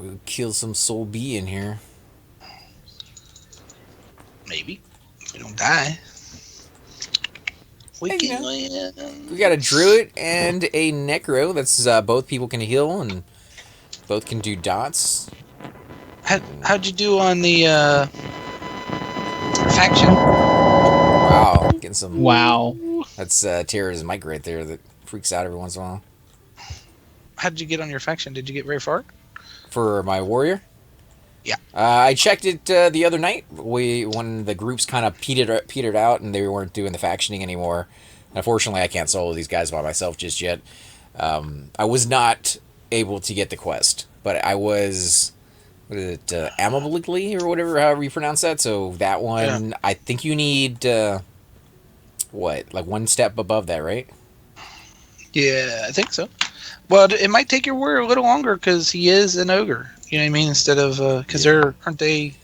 We'll kill some soul bee in here. Maybe. We don't die. We Hey, can win. we got a druid and a necro. That's both people can heal and both can do dots. How'd you do on the faction? Wow, getting some. Wow. That's Tara's mic right there that freaks out every once in a while. How'd you get on your faction? Did you get very far? For my warrior. Yeah. I checked it the other night. When the groups kind of petered out and they weren't doing the factioning anymore. Unfortunately, I can't solo these guys by myself just yet. I was not able to get the quest, but I was, what is it, amicably or whatever, however you pronounce that. So that one, I think you need what, like one step above that, right? Yeah, I think so. Well, it might take your warrior a little longer because he is an ogre. You know what I mean? Instead of because aren't they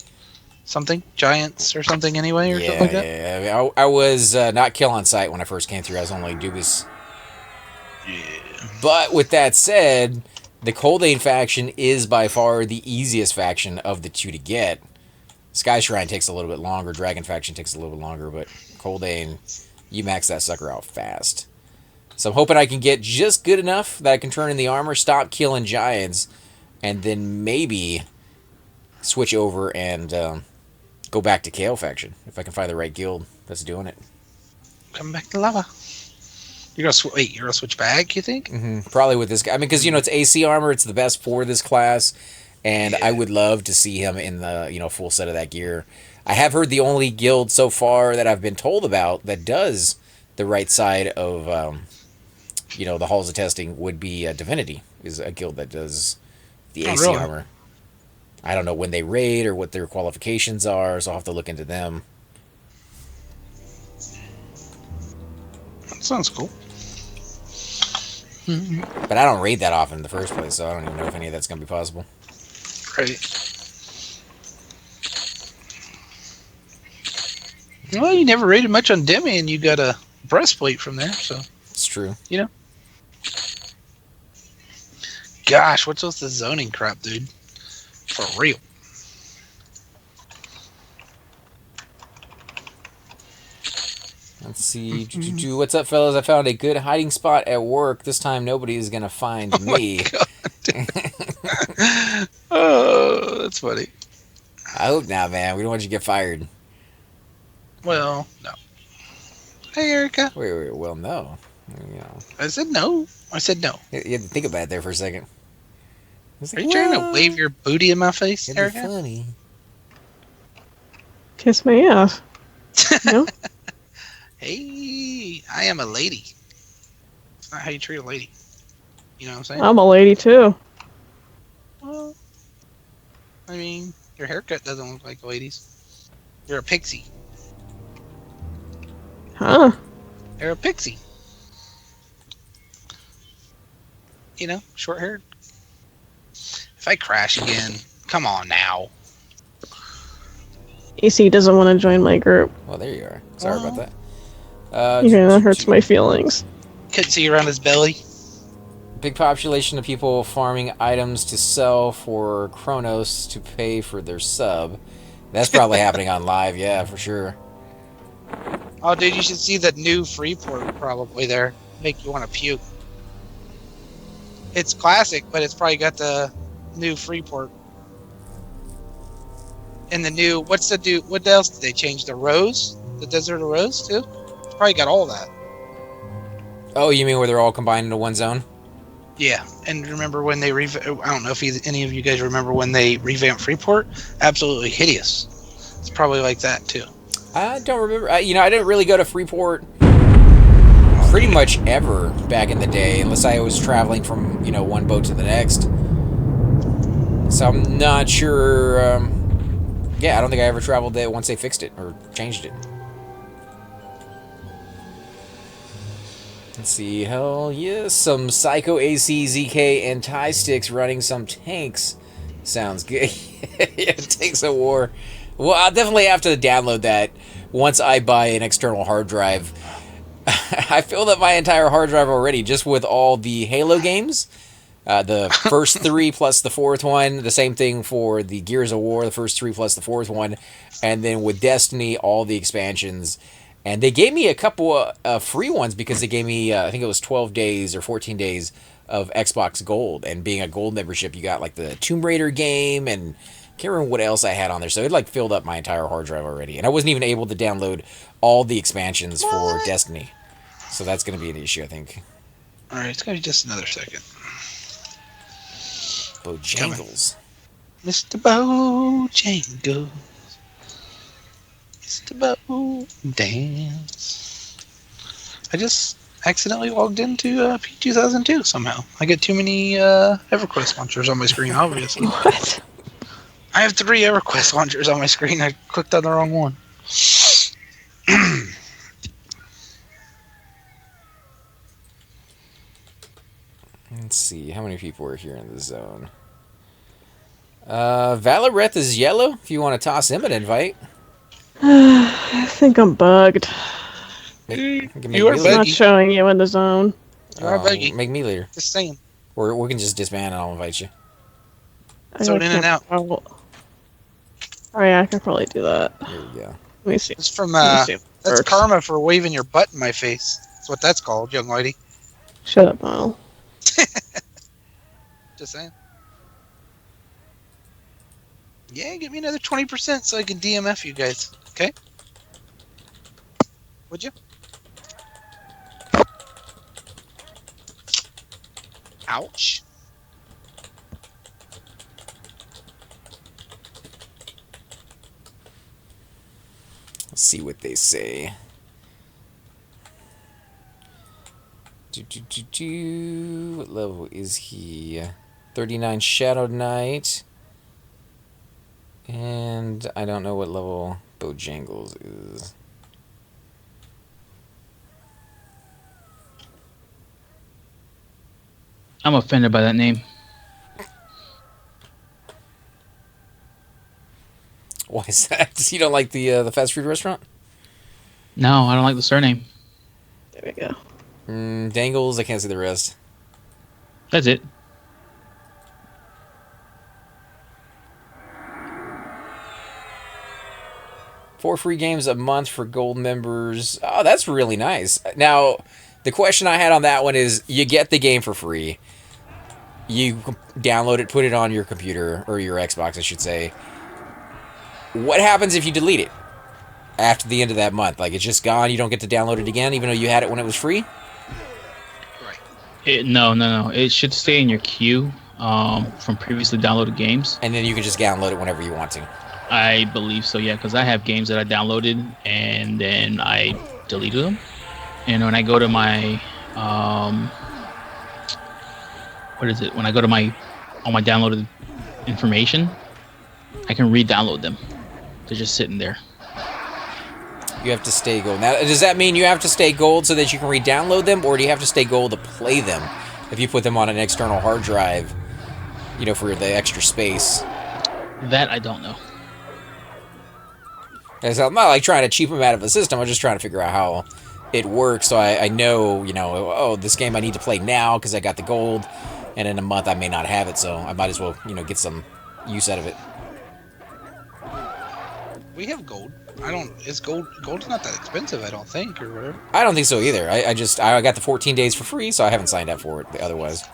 something giants or something anyway or something like that? Yeah. I was not kill on sight when I first came through. I was only dubious. Yeah. But with that said, the Coldane faction is by far the easiest faction of the two to get. Sky Shrine takes a little bit longer. Dragon faction takes a little bit longer, but Coldane, you max that sucker out fast. So I'm hoping I can get just good enough that I can turn in the armor, stop killing giants, and then maybe switch over and go back to KO faction if I can find the right guild that's doing it. Come back to lava. You're gonna switch back? You think? Probably with this guy. I mean, because it's AC armor. It's the best for this class, and I would love to see him in the full set of that gear. I have heard the only guild so far that I've been told about that does the right side of the halls of testing would be Divinity, is a guild that does the AC really? armor. I don't know when they raid or what their qualifications are, so I'll have to look into them. That sounds cool. But I don't raid that often in the first place, so I don't even know if any of that's going to be possible. Right. Well, you never rated much on Demi, and you got a breastplate from there, so It's true. Gosh, what's with the zoning crap, dude? For real. Let's see. What's up, fellas? I found a good hiding spot at work. This time nobody is going to find me. Oh, that's funny. I hope not, man. We don't want you to get fired. Well, no. Hey, Erica. Wait. Well, no. I said no. I said no. You had to think about it there for a second. Are you trying to wave your booty in my face, It'd Erica? be funny. Kiss my ass. No? Hey, I am a lady. It's not how you treat a lady. You know what I'm saying? I'm a lady too. Well, I mean, your haircut doesn't look like a lady's. You're a pixie. Huh? You're a pixie. Short haired. If I crash again, come on now. AC doesn't want to join my group. Well, there you are. Sorry about that. Okay, that hurts my feelings. Couldn't see around his belly. Big population of people farming items to sell for Kronos to pay for their sub. That's probably happening on live, yeah, for sure. Oh, dude, you should see the new Freeport probably there. Make you want to puke. It's classic, but it's probably got the new Freeport. And the new, what else did they change? The Rose? The Desert of Rose, too? It's probably got all that. Oh, you mean where they're all combined into one zone? Yeah, and remember when they I don't know if any of you guys remember when they revamped Freeport? Absolutely hideous. It's probably like that, too. I don't remember. I didn't really go to Freeport pretty much ever back in the day, unless I was traveling from, one boat to the next. So I'm not sure. I don't think I ever traveled there once they fixed it or changed it. Let's see. Hell yes. Some Psycho AC, ZK, and tie sticks running some tanks. Sounds good. Yeah, Tanks of War. Well, I'll definitely have to download that once I buy an external hard drive. I filled up my entire hard drive already just with all the Halo games. The first three plus the fourth one. The same thing for the Gears of War. The first three plus the fourth one, and then with Destiny, all the expansions. And they gave me a couple of free ones because they gave me, I think it was 12 days or 14 days of Xbox Gold. And being a Gold membership, you got like the Tomb Raider game and can't remember what else I had on there. So it like filled up my entire hard drive already. And I wasn't even able to download all the expansions for Destiny. So that's going to be an issue, I think. All right, it's going to be just another second. Bojangles. Mr. Bojangles. Mr. Bojangles. I just accidentally logged into P2002 somehow. I get too many Everquest launchers on my screen, obviously. What? I have 3 Everquest launchers on my screen. I clicked on the wrong one. Let's see, how many people are here in the zone? Valoreth is yellow, if you want to toss him an invite. I think I'm bugged. Make You are It's me not buggy. showing you in the zone. You are buggy. Make me leader. Just saying. Or we can just disband and I'll invite you. Throw it in and out. Oh yeah, I can probably do that. Here we go. Let me see. It's from, Let me see if it that's works. karma for waving your butt in my face. That's what that's called, young lady. Shut up, Mile. Just saying. Yeah, give me another 20% so I can DMF you guys. Okay? Would you? Ouch. Let's see what they say. What level is he? 39 Shadow Knight. And I don't know what level Bojangles is. I'm offended by that name. Why is that? You don't like the fast food restaurant? No, I don't like the surname. There we go. Dangles, I can't see the rest. That's it. Four free games a month for gold members. Oh, that's really nice. Now, the question I had on that one is, you get the game for free. You download it, put it on your computer, or your Xbox, I should say. What happens if you delete it after the end of that month? Like, it's just gone, you don't get to download it again, even though you had it when it was free? Right. No. It should stay in your queue from previously downloaded games. And then you can just download it whenever you want to. I believe so, yeah, because I have games that I downloaded and then I deleted them. And when I go to my, what is it? When I go to my downloaded information, I can re-download them. They're just sitting there. You have to stay gold. Now, does that mean you have to stay gold so that you can re-download them, or do you have to stay gold to play them if you put them on an external hard drive, you know, for the extra space? That I don't know. As I'm not like trying to cheap them out of the system. I'm just trying to figure out how it works, so I know, you know, oh, this game I need to play now because I got the gold, and in a month I may not have it, so I might as well, you know, get some use out of it. We have gold. Is gold's not that expensive, I don't think, or whatever. I don't think so either. I got the 14 days for free, so I haven't signed up for it otherwise.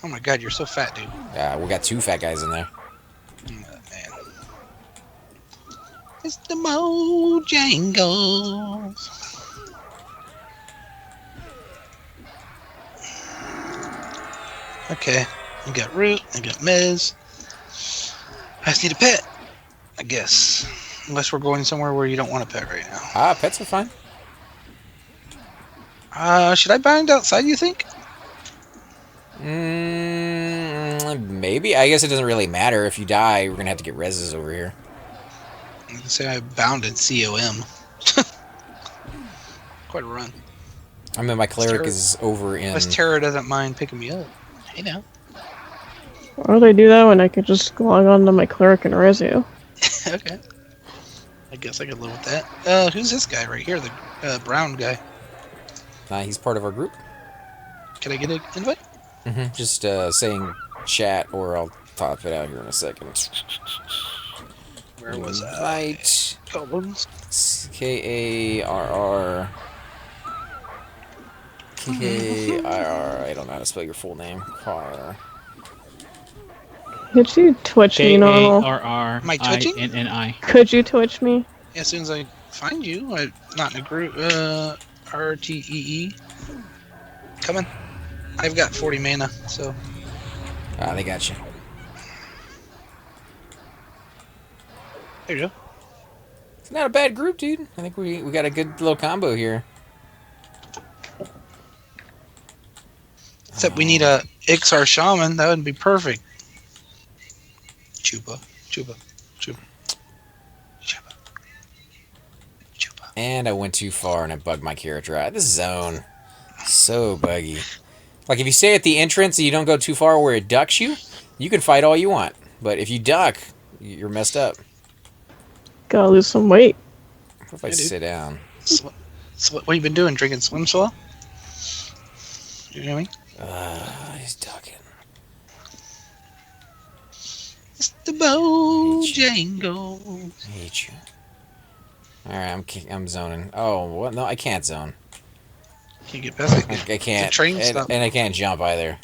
Oh my god, you're so fat, dude. We got 2 fat guys in there. Oh, man. It's the Bojangles. Okay, I got Root, I got Mez. I just need a pet, I guess. Unless we're going somewhere where you don't want a pet right now. Pets are fine. Should I bind outside, you think? Maybe. I guess it doesn't really matter. If you die, we're going to have to get reses over here. I can say I bound in COM. Quite a run. I mean, my Cleric is over in... Unless Terra doesn't mind picking me up. Hey now. Why do they do that when I could just log on to my Cleric and res you? Okay. I guess I could live with that. Who's this guy right here? The brown guy. He's part of our group. Can I get an invite? Just saying chat, or I'll pop it out here in a second. Where was I? Invite Goblins. Karr. Karr. I don't know how to spell your full name. Karr. Could you twitch me, normal? Am I twitching? KARRINNI. Could you twitch me? Yeah, as soon as I find you, I'm not in a group. RTEE. Coming. I've got 40 mana, so. Ah, they got you. There you go. It's not a bad group, dude. I think we got a good little combo here. Except we need a Ixar Shaman. That would be perfect. Chupa. And I went too far and I bugged my character out. This zone, so buggy. Like, if you stay at the entrance and you don't go too far where it ducks you, you can fight all you want. But if you duck, you're messed up. Gotta lose some weight. What if I sit down? What you been doing? Drinking Slim Slow? You know what I mean? He's ducking. It's the Bojangles. I hate you. Alright, I'm zoning. Oh, what? No, I can't zone. Can't get past it. I can't. The train stop. And I can't jump either.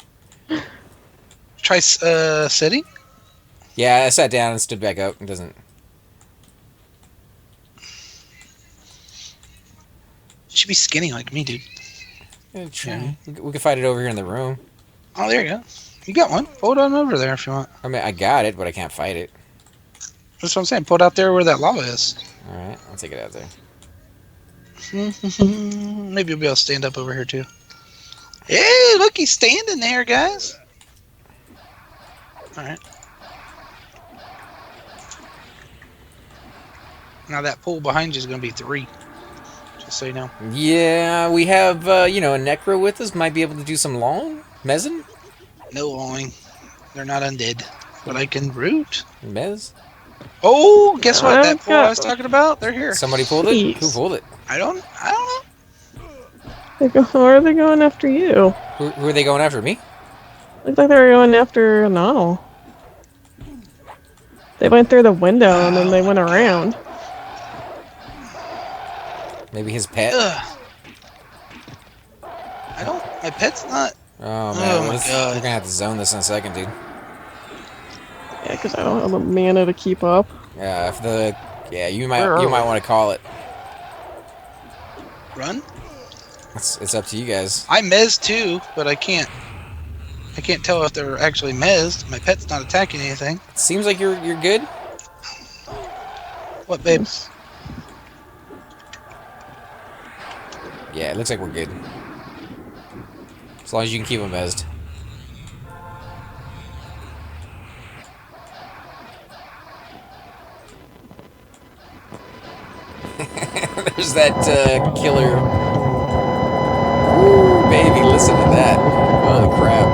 Try sitting. Yeah, I sat down and stood back up. It doesn't. You should be skinny like me, dude. Yeah. We could fight it over here in the room. Oh, there you go. You got one. Pull it on over there if you want. I mean, I got it, but I can't fight it. That's what I'm saying. Pull it out there where that lava is. Alright, I'll take it out there. Maybe you'll be able to stand up over here, too. Hey, look, he's standing there, guys. Alright. Now that pool behind you is going to be 3. Just so you know. Yeah, we have, a Necro with us. Might be able to do some long. Mezzin? No lawing. They're not undead. But I can root. Mez? Oh, guess what? That pool I was talking about? They're here. Somebody pulled it? Jeez. Who pulled it? I don't know. Why are they going after you? Who are they going after? Me? Looked like they were going after Nonal. They went through the window and then they went around. Maybe his pet? Ugh. My pet's not. Oh, man. Oh, my God. We're gonna have to zone this in a second, dude. Yeah, because I don't have the mana to keep up. Yeah, you might want to call it. Run? It's up to you guys. I mez too, but I can't tell if they're actually mezzed. My pet's not attacking anything. Seems like you're good. What, babe? Yeah, it looks like we're good. As long as you can keep them mezzed. There's that killer. Ooh, baby, listen to that. Holy crap.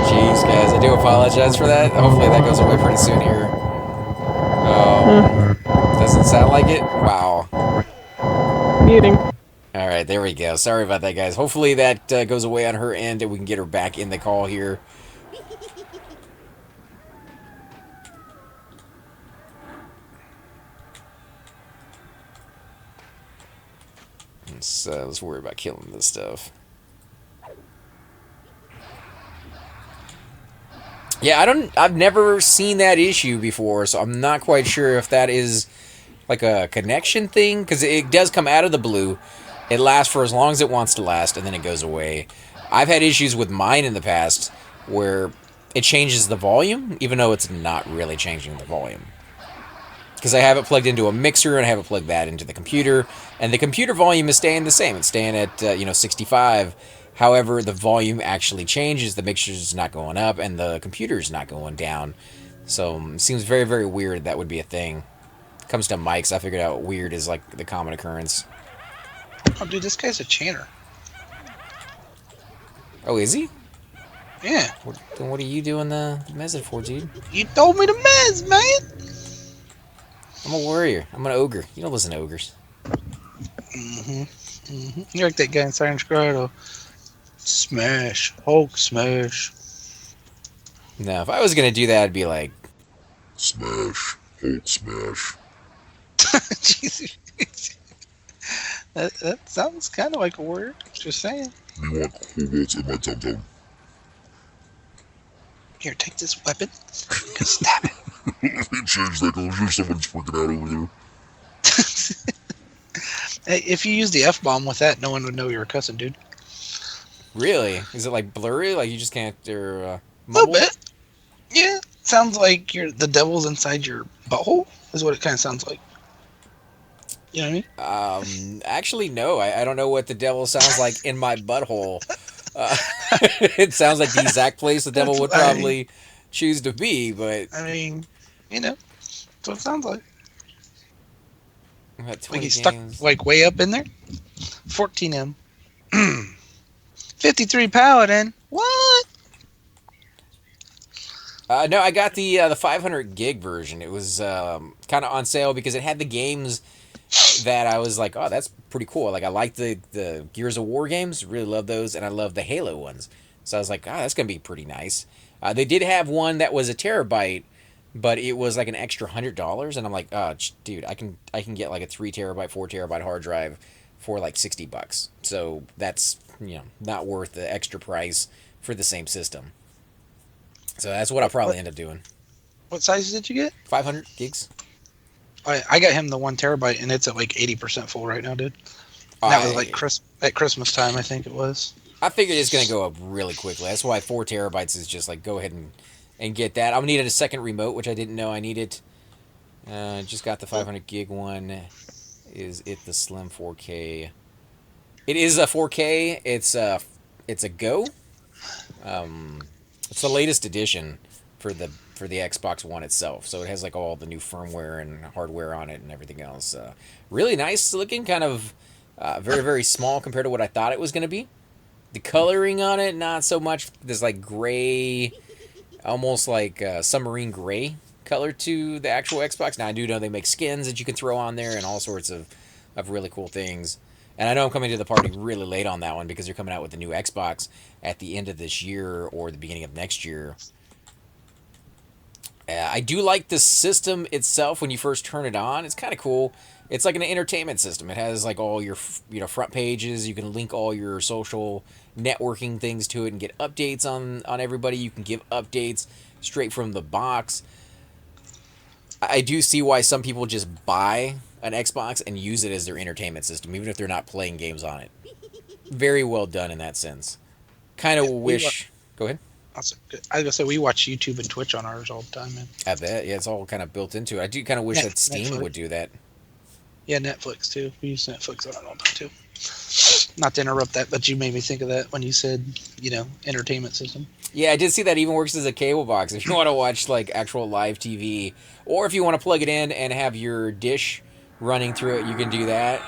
Jeez, guys, I do apologize for that. Hopefully that goes away pretty soon here. Doesn't sound like it? Wow. Muting. Alright, there we go. Sorry about that, guys. Hopefully that goes away on her end and we can get her back in the call here. Let's worry about killing this stuff. Yeah, I've never seen that issue before, so I'm not quite sure if that is like a connection thing, because it does come out of the blue. It lasts for as long as it wants to last, and then it goes away. I've had issues with mine in the past where it changes the volume, even though it's not really changing the volume. Because I have it plugged into a mixer, and I have it plugged that into the computer, and the computer volume is staying the same. It's staying at 65. However, the volume actually changes. The mixer's not going up, and the computer's not going down. So it seems very, very weird that would be a thing. It comes to mics, I figured out weird is like the common occurrence. Oh, dude, this guy's a chanter. Oh, is he? Yeah. Then what are you doing the message for, dude? You told me to mez, man. I'm a warrior. I'm an ogre. You don't listen to ogres. You're like that guy in Siren's Grotto. Smash. Hulk smash. Now, if I was gonna do that, I'd be like, Smash. Hulk smash. Jeez. That sounds kind of like a word. Just saying. Me want kobolds in my tum tum. Here, take this weapon. Stab it. Let me change that. I'm sure someone's freaking out over there. Hey, if you use the F-bomb with that, no one would know you were cussing, dude. really? Is it like blurry? Like you just can't, or A mumble? little bit. Yeah. Sounds like the devil's inside your butthole, is what it kind of sounds like. You know what I mean? Actually, no. I don't know what the devil sounds like in my butthole. It sounds like the exact place the devil would probably choose to be, but I mean, that's what it sounds like. I've got Like 20 he's stuck, games. like, way up in there. 14M. 53 Paladin. What? No, I got the 500 gig version. It was kind of on sale because it had the games that I was like, oh, that's pretty cool. Like I like the Gears of War games, really love those, and I love the Halo ones. So I was like, that's gonna be pretty nice. They did have one that was a terabyte, but it was like an extra $100, and I'm like, oh, dude, I can get like a 3 terabyte, 4 terabyte hard drive for like $60. So that's not worth the extra price for the same system. So that's what I'll probably end up doing. What size did you get? 500 gigs. I got him the 1 terabyte, and it's at like 80% full right now, dude. That was like at Christmas time, I think it was. I figured it's going to go up really quickly. That's why 4 terabytes is just like, go ahead and get that. I'm going to need a second remote, which I didn't know I needed. Just got the 500 gig one. Is it the Slim 4K? It is a 4K. It's a Go. It's the latest edition for the Xbox One itself. So it has like all the new firmware and hardware on it and everything else. Really nice looking, kind of very, very small compared to what I thought it was going to be. The coloring on it, not so much. There's like gray, almost like submarine gray color to the actual Xbox. Now I do know they make skins that you can throw on there and all sorts of really cool things. And I know I'm coming to the party really late on that one because they're coming out with the new Xbox at the end of this year or the beginning of next year. I do like the system itself when you first turn it on. It's kind of cool. It's like an entertainment system. It has like all your front pages. You can link all your social networking things to it and get updates on everybody. You can give updates straight from the box. I do see why some people just buy an Xbox and use it as their entertainment system, even if they're not playing games on it. Very well done in that sense. Kind of wish. Go ahead. I was gonna say we watch YouTube and Twitch on ours all the time, man. I bet. Yeah, it's all kind of built into it. I do kind of wish that Steam would do that. Yeah, Netflix too. We use Netflix on it all the time too. Not to interrupt that, but you made me think of that when you said, entertainment system. Yeah, I did see that even works as a cable box. If you want to watch like actual live TV, or if you want to plug it in and have your dish running through it, you can do that.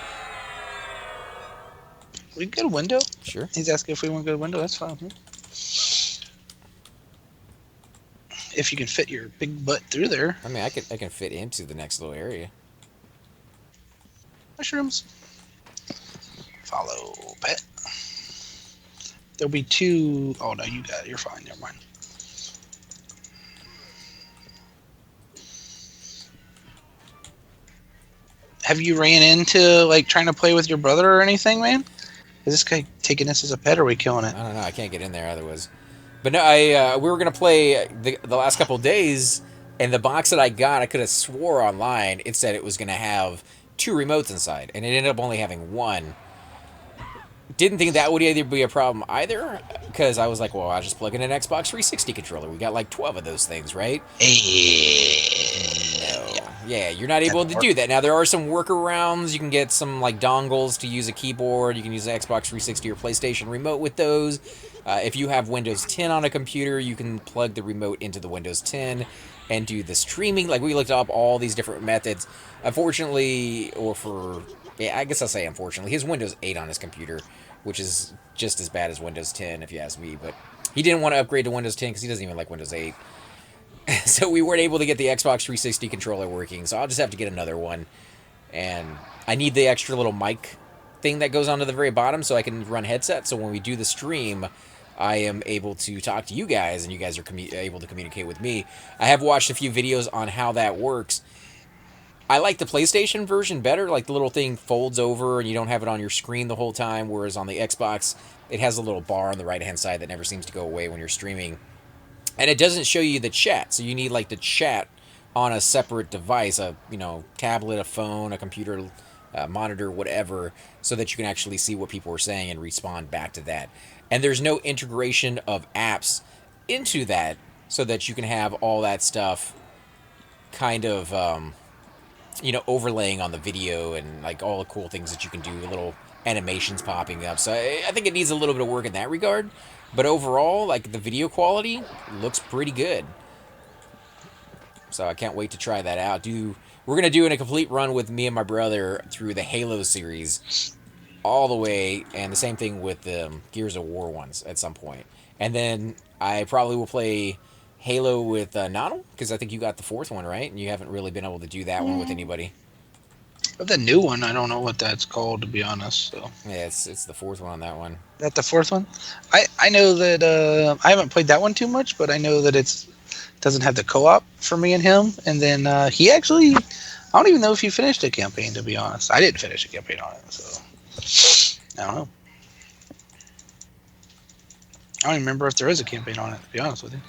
We can get a window. Sure. He's asking if we want to go to window. That's fine. If you can fit your big butt through there. I mean, I can fit into the next little area. Mushrooms. Follow pet. There'll be 2. Oh no, you got it. You're fine. Never mind. Have you ran into like trying to play with your brother or anything, man? Is this guy taking this as a pet, or are we killing it? I don't know. I can't get in there otherwise. But no, we were gonna play the last couple of days, and the box that I got, I could have swore online it said it was gonna have 2 remotes inside, and it ended up only having 1. Didn't think that would either be a problem either, because I was like, well, I'll just plug in an Xbox 360 controller. We got like 12 of those things, right? No. Yeah, you're not able to do that. Now, there are some workarounds. You can get some like dongles to use a keyboard. You can use an Xbox 360 or PlayStation remote with those. If you have Windows 10 on a computer, you can plug the remote into the Windows 10 and do the streaming. Like, we looked up all these different methods. Unfortunately, I guess I'll say unfortunately, he has Windows 8 on his computer, which is just as bad as Windows 10, if you ask me. But he didn't want to upgrade to Windows 10 because he doesn't even like Windows 8. So we weren't able to get the Xbox 360 controller working, so I'll just have to get another one. And I need the extra little mic thing that goes onto the very bottom so I can run headset. So when we do the stream, I am able to talk to you guys, and you guys are able to communicate with me. I have watched a few videos on how that works. I like the PlayStation version better. Like the little thing folds over and you don't have it on your screen the whole time, whereas on the Xbox, it has a little bar on the right-hand side that never seems to go away when you're streaming. And it doesn't show you the chat, so you need like the chat on a separate device, a tablet, a phone, a computer, monitor, whatever, so that you can actually see what people are saying and respond back to that. And there's no integration of apps into that, so that you can have all that stuff kind of overlaying on the video and like all the cool things that you can do, little animations popping up. So I think it needs a little bit of work in that regard. But overall, like the video quality looks pretty good. So I can't wait to try that out. We're gonna do a complete run with me and my brother through the Halo series, all the way, and the same thing with the Gears of War ones at some point. And then I probably will play Halo with Nano, because I think you got the fourth one, right? And you haven't really been able to do that one with anybody. But the new one, I don't know what that's called, to be honest. So Yeah, it's the fourth one on that one. that the fourth one. I know that I haven't played that one too much, but I know that it doesn't have the co-op for me and him. And then he actually, I don't even know if he finished a campaign, to be honest. I didn't finish a campaign on it, so I don't know. I don't even remember if there is a campaign on it, to be honest with you.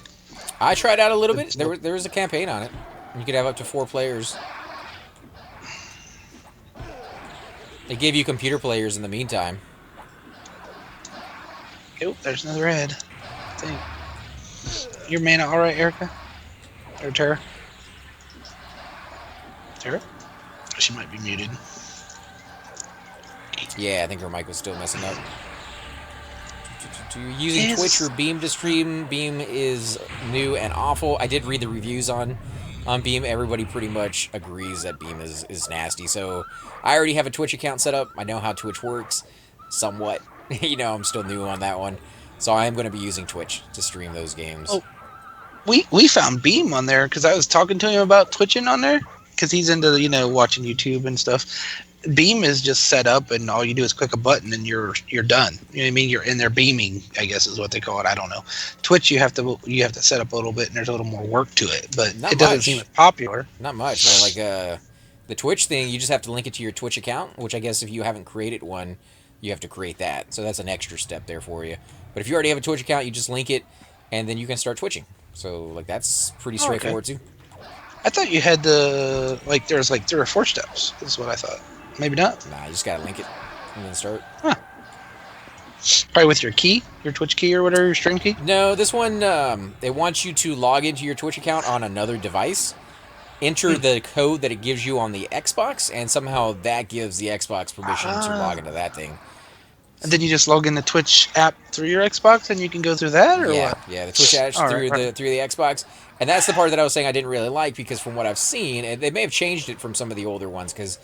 I tried out a little bit. There was a campaign on it. You could have up to 4 players. They gave you computer players in the meantime. Oh, there's another ad. I think. Your mana all right, Erica? Or Tara? Tara? She might be muted. Yeah, I think her mic was still messing up. Using Twitch or Beam to stream. Beam is new and awful. I did read the reviews on Beam. Everybody pretty much agrees that Beam is nasty. So I already have a Twitch account set up. I know how Twitch works somewhat. I'm still new on that one. So I am going to be using Twitch to stream those games. Oh, we found Beam on there because I was talking to him about twitching on there because he's into watching YouTube and stuff. Beam is just set up, and all you do is click a button, and you're done. You know what I mean? You're in there beaming, I guess is what they call it. I don't know. Twitch, you have to set up a little bit, and there's a little more work to it, but it doesn't seem as popular. Not much, man. Like the Twitch thing, you just have to link it to your Twitch account, which I guess if you haven't created one, you have to create that. So that's an extra step there for you. But if you already have a Twitch account, you just link it, and then you can start twitching. So like that's pretty straightforward too. I thought you had there's 3 or 4 steps. Is what I thought. Maybe not. Nah, you just gotta link it and then start. Huh. Probably with your key, your Twitch key or whatever, your stream key? No, this one, it wants you to log into your Twitch account on another device, enter the code that it gives you on the Xbox, and somehow that gives the Xbox permission to log into that thing. And then you just log in the Twitch app through your Xbox, and you can go through that, or what? Yeah, the Twitch app through the Xbox. And that's the part that I was saying I didn't really like, because from what I've seen, and they may have changed it from some of the older ones, because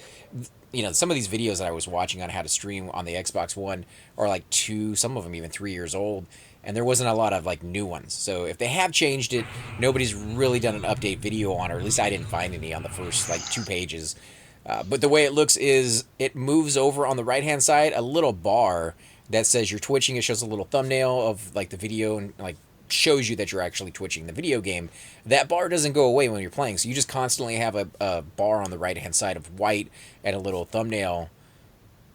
some of these videos that I was watching on how to stream on the Xbox One are like 2, some of them even 3 years old, and there wasn't a lot of like new ones. So if they have changed it, nobody's really done an update video on it, or at least I didn't find any on the first like 2 pages. But the way it looks is it moves over on the right-hand side a little bar that says you're twitching. It shows a little thumbnail of like the video and like shows you that you're actually twitching the video game. That bar doesn't go away when you're playing, so you just constantly have a bar on the right-hand side of white and a little thumbnail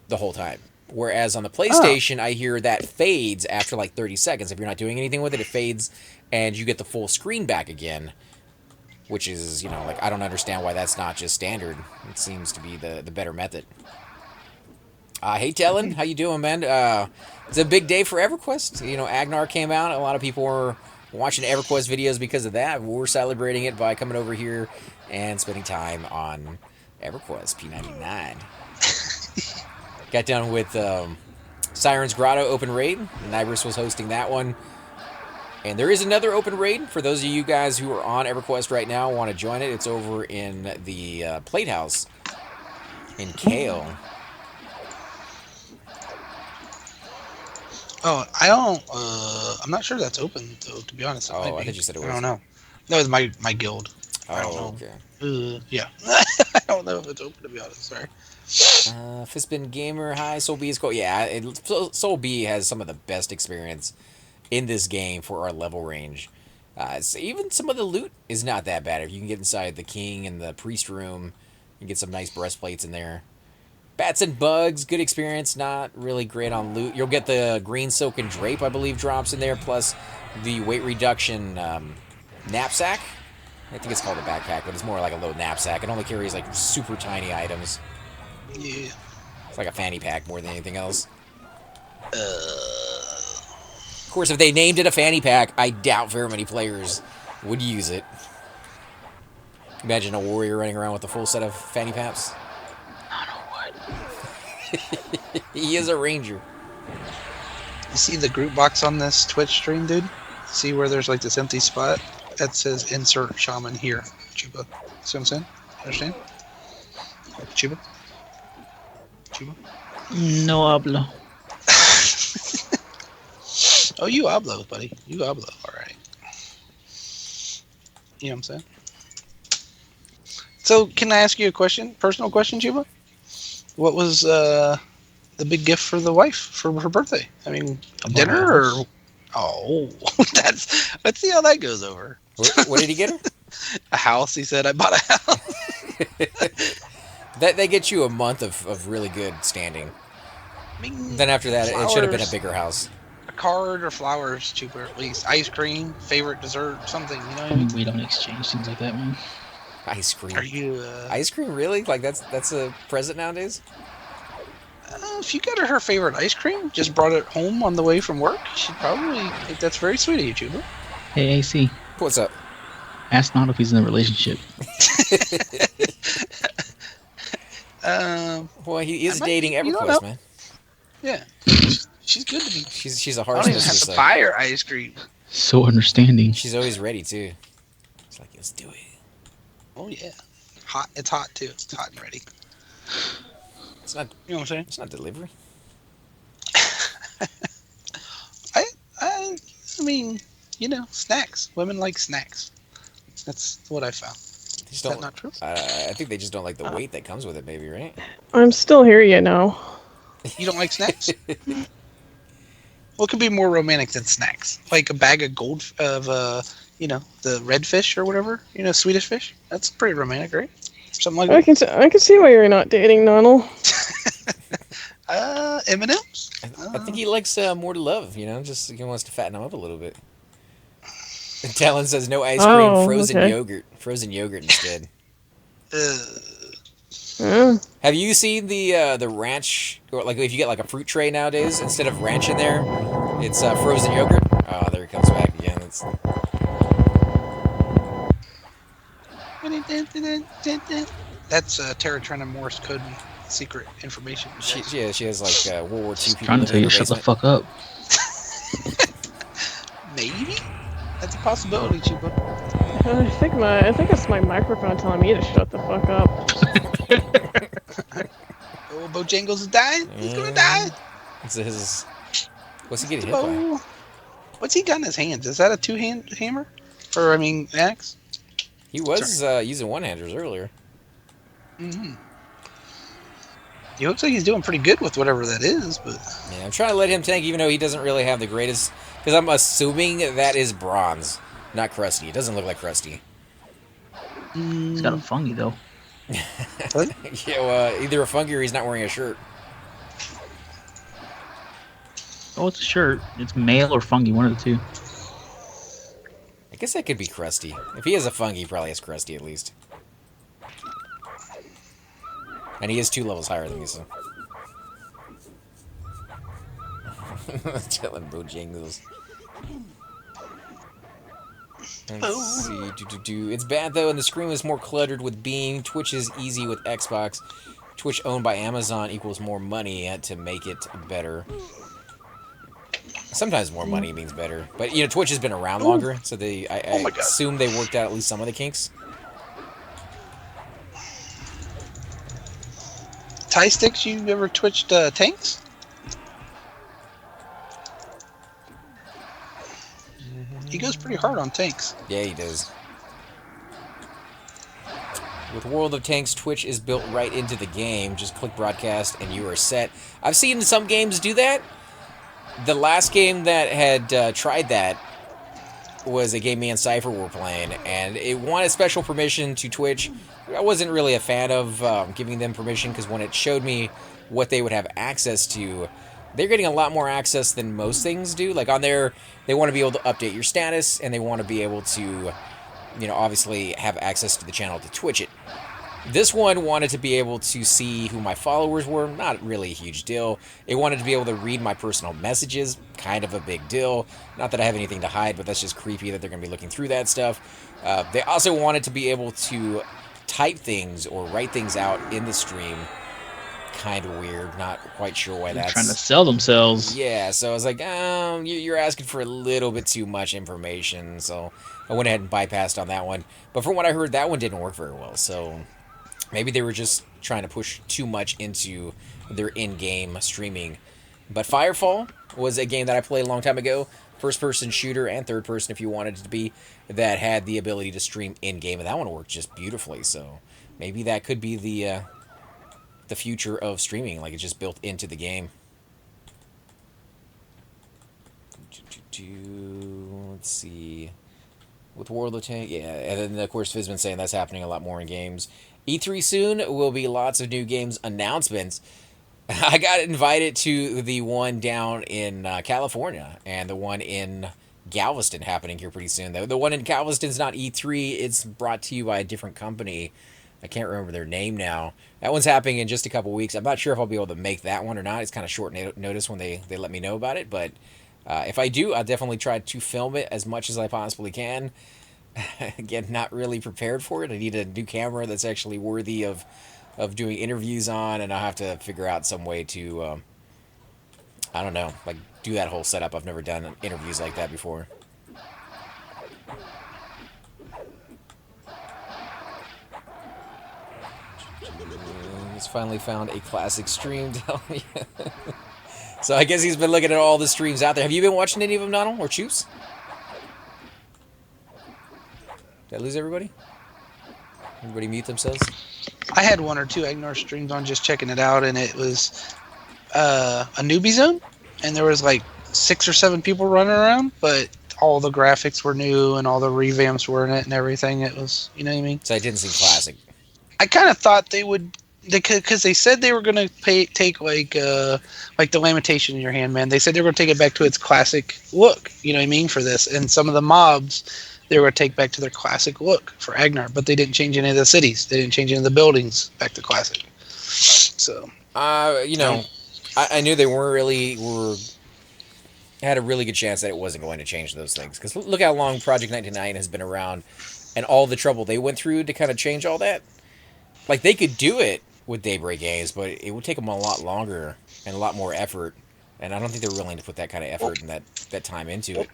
the whole time. Whereas on the PlayStation, I hear that fades after like 30 seconds. If you're not doing anything with it, it fades, and you get the full screen back again. Which is, like, I don't understand why that's not just standard. It seems to be the better method. Hey, Tellin, how you doing, man? It's a big day for Everquest. Agnar came out. A lot of people were watching Everquest videos because of that. We're celebrating it by coming over here and spending time on Everquest, p99. Got done with Siren's Grotto open raid. Nibris was hosting that one. And there is another open raid for those of you guys who are on EverQuest right now want to join it. It's over in the Plate House in Kale. Oh, I don't. I'm not sure that's open though. To be honest. Oh, I thought you said it was. I don't know. That was my guild. I don't Oh, know. okay. Yeah. I don't know if it's open, to be honest. Sorry. Fistbin Gamer, hi. Soul B is cool. Yeah, Soul B has some of the best experience in this game for our level range. So even some of the loot is not that bad. If you can get inside the king and the priest room, you get some nice breastplates in there. Bats and bugs, good experience. Not really great on loot. You'll get the green silk and drape, I believe, drops in there, plus the weight reduction knapsack. I think it's called a backpack, but it's more like a little knapsack. It only carries like super tiny items. Yeah. It's like a fanny pack more than anything else. Uh, Of course, if they named it a fanny pack, I doubt very many players would use it. Imagine a warrior running around with a full set of fanny packs. Not a what? He is a ranger. You see the group box on this Twitch stream, dude? See where there's like this empty spot that says "Insert Shaman here." Chuba. See what I'm saying? Understand? Chuba. Chuba. No hablo. Oh, you hablo, buddy. You hablo. All right. You know what I'm saying? So, can I ask you a question? Personal question, Chuba? What was the big gift for the wife for her birthday? I mean, I bought dinner a or? house. Oh, let's see how that goes over. What did he get her? A house. He said, "I bought a house." That gets you a month of really good standing. I mean, Then after that, it should have been a flowers, bigger house. a card or flowers, cheaper at least. Ice cream, favorite dessert, something. You know what I mean? We don't exchange things like that, man. Ice cream. Are you? Ice cream, really? Like that's a present nowadays? If you got her favorite ice cream, just brought it home on the way from work, she'd probably think that's very sweet of you, Chuba. Hey, AC. What's up? Ask not if he's in a relationship. Well, he is I might- dating you don't EverQuest, know. man. Yeah, she's good to me. She's a I harsh don't even have mistress. to Though. buy her ice cream. So understanding. She's always ready too. It's like, let's do it. Oh yeah, hot. It's hot too. It's hot and ready. It's not. You know what I'm saying? It's not delivery. I mean, you know, snacks. Women like snacks. That's what I found. They just Is that don't. not true? I think they just don't like the weight that comes with it. Maybe, right? I'm still here, you know. You don't like snacks? What could be more romantic than snacks? Like a bag of you know, the red fish or whatever. You know, Swedish fish. That's pretty romantic, right? Something like I can see why you're not dating, Donald. M&M's. I think he likes more to love. You know, just he wants to fatten him up a little bit. And Talon says no ice cream, Oh, frozen okay. yogurt. Frozen yogurt instead. Yeah. Have you seen the ranch, or like if you get like a fruit tray nowadays, instead of ranch in there, it's frozen yogurt? Oh, there it comes back again. It's, That's Tara trying to Morse code me secret information. she has like World War II people Trying to living tell in you her shut the basement. fuck up. Maybe that's a possibility, Chuba. I think it's my microphone telling me to shut the fuck up. Oh, Bojangles is dying. He's gonna die. It's his. What's he getting hit by? Oh, what's he got in his hands? Is that a two-hand hammer? Or I mean, axe? He was using one-handers earlier. Mm-hmm. He looks like he's doing pretty good with whatever that is, but Yeah, I'm trying to let him tank, even though he doesn't really have the greatest. Because I'm assuming that is bronze, not Krusty. It doesn't look like Krusty. He's got a fungi though. Yeah, well, either a fungi or he's not wearing a shirt. Oh, it's a shirt. It's male or fungi, one of the two. I guess that could be Krusty. If he has a fungi, he probably has Krusty at least. And he is 2 levels higher than me, so. Telling Bojangles. Let's see. It's bad though, and the screen is more cluttered with Beam. Twitch is easy with Xbox. Twitch owned by Amazon equals more money to make it better. Sometimes more money means better, but you know Twitch has been around longer, so I my God. assume they worked out at least some of the kinks. Tie sticks, you ever twitched tanks? He goes pretty hard on tanks. Yeah, he does. With World of Tanks, Twitch is built right into the game. Just click broadcast and you are set. I've seen some games do that. The last game that had tried that was a game me and Cypher were playing, and it wanted special permission to Twitch. I wasn't really a fan of giving them permission because when it showed me what they would have access to, they're getting a lot more access than most things do. Like on there, they want to be able to update your status, and they want to be able to, obviously have access to the channel to Twitch it. This one wanted to be able to see who my followers were, not really a huge deal. It wanted to be able to read my personal messages, kind of a big deal. Not that I have anything to hide, but that's just creepy that they're going to be looking through that stuff. They also wanted to be able to type things or write things out in the stream. Kind of weird, not quite sure why that's... trying to sell themselves. Yeah, so I was like, you're asking for a little bit too much information, so I went ahead and bypassed on that one. But from what I heard, that one didn't work very well, so... Maybe they were just trying to push too much into their in-game streaming. But Firefall was a game that I played a long time ago. First-person shooter and third-person, if you wanted it to be, that had the ability to stream in-game. And that one worked just beautifully. So maybe that could be the future of streaming. Like, it's just built into the game. Let's see. With World of Tanks, yeah. And then, of course, Fizz been saying that's happening a lot more in games. E3 soon will be lots of new games announcements. I got invited to the one down in California and the one in Galveston happening here pretty soon. The one in Galveston's not E3. It's brought to you by a different company. I can't remember their name now. That one's happening in just a couple weeks. I'm not sure if I'll be able to make that one or not. It's kind of short notice when they let me know about it. But if I do, I'll definitely try to film it as much as I possibly can. Again, not really prepared for it. I need a new camera that's actually worthy of doing interviews on, and I'll have to figure out some way to, I don't know, like do that whole setup. I've never done interviews like that before. He's finally found a classic stream. So I guess he's been looking at all the streams out there. Have you been watching any of them, Donald, or Choose? Did I lose everybody? Everybody mute themselves? I had one or two Agnar streams on just checking it out, and it was a newbie zone, and there was like 6 or 7 people running around, but all the graphics were new and all the revamps were in it and everything. It was, you know what I mean? So I didn't seem classic. I kind of thought they would, because they said they were going to take like the Lamentation in your hand, man. They said they were going to take it back to its classic look, you know what I mean, for this. And some of the mobs they were going to take back to their classic look for Agnar, but they didn't change any of the cities. They didn't change any of the buildings back to classic. So, I knew they had a really good chance that it wasn't going to change those things. Because look how long Project 99 has been around, and all the trouble they went through to kind of change all that. Like, they could do it with Daybreak Games, but it would take them a lot longer and a lot more effort. And I don't think they're willing to put that kind of effort and that time into it.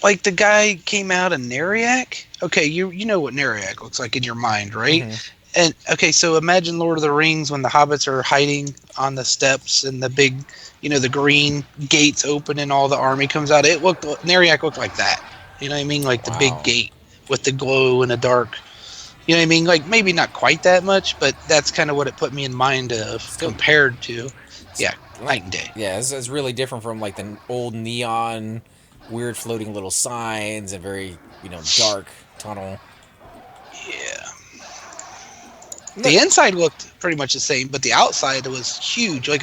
Like, the guy came out of Neriak. Okay, you know what Neriak looks like in your mind, right? Mm-hmm. And okay, so imagine Lord of the Rings when the hobbits are hiding on the steps and the big, the green gates open and all the army comes out. Neriak looked like that. You know what I mean? Like the big gate with the glow in the dark. You know what I mean? Like, maybe not quite that much, but that's kind of what it put me in mind of compared to. Yeah, night and day. Yeah, it's really different from like the old neon, weird floating little signs and very, dark tunnel. Yeah. The inside looked pretty much the same, but the outside was huge, like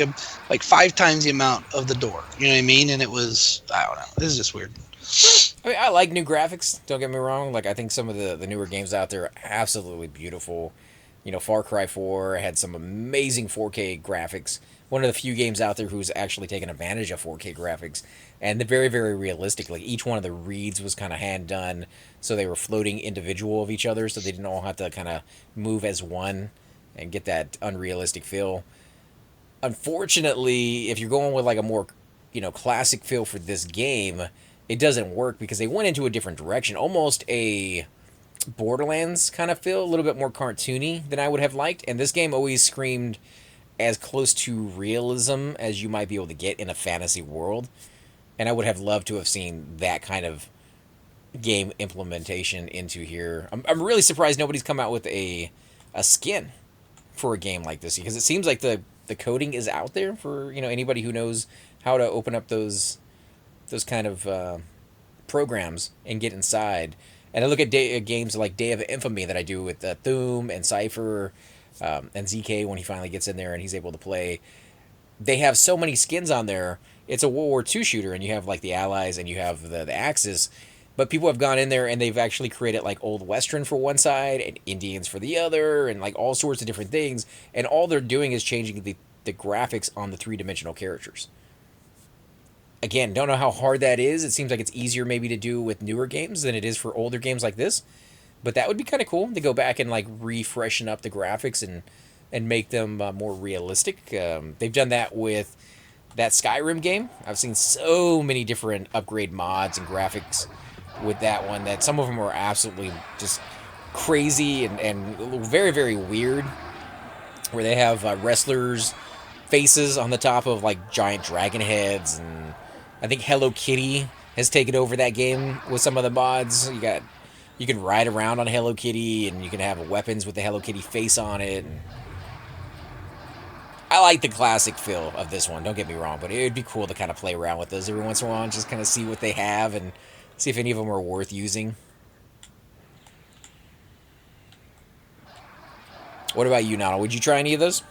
5 times the amount of the door. You know what I mean? And it was, I don't know. This is just weird. I mean, I like new graphics. Don't get me wrong. Like, I think some of the newer games out there are absolutely beautiful. Far Cry 4 had some amazing 4K graphics. One of the few games out there who's actually taken advantage of 4K graphics. And they're very, very realistic. Like, each one of the reeds was kind of hand-done, so they were floating individual of each other, so they didn't all have to kind of move as one and get that unrealistic feel. Unfortunately, if you're going with, like, a more, classic feel for this game, it doesn't work because they went into a different direction. Almost a Borderlands kind of feel, a little bit more cartoony than I would have liked. And this game always screamed as close to realism as you might be able to get in a fantasy world. And I would have loved to have seen that kind of game implementation into here. I'm really surprised nobody's come out with a skin for a game like this, because it seems like the coding is out there for anybody who knows how to open up those kind of programs and get inside. And I look at games like Day of Infamy that I do with Thoom and Cypher and ZK when he finally gets in there and he's able to play. They have so many skins on there. It's a World War II shooter, and you have like the Allies and you have the Axis. But people have gone in there and they've actually created like Old Western for one side and Indians for the other, and like all sorts of different things. And all they're doing is changing the graphics on the three-dimensional characters. Again, don't know how hard that is. It seems like it's easier maybe to do with newer games than it is for older games like this. But that would be kind of cool to go back and like refreshen up the graphics and make them more realistic. They've done that with that Skyrim game. I've seen so many different upgrade mods and graphics with that one that some of them are absolutely just crazy and very, very weird, where they have wrestlers' faces on the top of like giant dragon heads, and I think Hello Kitty has taken over that game with some of the mods. You can ride around on Hello Kitty, and you can have weapons with the Hello Kitty face on it. And I like the classic feel of this one, don't get me wrong, but it would be cool to kind of play around with those every once in a while and just kind of see what they have and see if any of them are worth using. What about you, Nana? Would you try any of those?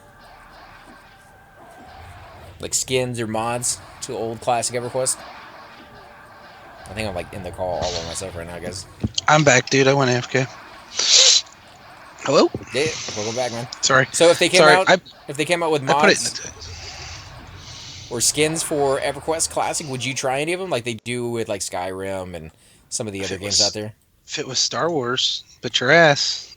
Like skins or mods to old classic EverQuest? I think I'm like in the call all by myself right now, guys. I'm back, dude. I went AFK. Hello? Yeah, welcome back, man. Sorry. So if they came out with I put it in mods the or skins for EverQuest Classic, would you try any of them like they do with like Skyrim and some of the other games out there? If it was Star Wars, but your ass.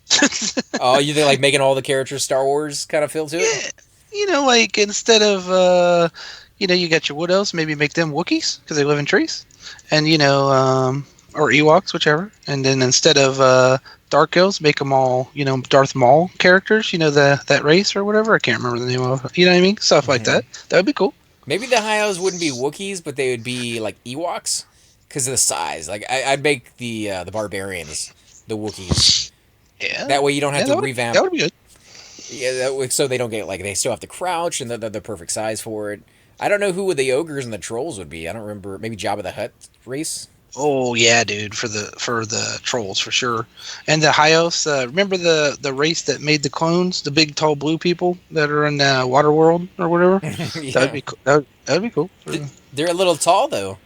Oh, you think like making all the characters Star Wars kind of feel to it? Yeah. Like instead of, you got your Wood Elves, maybe make them Wookiees because they live in trees. And, or Ewoks, whichever. And then instead of Dark Elves, make them all, Darth Maul characters, that race or whatever. I can't remember the name of it. You know what I mean? Stuff like that. That would be cool. Maybe the High Elves wouldn't be Wookiees, but they would be like Ewoks because of the size. Like I'd make the barbarians the Wookiees. Yeah. That way you don't have to revamp. That would be good. Yeah, so they don't get like they still have to crouch and they're the perfect size for it. I don't know who the ogres and the trolls would be. I don't remember. Maybe Jabba the Hutt race. Oh yeah, dude, for the trolls for sure. And the High Elves, remember the race that made the clones, the big tall blue people that are in Waterworld or whatever? Yeah. That'd be cool. That'd be cool. They're a little tall though.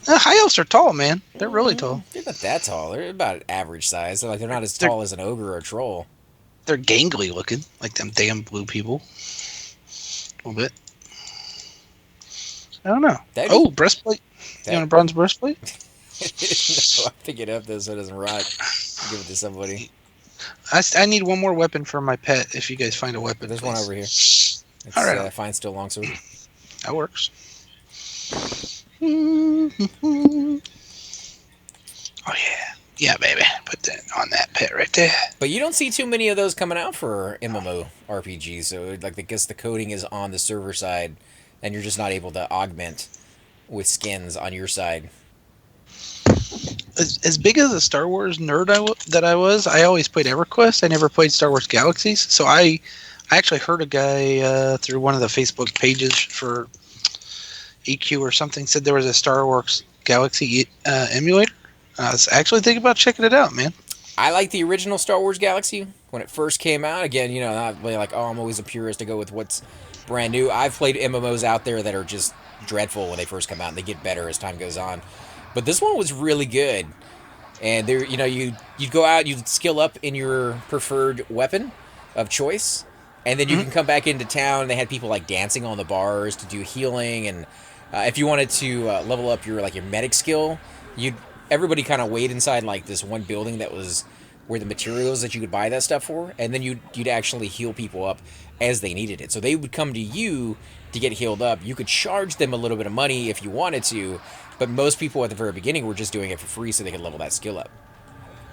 High Elves are tall, man. They're really tall. They're not that tall. They're about average size. They're not as tall as an ogre or a troll. They're gangly looking, like them damn blue people. A little bit. I don't know. Breastplate. You want a bronze breastplate? No, I'll pick it up though so it doesn't rot. Give it to somebody. I need one more weapon for my pet. If you guys find a weapon, There's one over here. It's, all right. Fine steel longsword. That works. Oh yeah. Yeah, baby. Put that on that pet right there. But you don't see too many of those coming out for MMO RPGs, so like I guess the coding is on the server side, and you're just not able to augment with skins on your side. As big as a Star Wars nerd that I was, I always played EverQuest. I never played Star Wars Galaxies, so I actually heard a guy through one of the Facebook pages for EQ or something said there was a Star Wars Galaxy emulator. I was actually thinking about checking it out, man. I like the original Star Wars Galaxy when it first came out. Again, not really like, oh, I'm always a purist to go with what's brand new. I've played MMOs out there that are just dreadful when they first come out, and they get better as time goes on. But this one was really good. And there, you'd go out, you'd skill up in your preferred weapon of choice, and then you can come back into town. They had people like dancing on the bars to do healing, and if you wanted to level up your medic skill, everybody kind of wait inside like this one building that was where the materials that you could buy that stuff for, and then you'd actually heal people up as they needed it. So they would come to you to get healed up. You could charge them a little bit of money if you wanted to, but most people at the very beginning were just doing it for free so they could level that skill up.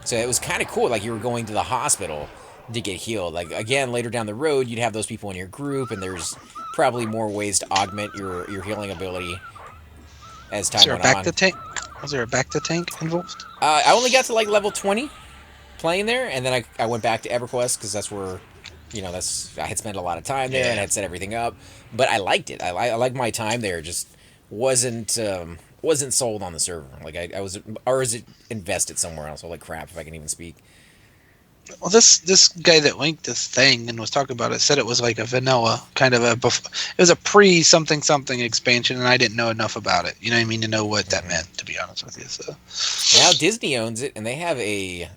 So it was kind of cool, like you were going to the hospital to get healed. Like again, later down the road, you'd have those people in your group, and there's probably more ways to augment your healing ability as time went on. Was there a back to tank involved? I only got to like level 20 playing there, and then I went back to Everquest because that's where, I had spent a lot of time there and Yeah. had set everything up. But I liked it. I liked my time there. Just wasn't sold on the server. Like I was, or is it invested somewhere else? Holy crap! If I can even speak. Well, this guy that linked this thing and was talking about it said it was like a vanilla kind of it was a pre something something expansion, and I didn't know enough about it. You know what I mean, to know what that meant. To be honest with you, so Now Disney owns it, and they have a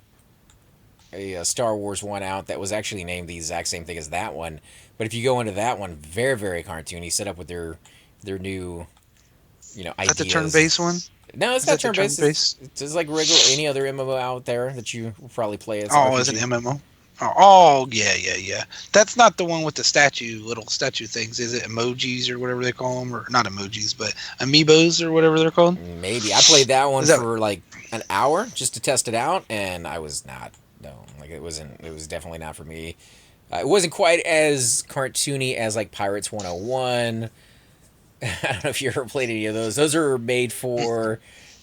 Star Wars one out that was actually named the exact same thing as that one. But if you go into that one, very very cartoony, set up with their new is that the ideas. turn-based one? No, it's Is not that the turn-based. turn-based? It's just like regular any other MMO out there that you will probably play. It's Oh, is it RPG. MMO? Oh, yeah. That's not the one with the little statue things, is it? Emojis or whatever they call them, or not emojis, but amiibos or whatever they're called. Maybe I played that one Is that- for like an hour just to test it out, and I was not. No, like it wasn't. It was definitely not for me. It wasn't quite as cartoony as like Pirates 101. I don't know if you ever played any of those. Those are made for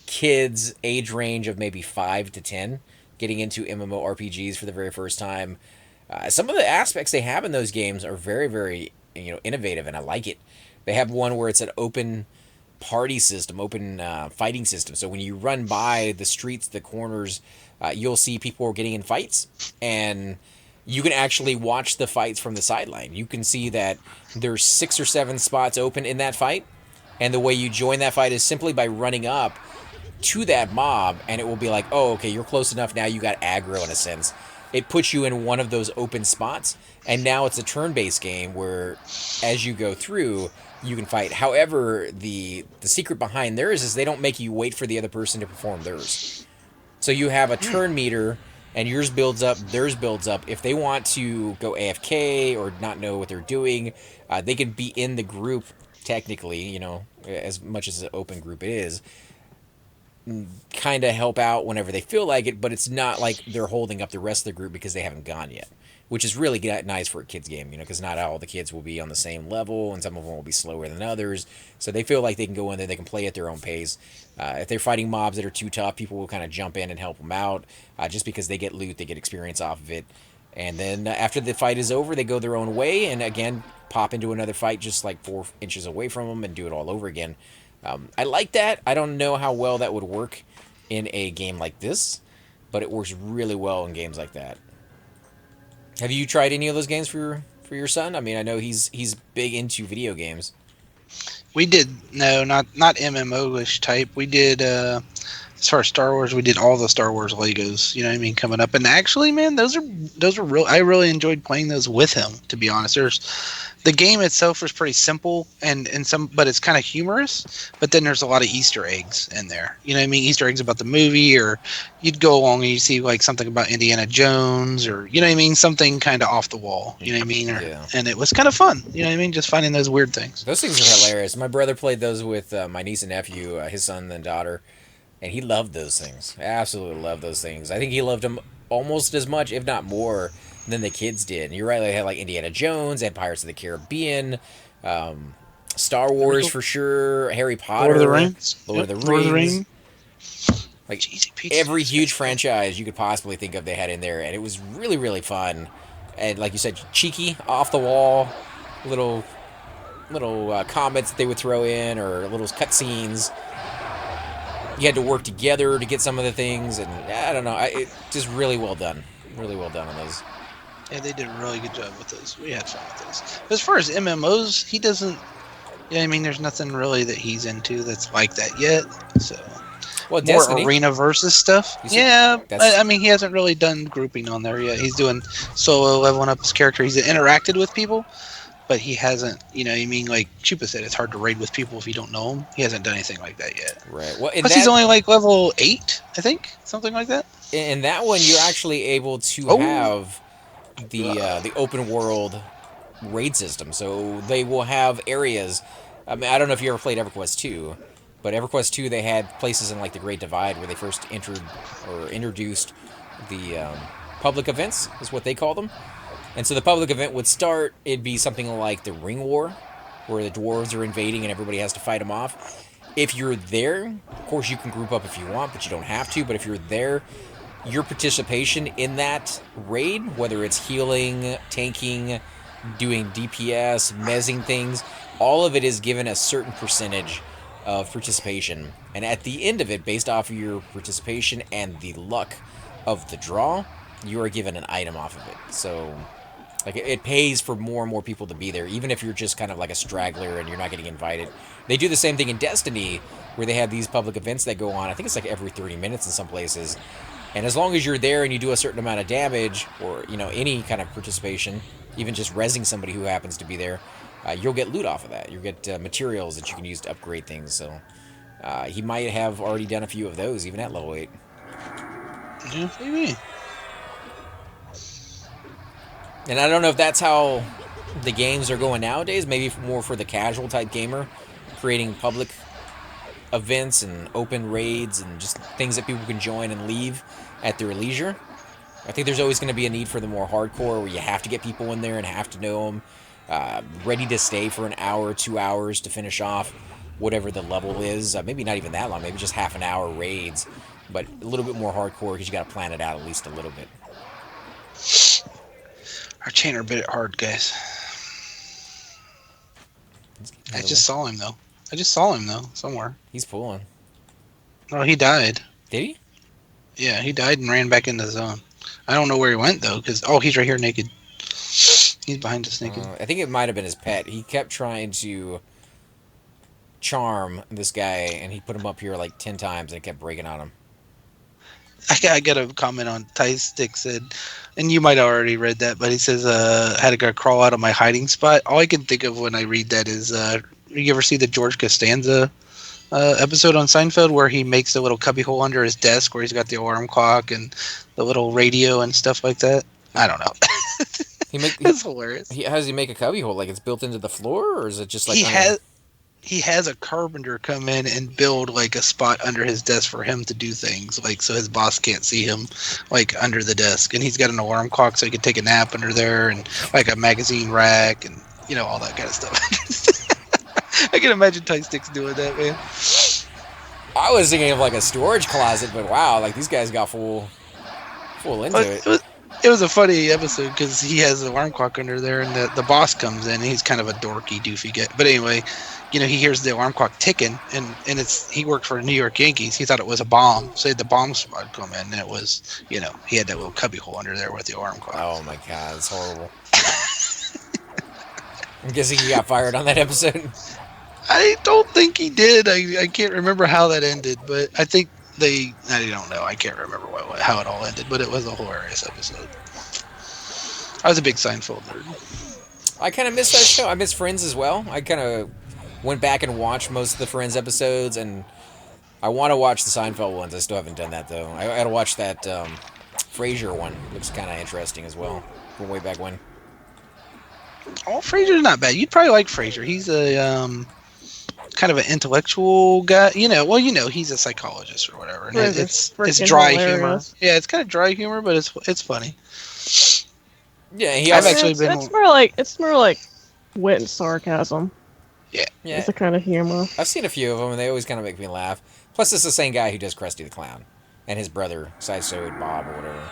kids age range of maybe 5 to 10 getting into MMORPGs for the very first time. Some of the aspects they have in those games are very, very innovative, and I like it. They have one where it's an open party system, open fighting system. So when you run by the streets, the corners, you'll see people getting in fights, and you can actually watch the fights from the sideline. You can see that there's 6 or 7 spots open in that fight, and the way you join that fight is simply by running up to that mob, and it will be like, oh, okay, you're close enough now, you got aggro in a sense. It puts you in one of those open spots, and now it's a turn-based game where as you go through, you can fight. However, the secret behind theirs is they don't make you wait for the other person to perform theirs. So you have a turn meter, and yours builds up, theirs builds up. If they want to go AFK or not know what they're doing, they can be in the group technically, as much as an open group it is, kind of help out whenever they feel like it, but it's not like they're holding up the rest of the group because they haven't gone yet, which is really nice for a kids game, because not all the kids will be on the same level, and some of them will be slower than others, so they feel like they can go in there, they can play at their own pace. If they're fighting mobs that are too tough, people will kind of jump in and help them out, just because they get loot, they get experience off of it, and then after the fight is over, they go their own way, and again, pop into another fight just like 4 inches away from them and do it all over again. I like that. I don't know how well that would work in a game like this, but it works really well in games like that. Have you tried any of those games for your son? I mean, I know he's big into video games. We did not MMO-ish type. We did as far as Star Wars, we did all the Star Wars Legos. You know what I mean, coming up. And actually, man, those were real. I really enjoyed playing those with him. To be honest, the game itself was pretty simple but it's kind of humorous. But then there's a lot of Easter eggs in there. You know what I mean? Easter eggs about the movie, or you'd go along and you see like something about Indiana Jones, or you know what I mean, something kind of off the wall. You know what I mean? And it was kind of fun. You know what I mean? Just finding those weird things. Those things are hilarious. My brother played those with my niece and nephew, his son and daughter, and he loved those things. Absolutely loved those things. I think he loved them almost as much, if not more, than the kids did. And you're right, they had like Indiana Jones, they had Pirates of the Caribbean, Star Wars for sure, Harry Potter, Lord of the Rings. Lord of the Rings. Like every huge franchise you could possibly think of, they had in there, and it was really, really fun. And like you said, cheeky, off the wall, little comments that they would throw in, or little cutscenes. You had to work together to get some of the things, and I don't know, it just really well done. Really well done on those. Yeah, they did a really good job with those. We had fun with those. As far as MMOs, he doesn't. You know what I mean? There's nothing really that he's into that's like that yet. So, well, more Destiny. arena versus stuff. Yeah, I mean, he hasn't really done grouping on there yet. He's doing solo, leveling up his character. He's interacted with people, but he hasn't. You know what I mean? Like Chupa said, it's hard to raid with people if you don't know them. He hasn't done anything like that yet. Right. Well, plus he's only like level 8, I think, something like that. In that one, you're actually able to have the open world raid system. So they will have areas. I mean, I don't know if you ever played Everquest 2, but Everquest 2, they had places in like the Great Divide where they first introduced the public events, is what they call them. And so the public event would start, it'd be something like the Ring War, where the dwarves are invading and everybody has to fight them off. if you're there, of course you can group up if you want, but you don't have to. But if you're there, your participation in that raid, whether it's healing, tanking, doing DPS, mezzing things, all of it is given a certain percentage of participation. And at the end of it, based off of your participation and the luck of the draw, you are given an item off of it. So, like, it pays for more and more people to be there, even if you're just kind of like a straggler and you're not getting invited. They do the same thing in Destiny, where they have these public events that go on. I think it's like every 30 minutes in some places. And as long as you're there and you do a certain amount of damage, or, you know, any kind of participation, even just rezzing somebody who happens to be there, you'll get loot off of that. You'll get materials that you can use to upgrade things. So he might have already done a few of those, even at level 8. Yeah, maybe. And I don't know if that's how the games are going nowadays. Maybe more for the casual type gamer, creating public events and open raids and just things that people can join and leave at their leisure. I think there's always going to be a need for the more hardcore, where you have to get people in there and have to know them, ready to stay for an hour, 2 hours to finish off whatever the level is. Maybe not even that long, maybe just half an hour raids, but a little bit more hardcore because you got to plan it out at least a little bit. Our chainer bit it hard, guys. I just saw him though, somewhere. He's pulling. Oh, he died. Did he? Yeah, he died and ran back into the zone. I don't know where he went though, because he's right here naked. He's behind us naked. I think it might have been his pet. He kept trying to charm this guy, and he put him up here like 10 times, and it kept breaking on him. I got a comment on Ty Stick said, and you might have already read that, but he says, had a guy crawl out of my hiding spot. All I can think of when I read that is, you ever see the George Costanza episode on Seinfeld where he makes the little cubbyhole under his desk where he's got the alarm clock and the little radio and stuff like that? I don't know. That's hilarious. How does he make a cubbyhole? Like it's built into the floor, or is it just like he has a carpenter come in and build like a spot under his desk for him to do things, like so his boss can't see him, like under the desk. And he's got an alarm clock so he can take a nap under there, and like a magazine rack, and you know all that kind of stuff. I can imagine Tight Sticks doing that, man. I was thinking of like a storage closet, but wow, like these guys got full into it. It was a funny episode because he has the alarm clock under there, and the boss comes in, and he's kind of a dorky, doofy guy. But anyway, you know, he hears the alarm clock ticking, and he worked for the New York Yankees. He thought it was a bomb, so he had the bomb squad come in, and it was, you know, he had that little cubby hole under there with the alarm clock. Oh my god, it's horrible. I'm guessing he got fired on that episode. I don't think he did. I can't remember how that ended, but I think I don't know. I can't remember how it all ended, but it was a hilarious episode. I was a big Seinfeld nerd. I kind of miss that show. I miss Friends as well. I kind of went back and watched most of the Friends episodes, and I want to watch the Seinfeld ones. I still haven't done that, though. I got to watch that Frasier one. Looks kind of interesting as well, from way back when. Oh, Frasier's not bad. You'd probably like Frasier. He's a kind of an intellectual guy. You know, well, he's a psychologist or whatever. And it's dry hilarious. humor. Yeah, it's kind of dry humor, but it's funny. Yeah, it's more like wit and sarcasm. Yeah. It's the kind of humor. I've seen a few of them, and they always kind of make me laugh. Plus, it's the same guy who does Krusty the Clown, and his brother, Sideshow Bob or whatever.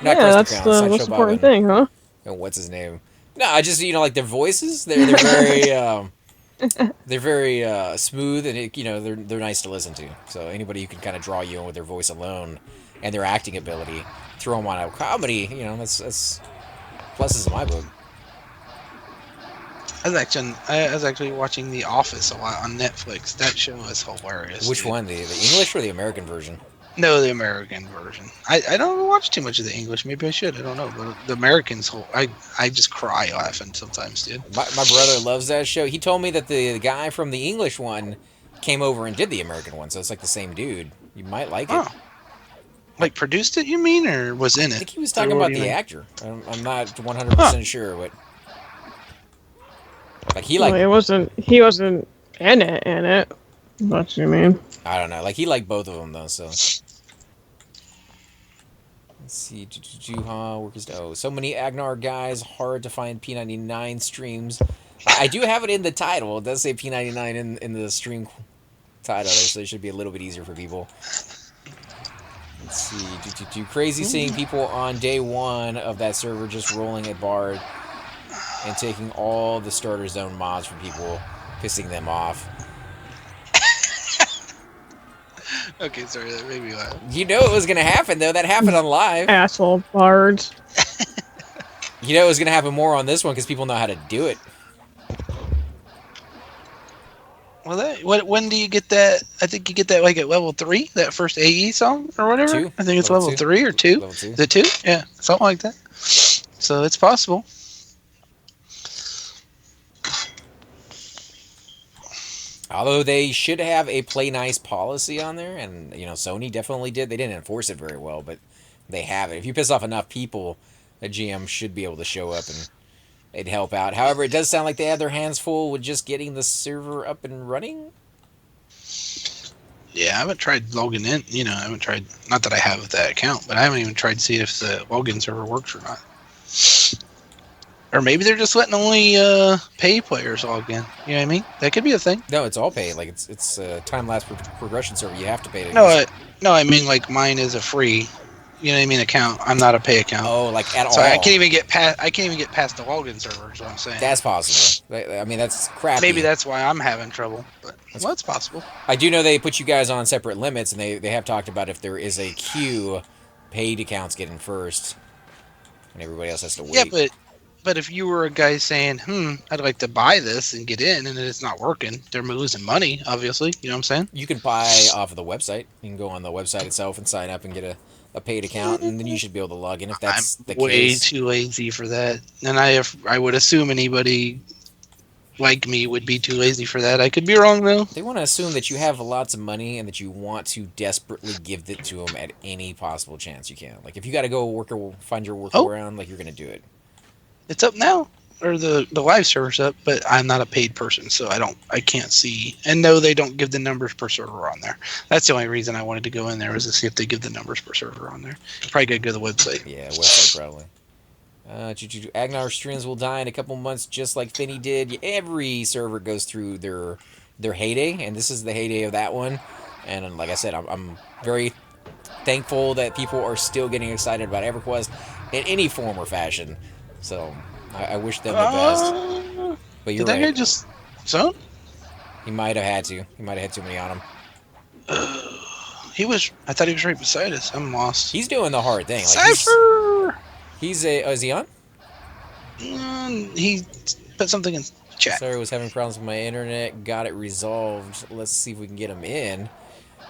Not yeah, Krusty that's Clown, the Sideshow most Bob important thing, huh? And what's his name? No, I just like their voices. They're very they're very smooth, and they're nice to listen to. So anybody who can kind of draw you in with their voice alone and their acting ability, throw them on a comedy. That's pluses in my book. I was actually watching The Office a lot on Netflix. That show is hilarious. Which one, the English or the American version? No, the American version. I don't watch too much of the English. Maybe I should. I don't know. But the Americans, I just cry laughing sometimes, dude. My brother loves that show. He told me that the guy from the English one came over and did the American one, so it's like the same dude. You might like it. Like produced it, you mean, or was in it? I think he was talking about the actor. I'm not 100% sure, but like he he wasn't in it. What you mean? I don't know. Like he liked both of them though. So let's see. So many Agnar guys. Hard to find P99 streams. I do have it in the title. It does say P99 in the stream title there, so it should be a little bit easier for people. Let's see. Crazy seeing people on day one of that server just rolling at Bard and taking all the starter zone mods from people, pissing them off. Okay, sorry, that made me laugh. You know it was going to happen, though. That happened on live. Asshole bards. You know it was going to happen more on this one because people know how to do it. Well, when do you get that? I think you get that like at level 3, that first AE song or whatever. 2. I think it's level 3 or 2. Level 2. Is it 2? Yeah, something like that. So it's possible. Although they should have a play nice policy on there, and Sony definitely did. They didn't enforce it very well, but they have it. If you piss off enough people, a GM should be able to show up and they'd help out. However, it does sound like they have their hands full with just getting the server up and running. Yeah, I haven't tried logging in. I haven't tried. Not that I have that account, but I haven't even tried to see if the login server works or not. Or maybe they're just letting only pay players log in. You know what I mean? That could be a thing. No, it's all pay. Like it's a time-lapse progression server. You have to pay to No, I mean like mine is a free. You know what I mean? Account. I'm not a pay account. Oh, like at all. So I can't even get past. I can't even get past the login server. Is what I'm saying. That's possible. I mean, that's crappy. Maybe that's why I'm having trouble. But it's possible. I do know they put you guys on separate limits, and they have talked about if there is a queue, paid accounts get in first, and everybody else has to wait. Yeah, but if you were a guy saying, I'd like to buy this and get in, and it's not working, they're losing money, obviously. You know what I'm saying? You can buy off of the website. You can go on the website itself and sign up and get a paid account, and then you should be able to log in if that's the case. Way too lazy for that. And I would assume anybody like me would be too lazy for that. I could be wrong, though. They want to assume that you have lots of money and that you want to desperately give it to them at any possible chance you can. Like, if you got to go find your workaround, like, you're going to do it. It's up now, or the live server's up, but I'm not a paid person, so I can't see. And no, they don't give the numbers per server on there. That's the only reason I wanted to go in there, was to see if they give the numbers per server on there. Probably gotta go to the website. Yeah, website probably. Agnar streams will die in a couple months, just like Finny did. Every server goes through their heyday, and this is the heyday of that one. And like I said, I'm very thankful that people are still getting excited about Everquest in any form or fashion. So I wish them the best. But you're did that right. guy just zone? He might have had to. He might have had too many on him. I thought he was right beside us. I'm lost. He's doing the hard thing. Like Cypher! Is he on? He put something in chat. Sorry, I was having problems with my internet. Got it resolved. Let's see if we can get him in.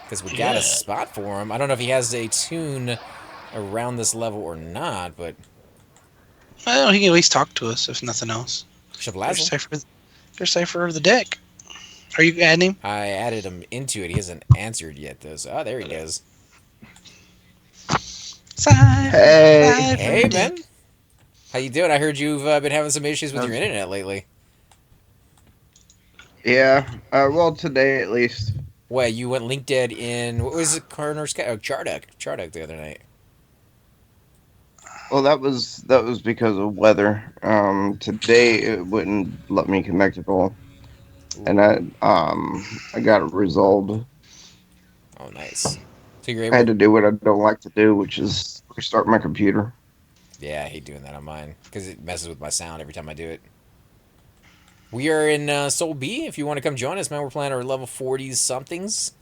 Because we got a spot for him. I don't know if he has a tune around this level or not, but... Well, he can at least talk to us, if nothing else. There's Cypher of the deck. Are you adding him? I added him into it. He hasn't answered yet, though. So, there he is. Hey, man. How you doing? I heard you've been having some issues with your internet lately. Yeah. Well, today at least. Well, you went link dead in... What was it? Charduk the other night. Well, that was because of weather. Today it wouldn't let me connect at all, and I got it resolved. Oh, nice. So you're I had to do what I don't like to do, which is restart my computer. Yeah, I hate doing that on mine because it messes with my sound every time I do it. We are in Soul B. If you want to come join us, man, we're playing our level 40s somethings.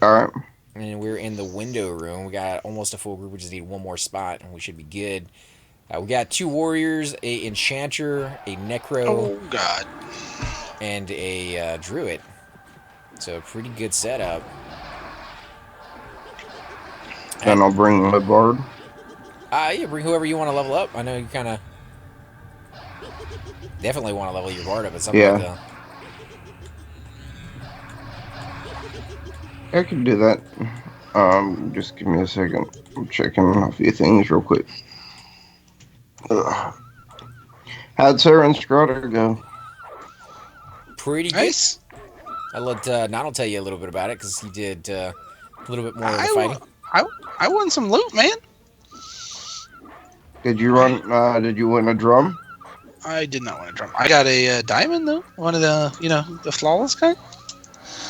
All right. And we're in the window room. We got almost a full group. We just need one more spot, and we should be good. We got 2 warriors, a enchanter, a necro, and a druid. So pretty good setup. Then I'll bring my bard. Yeah, bring whoever you want to level up. I know you kind of definitely want to level your bard up at some point, though. I can do that. Just give me a second. I'm checking a few things real quick. How'd Sarah and Strata go? Pretty nice. Good. I let Non'll tell you a little bit about it because he did a little bit more of the fighting. I won some loot, man. Did you run? Did you win a drum? I did not win a drum. I got a diamond though. One of the the flawless kind.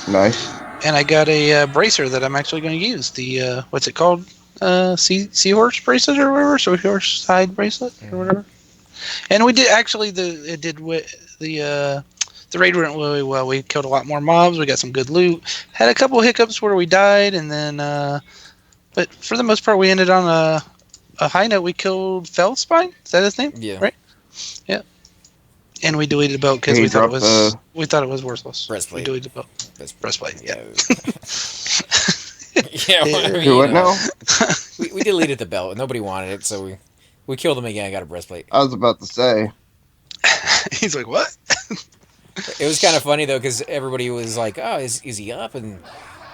Nice. And I got a bracer that I'm actually going to use. The what's it called? Seahorse bracelet or whatever. Seahorse hide bracelet or whatever. And we did actually the raid went really well. We killed a lot more mobs. We got some good loot. Had a couple hiccups where we died, and then but for the most part, we ended on a high note. We killed Feldspine. Is that his name? Yeah. Right. Yeah. And we deleted the belt because He we thought it dropped was the- we thought it was worthless. Breastplate. We deleted the belt. That's Breastplate. Yeah. Yeah, well, I mean, Do what you know, now? we deleted the belt. Nobody wanted it, so we killed him again. I got a breastplate. I was about to say. He's like, what? It was kind of funny though, because everybody was like, "Oh, is he up?" And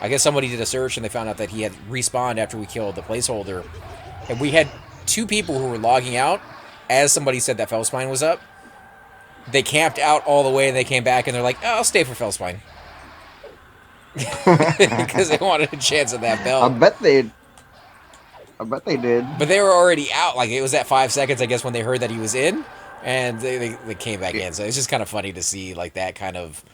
I guess somebody did a search and they found out that he had respawned after we killed the placeholder. And we had 2 people who were logging out as somebody said that Felspine was up. They camped out all the way and they came back and they're like, "Oh, I'll stay for Felspine." Because they wanted a chance at that I belt. bet they did. But they were already out. Like, it was at 5 seconds, I guess, when they heard that he was in. And they came back in. So it's just kind of funny to see, like, that kind of...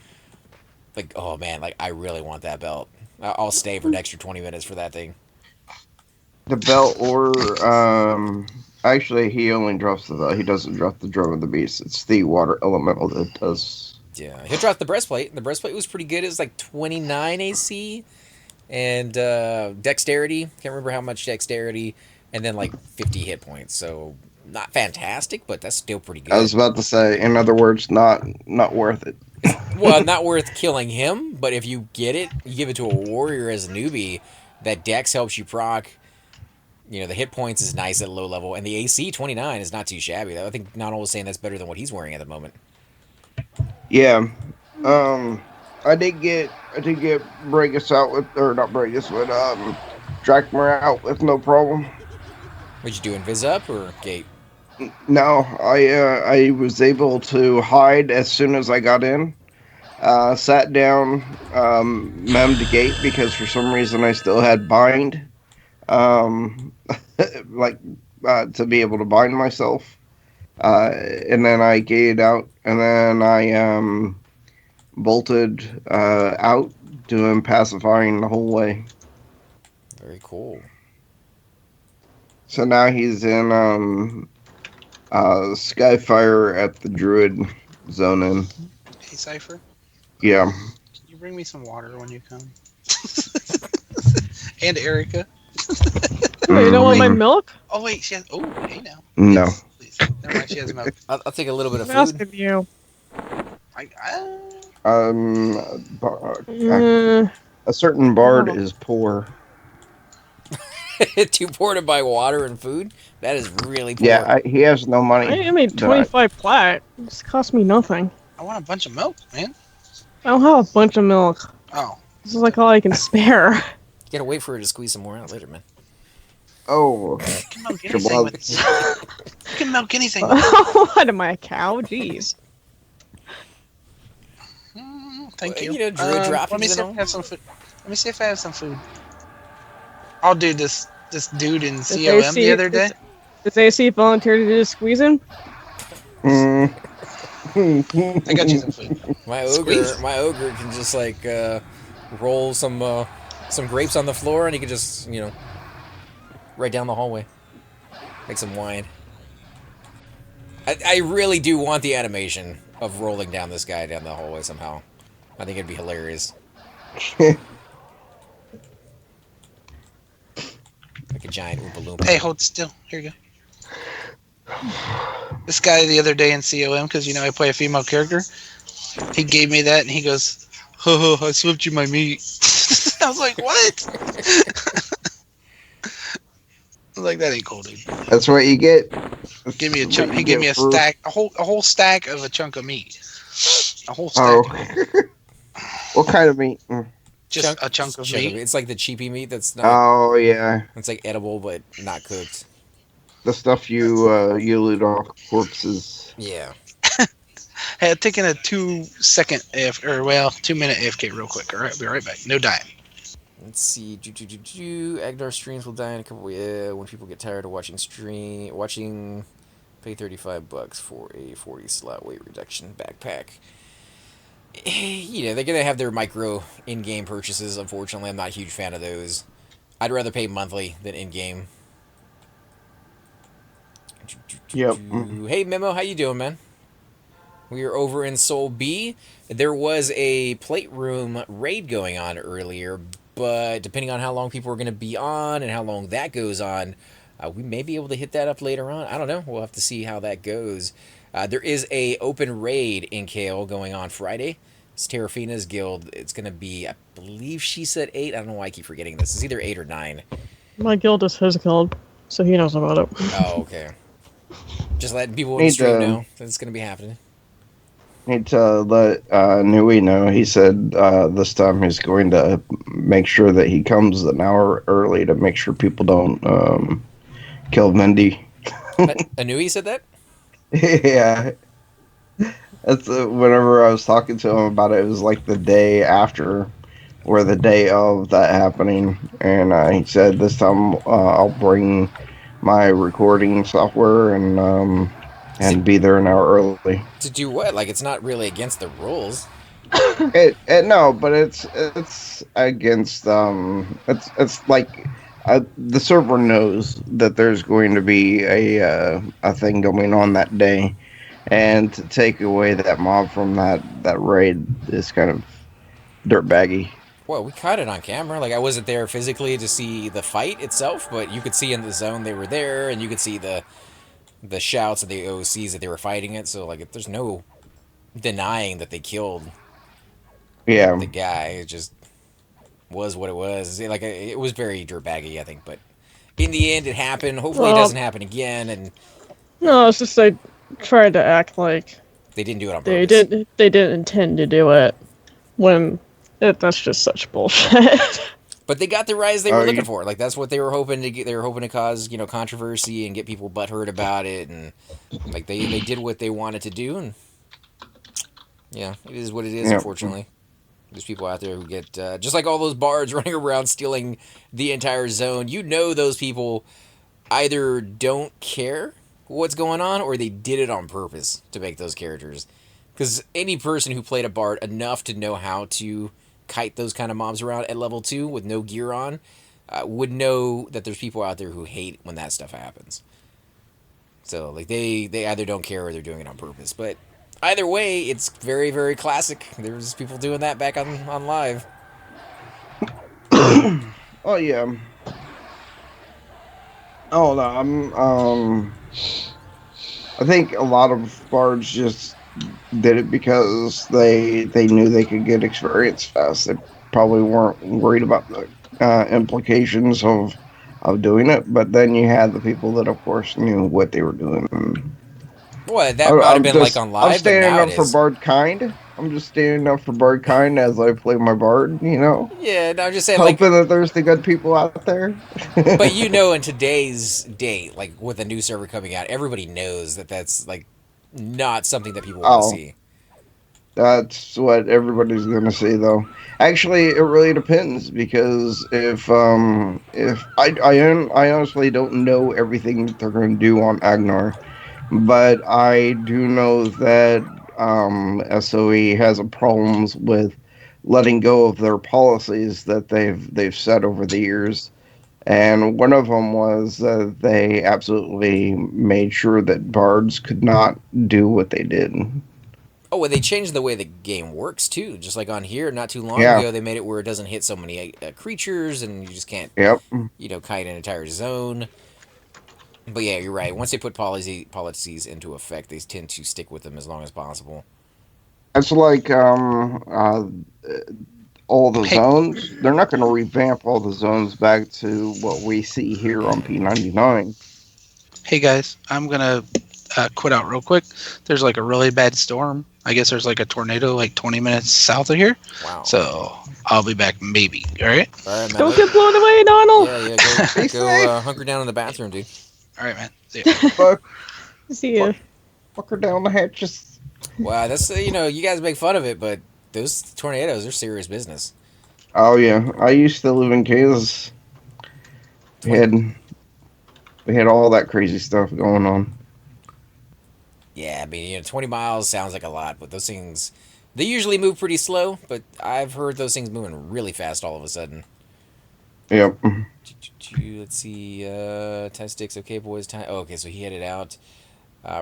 Like, oh, man, like, I really want that belt. I'll stay for an extra 20 minutes for that thing. The belt or actually he only drops the belt. He doesn't drop the drum of the beast. It's the water elemental that does. Yeah, he'll drop the breastplate. The breastplate was pretty good. It was like 29 AC. And dexterity. Can't remember how much dexterity. And then, like, 50 hit points. So, not fantastic, but that's still pretty good. I was about to say, in other words, not worth it. Well, not worth killing him, but if you get it, you give it to a warrior as a newbie. That dex helps you proc. You know, the hit points is nice at low level, and the AC 29 is not too shabby. I think Nonal was saying that's better than what he's wearing at the moment. Yeah. I did get Breakus out with, or not Breakus, but Drakmar out with no problem. What'd you do, invis up or gate? No, I was able to hide as soon as I got in. Sat down, memmed the gate because for some reason I still had bind. Like to be able to bind myself. And then I gated out, and then I bolted out, doing pacifying the whole way. Very cool. So now he's in Skyfire at the Druid zone in. Hey, Cypher, Yeah. can you bring me some water when you come? And Erica. You don't want my milk? Oh wait, she has. Oh, hey now. No. Yes, please. Never mind, she has milk. I'll take a little bit of I'm food. asking you. A certain bard is poor. Too poor to buy water and food? That is really poor. Yeah, he has no money. I made 25 plat. This cost me nothing. I want a bunch of milk, man. I don't have a bunch of milk. Oh, This is like all I can spare. You gotta wait for her to squeeze some more out later, man. Oh, you can milk anything with. You can milk anything. What am I, a cow? Jeez. Thank Well, you. you know, druid droppings let me see and if all. I have some food. Let me see if I have some food. I'll do this dude in COM the other day. Does AC volunteer to do squeezing? I got you some food. My Squeeze. ogre can just like roll some grapes on the floor, and he can just right down the hallway, make some wine. I really do want the animation of rolling down this guy down the hallway somehow. I think it'd be hilarious. Like a giant Oompa Loompa. Hey, hold still. Here you go. This guy the other day in COM, because I play a female character, he gave me that and he goes, "Oh, I slipped you my meat." I was like, "What?" I was like, "That ain't cool, dude." that's what you get. Give me a chunk. You He gave me a get fruit. stack, a whole stack of a chunk of meat. A whole stack. Oh. What kind of meat? Just a chunk of meat. It's like the cheapy meat that's not. Oh yeah, It's like edible but not cooked. the stuff you loot off corpses. Yeah. Hey, I'm taking a 2 minute AFK real quick. All right, be right back. No dying. Let's see. Agnar streams will die in a couple. When people get tired of watching pay $35 for a 40 slot weight reduction backpack. They're gonna have their micro in-game purchases. Unfortunately, I'm not a huge fan of those. I'd rather pay monthly than in-game. Yep. Hey Memo, how you doing, man? We are over in Soul B. There was a plate room raid going on earlier, but depending on how long people are going to be on and how long that goes on, we may be able to hit that up later on. I don't know. We'll have to see how that goes. There is a open raid in Kale going on Friday. It's Terrafina's guild. It's going to be, I believe she said 8. I don't know why I keep forgetting this. It's either 8 or 9. My guild is his guild, so he knows about it. Oh, okay. Just letting people in the Need stream to know that it's going to be happening. need to let Nui know. He said this time he's going to make sure that he comes an hour early to make sure people don't kill Mindy. Anui said that? Yeah, that's whenever I was talking to him about it. It was like the day after or the day of that happening, and he said this time I'll bring my recording software and be there an hour early. To do what? Like, it's not really against the rules. No, but it's against it's like the server knows that there's going to be a thing going on that day, and to take away that mob from that raid is kind of dirtbaggy. Well, we caught it on camera. Like, I wasn't there physically to see the fight itself, but you could see in the zone they were there, and you could see the shouts of the OCs that they were fighting it. So, like, there's no denying that they killed Yeah, the guy. It just was what it was. Like, it was very dirtbaggy, I think. But in the end, it happened. Hopefully, it Well, doesn't happen again, and No, it's just they tried to act like they didn't do it on they purpose. didn't intend to do it when that's just such bullshit. But they got the rise they Oh, were you- looking for. Like, that's what they were hoping to get. They were hoping to cause, controversy and get people butthurt about it. And, like, they did what they wanted to do. And, yeah, it is what it is, Yeah. unfortunately. There's people out there who get, just like all those bards running around stealing the entire zone. You know those people either don't care what's going on or they did it on purpose to make those characters. Because any person who played a bard enough to know how to kite those kind of mobs around at level 2 with no gear on would know that there's people out there who hate when that stuff happens. So, like, they either don't care or they're doing it on purpose. But either way, it's very, very classic. There's people doing that back on live. Oh yeah. Oh no, I think a lot of bards just did it because they knew they could get experience fast. They probably weren't worried about the implications of doing it. But then you had the people that, of course, knew what they were doing. Well, that might have been like on I'm live, but standing now up it for is. bard kind. I'm just standing up for bard kind as I play my bard. Yeah, no, I'm just saying, like, Hoping that there's the good people out there. but in today's date, like with a new server coming out, everybody knows that that's like not something that people want to Oh. see. That's what everybody's gonna say, though. Actually, it really depends because if I honestly don't know everything that they're gonna do on Agnar, but I do know that SOE has a problems with letting go of their policies that they've set over the years. And one of them was that they absolutely made sure that bards could not do what they did. Oh, well, they changed the way the game works too. Just like on here, not too long Yeah. ago, they made it where it doesn't hit so many creatures, and you just can't, Yep. kite an entire zone. But yeah, you're right. Once they put policies into effect, they tend to stick with them as long as possible. It's like all the Hey. zones. They're not going to revamp all the zones back to what we see here on p99. Hey guys, I'm gonna quit out real quick. There's like a really bad storm. I guess there's like a tornado like 20 minutes south of here. Wow. So I'll be back maybe. All right. All right, man. Don't get blown away, Donald. Yeah, Be go safe. hunker down in the bathroom, dude. All right, man. See ya. Fuck, See ya. fuck her down the hatches. Wow, that's you guys make fun of it, but those tornadoes are serious business. Oh yeah, I used to live in Kansas. We had all that crazy stuff going on. Yeah, I mean, 20 miles sounds like a lot, but those things They usually move pretty slow, but I've heard those things moving really fast all of a sudden. Yep. Let's see. Test okay, boys. Time. Oh, okay, so he headed out.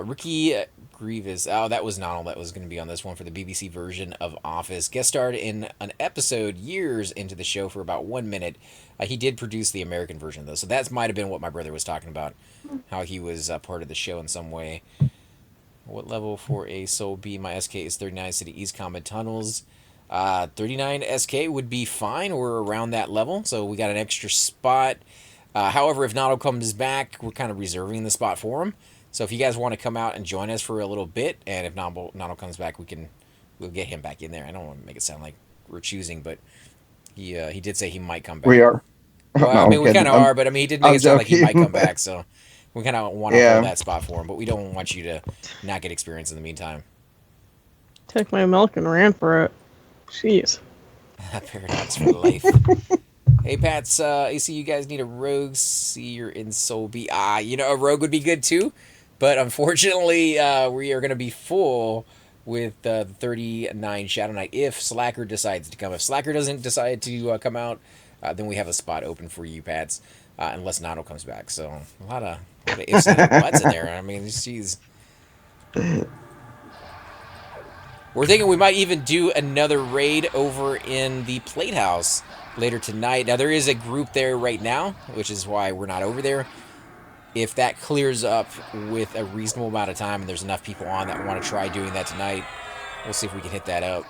Ricky Grievous. Oh, that was Nonal that was going to be on this one for the BBC version of Office. Guest starred in an episode years into the show for about 1 minute. He did produce the American version, though, so that might have been what my brother was talking about, how he was part of the show in some way. What level for a Soul B? My SK is 39 City East Common Tunnels. 39 SK would be fine. We're around that level, so we got an extra spot. However, if Nano comes back, we're kind of reserving the spot for him. So if you guys want to come out and join us for a little bit, and if Nano comes back, we'll get him back in there. I don't want to make it sound like we're choosing, but he did say he might come back. We are. Well, No, I mean, I'm we kidding. kind of are, but I mean, he did make I'm it sound like he might joking. come back, so we kind of want to Yeah. hold that spot for him, but we don't want you to not get experience in the meantime. Took my milk and ran for it. Jeez. Paradox for life. Hey, Pats, I see you guys need a rogue. See, you're in Soul B. A rogue would be good too, but unfortunately, we are going to be full with the 39 Shadow Knight if Slacker decides to come. If Slacker doesn't decide to come out, then we have a spot open for you, Pats, unless Nano comes back. So, a lot of ifs and buts in there. I mean, jeez. We're thinking we might even do another raid over in the Plate House later tonight. Now, there is a group there right now, which is why we're not over there. If that clears up with a reasonable amount of time and there's enough people on that want to try doing that tonight, we'll see if we can hit that up.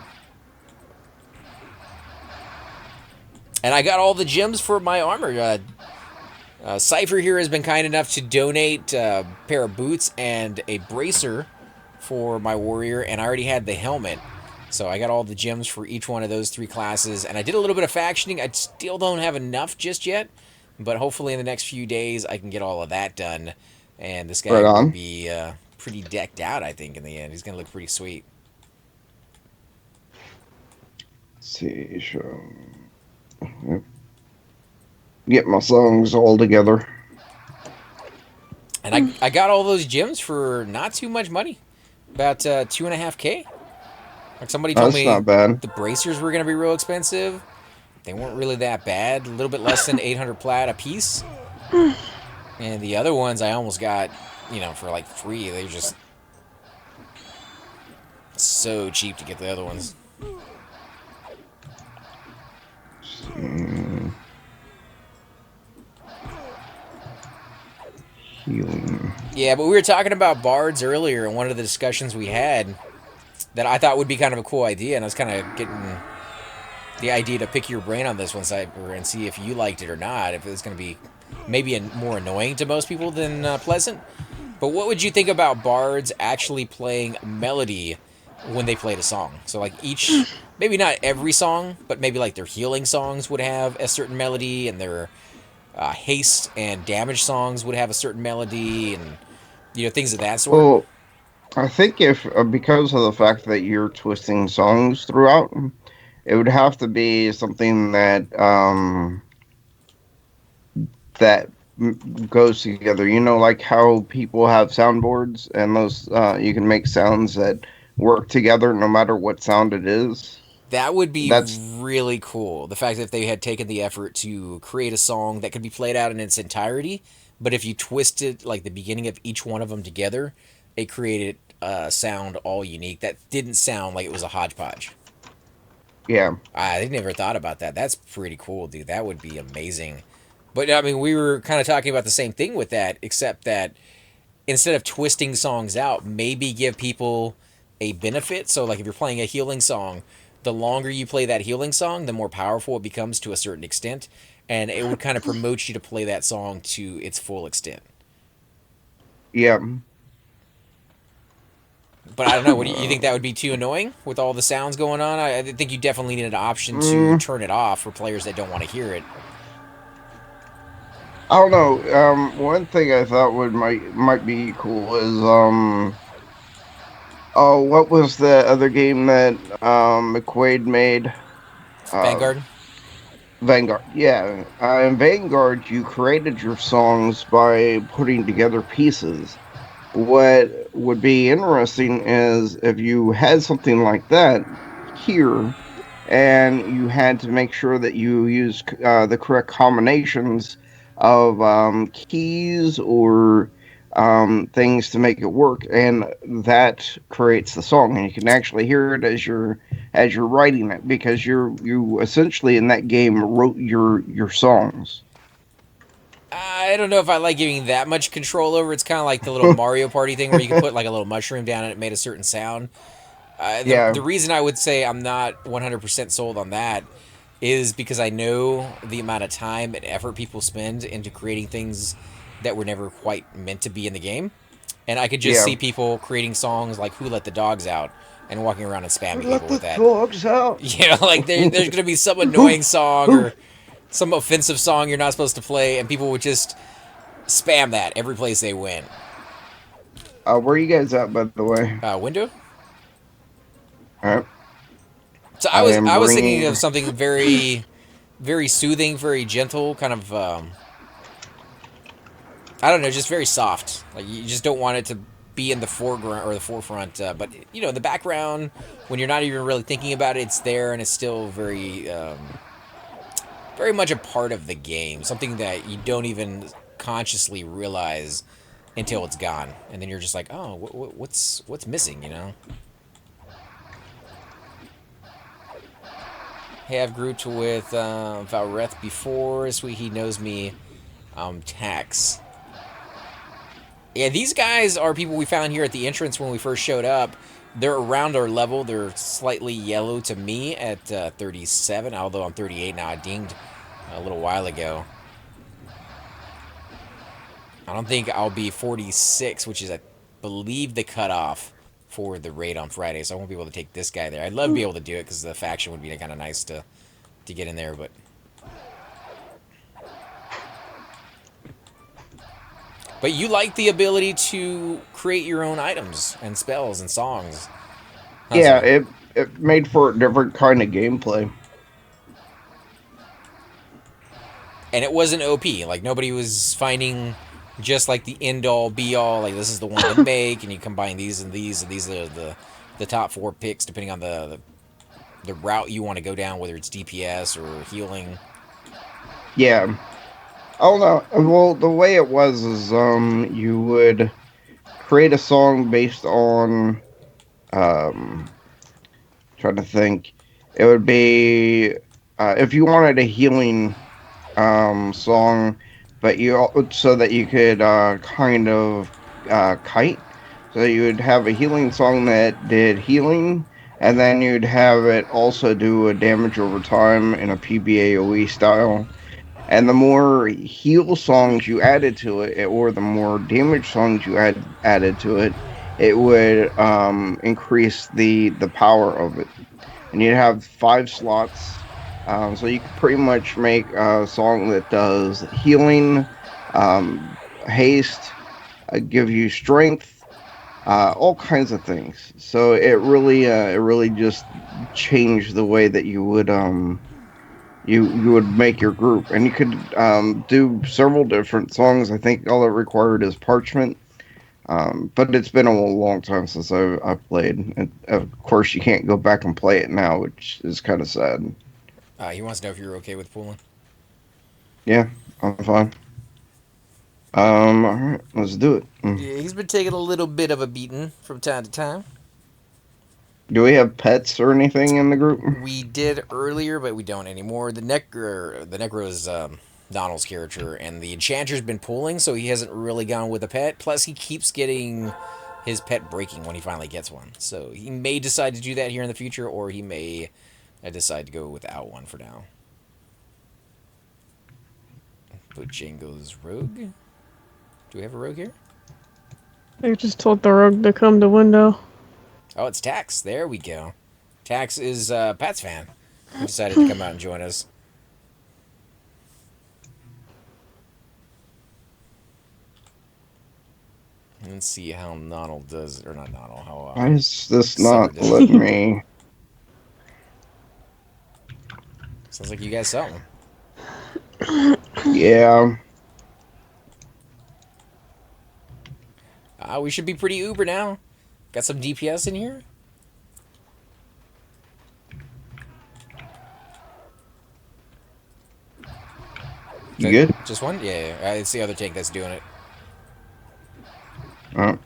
And I got all the gems for my armor. Cypher here has been kind enough to donate a pair of boots and a bracer for my warrior, and I already had the helmet. So I got all the gems for each one of those 3 classes, and I did a little bit of factioning. I still don't have enough just yet, but hopefully in the next few days I can get all of that done, and this guy will be pretty decked out, I think, in the end. He's going to look pretty sweet. Let's see, show. Yep. Get my songs all together. And I got all those gems for not too much money. About 2.5K. Like somebody told me not bad. the bracers were going to be real expensive. They weren't really that bad. A little bit less than 800 plat a piece. And the other ones I almost got, for like free. They're just so cheap to get the other ones. Healing. Yeah, but we were talking about bards earlier in one of the discussions we had that I thought would be kind of a cool idea, and I was kind of getting the idea to pick your brain on this one, Cypher, and see if you liked it or not, if it was going to be maybe more annoying to most people than pleasant. But what would you think about bards actually playing melody when they played a song? So like maybe not every song, but maybe like their healing songs would have a certain melody, and their haste and damage songs would have a certain melody, and things of that sort. Well, I think if because of the fact that you're twisting songs throughout, it would have to be something that goes together. Like how people have soundboards, and those you can make sounds that work together no matter what sound it is. That would be really cool. The fact that if they had taken the effort to create a song that could be played out in its entirety, but if you twisted like the beginning of each one of them together, it created a sound all unique that didn't sound like it was a hodgepodge. Yeah. I never thought about that. That's pretty cool, dude. That would be amazing. But, I mean, we were kind of talking about the same thing with that, except that instead of twisting songs out, maybe give people a benefit. So, like, if you're playing a healing song, the longer you play that healing song, the more powerful it becomes to a certain extent. And it would kind of promote you to play that song to its full extent. Yeah. But I don't know. What do you think that would be too annoying with all the sounds going on? I think you definitely need an option to turn it off for players that don't want to hear it. I don't know. One thing I thought might be cool is what was the other game that McQuaid made? Vanguard. Vanguard, yeah. In Vanguard, you created your songs by putting together pieces. What would be interesting is if you had something like that, hear, and you had to make sure that you use the correct combinations of keys or things to make it work, and that creates the song, and you can actually hear it as you're writing it, because you essentially in that game wrote your songs. I don't know if I like giving that much control over. It's kind of like the little Mario Party thing where you can put like a little mushroom down and it made a certain sound. The Yeah, reason I would say I'm not 100% sold on that is because I know the amount of time and effort people spend into creating things that were never quite meant to be in the game. And I could just yeah. see people creating songs like "Who Let the Dogs Out" and walking around and spamming Let people the with that. dogs out. You know, like there's gonna be some Who? annoying song Who? or some offensive song you're not supposed to play, and people would just spam that every place they went. Where are you guys at, by the way? Window. All right. So I am I was thinking bringing. of something very very soothing, very gentle, kind of. I don't know, just very soft. Like you just don't want it to be in the foreground or the forefront, but you know, in the background when you're not even really thinking about it, it's there and it's still very, very much a part of the game. Something that you don't even consciously realize until it's gone, and then you're just like, oh, what's missing? You know. Hey, I've grouped with Valreth before. Sweet, he knows me. Tax. Yeah, these guys are people we found here at the entrance when we first showed up. They're around our level. They're slightly yellow to me at 37, although I'm 38 now. I dinged a little while ago. I don't think I'll be 46, which is, I believe, the cutoff for the raid on Friday, so I won't be able to take this guy there. I'd love to be able to do it because the faction would be kind of nice to get in there, but... But you like the ability to create your own items and spells and songs. Yeah, How's it made for a different kind of gameplay. And it wasn't OP. Like, nobody was finding just like the end all be all. Like, this is the one to make, and you combine these and these, and these are the top 4 picks depending on the route you want to go down, whether it's DPS or healing. Yeah. Oh no. Well, the way it was is you would create a song based on um trying to think. It would be if you wanted a healing song, but so that you could kind of kite. So you would have a healing song that did healing, and then you'd have it also do a damage over time in a PBAOE style. And the more heal songs you added to it, or the more damage songs you added to it, it would increase the power of it. And you'd have 5 slots, so you could pretty much make a song that does healing, haste, give you strength, all kinds of things. So it really just changed the way that you would you would make your group, and you could do several different songs. I think all it required is parchment. But it's been a long time since I played. And of course, you can't go back and play it now, which is kind of sad. He wants to know if you're okay with pooling. Yeah, I'm fine. All right, let's do it. Yeah, he's been taking a little bit of a beating from time to time. Do we have pets or anything in the group? We did earlier, but we don't anymore. The Necro is Donald's character, and the Enchanter's been pulling, so he hasn't really gone with a pet. Plus, he keeps getting his pet breaking when he finally gets one. So he may decide to do that here in the future, or he may decide to go without one for now. Bojangles Rogue. Do we have a rogue here? I just told the rogue to come to window. Oh, it's Tax. There we go. Tax is Pat's fan. He decided to come out and join us. Let's see how Nodal does, or not Nodal, how Why is this Summer not does. letting me? Sounds like you guys saw him. Yeah. We should be pretty uber now. Got some DPS in here. You good? Just one? Yeah, it's the other tank that's doing it. I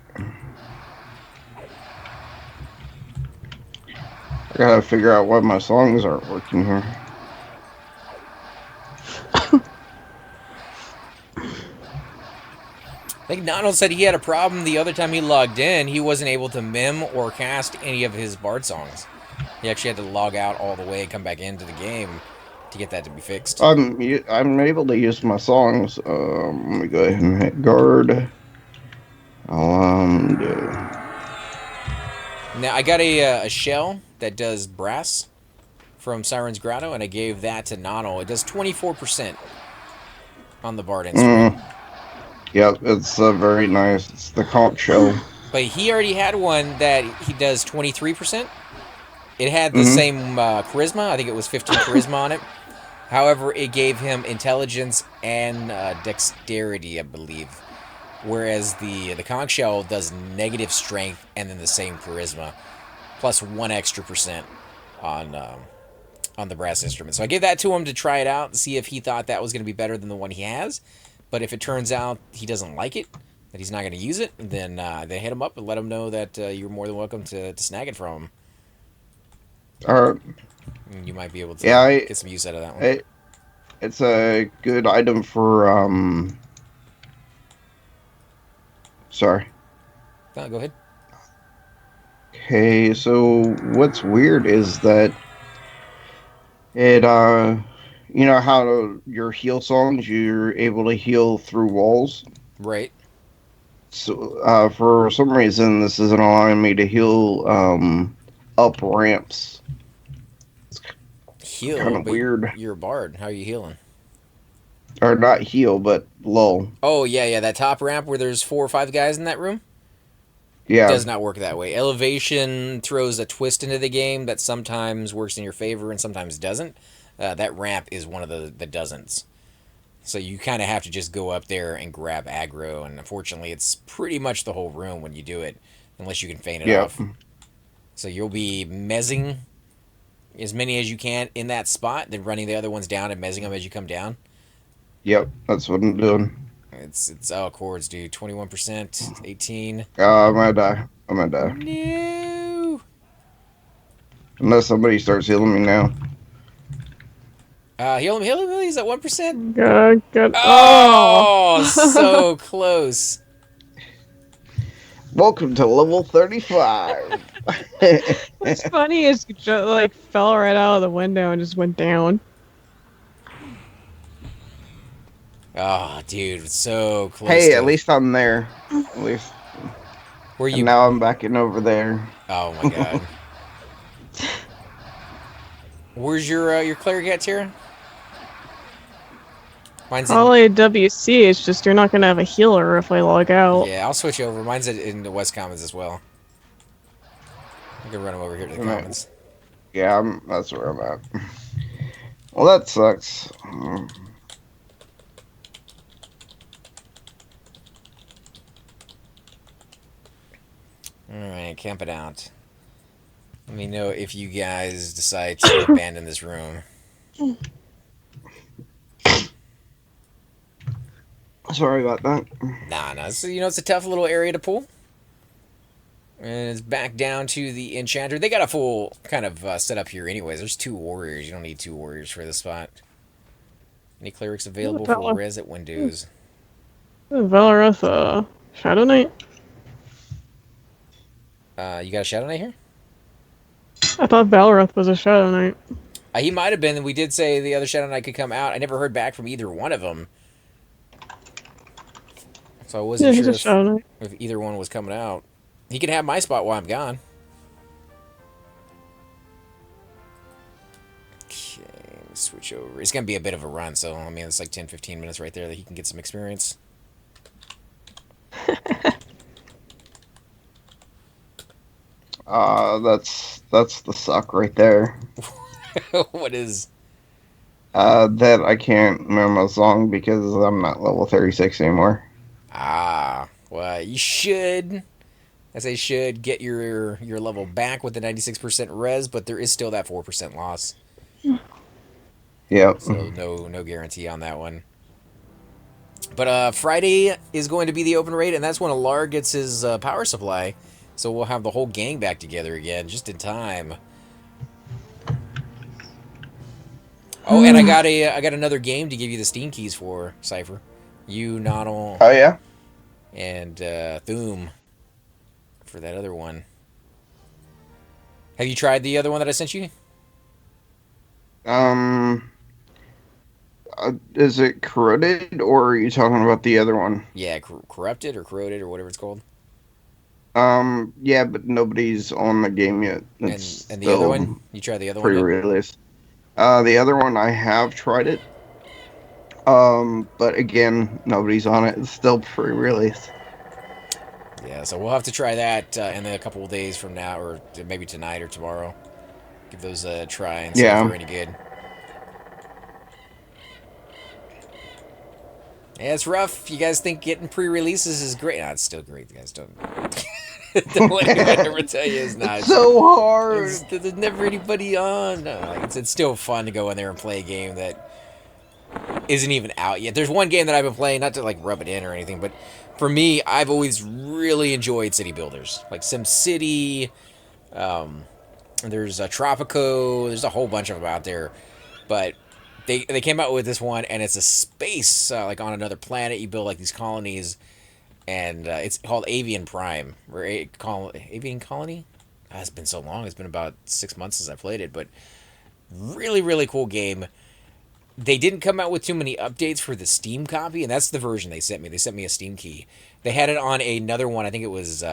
gotta figure out why my songs aren't working here. I think Donald said he had a problem the other time he logged in. He wasn't able to mim or cast any of his Bard songs. He actually had to log out all the way and come back into the game to get that to be fixed. I'm able to use my songs. Let me go ahead and hit guard. Now, I got a shell that does brass from Siren's Grotto, and I gave that to Nonal. It does 24% on the Bard instrument. Yep, it's very nice. It's the conch shell. But he already had one that he does 23%. It had the same charisma. I think it was 15 charisma on it. However, it gave him intelligence and dexterity, I believe. Whereas the conch shell does negative strength and then the same charisma, plus 1 extra percent on the brass instrument. So I gave that to him to try it out and see if he thought that was going to be better than the one he has. But if it turns out he doesn't like it, that he's not going to use it, then they hit him up and let him know that you're more than welcome to snag it from him. Alright. And you might be able to get some use out of that one. It's a good item for, sorry. No, go ahead. Okay, so what's weird is that it, you know how your heal songs, you're able to heal through walls? Right. So, for some reason, this isn't allowing me to heal, up ramps. Heal? Kind of weird. You're a bard. How are you healing? Or not heal, but lull. Oh, yeah, that top ramp where there's 4 or 5 guys in that room? Yeah. It does not work that way. Elevation throws a twist into the game that sometimes works in your favor and sometimes doesn't. That ramp is one of the doesn'ts. So you kind of have to just go up there and grab aggro, and unfortunately it's pretty much the whole room when you do it, unless you can feign it off. So you'll be mezzing as many as you can in that spot, then running the other ones down and mezzing them as you come down. Yep, that's what I'm doing. It's chords, dude. 21%, 18. I'm gonna die. I'm gonna die. No. Unless somebody starts healing me now. Heal him. He's at 1%. Good. Oh, so close. Welcome to level 35. What's funny is he just, like, fell right out of the window and just went down. Oh, dude, so close. Hey, at least I'm there. At least. Where you? And now I'm backing over there. Oh my god. Where's your cleric at, Tara? Mine's Probably a WC, it's just you're not gonna have a healer if I log out. Yeah, I'll switch over. Mine's in the West Commons as well. I can run him over here to the Commons. Yeah, that's where I'm at. Well, that sucks. Alright, camp it out. Let me know if you guys decide to abandon this room. Sorry about that. Nah. So, it's a tough little area to pull. And it's back down to the Enchanter. They got a full kind of setup here anyways. There's 2 warriors. You don't need 2 warriors for this spot. Any clerics available for res at Windows? Valoroth, Shadow Knight? You got a Shadow Knight here? I thought Valoroth was a Shadow Knight. He might have been. We did say the other Shadow Knight could come out. I never heard back from either one of them. So I wasn't sure if either one was coming out. He can have my spot while I'm gone. Okay, switch over. It's going to be a bit of a run, so, I mean, it's like 10-15 minutes right there that he can get some experience. That's the suck right there. What is? That I can't remember a song because I'm not level 36 anymore. Well, you should, as I should, get your level back with the 96% res, but there is still that 4% loss. Yep. So no guarantee on that one. But Friday is going to be the open raid, and that's when Alar gets his power supply. So we'll have the whole gang back together again, just in time. Oh, and I got another game to give you the Steam keys for, Cypher. You, Noddle, Oh yeah. and Thoom for that other one. Have you tried the other one that I sent you? Um, is it corroded or are you talking about the other one? Yeah, corrupted or corroded or whatever it's called. Yeah, but nobody's on the game yet. It's And the other one, still you tried the other one yet? pre-release. The other one I have tried it. But again, nobody's on it. It's still pre-release. Yeah, so we'll have to try that in a couple of days from now, or maybe tonight or tomorrow. Give those a try and see if Yeah. they're any good. Yeah, it's rough. You guys think getting pre-releases is great? No, it's still great. You guys don't. Don't let anyone ever tell you it's not. It's so hard. There's never anybody on. No, like it's still fun to go in there and play a game that isn't even out yet. There's one game that I've been playing, not to like rub it in or anything, but for me, I've always really enjoyed city builders, like SimCity. There's Tropico. There's a whole bunch of them out there, but they came out with this one, and it's a space like on another planet. You build like these colonies, and it's called Avian Prime or Avian Colony. It's been so long. It's been about 6 months since I played it, but really cool game. They didn't come out with too many updates for the Steam copy, and that's the version they sent me. They sent me a Steam key. They had it on another one. I think it was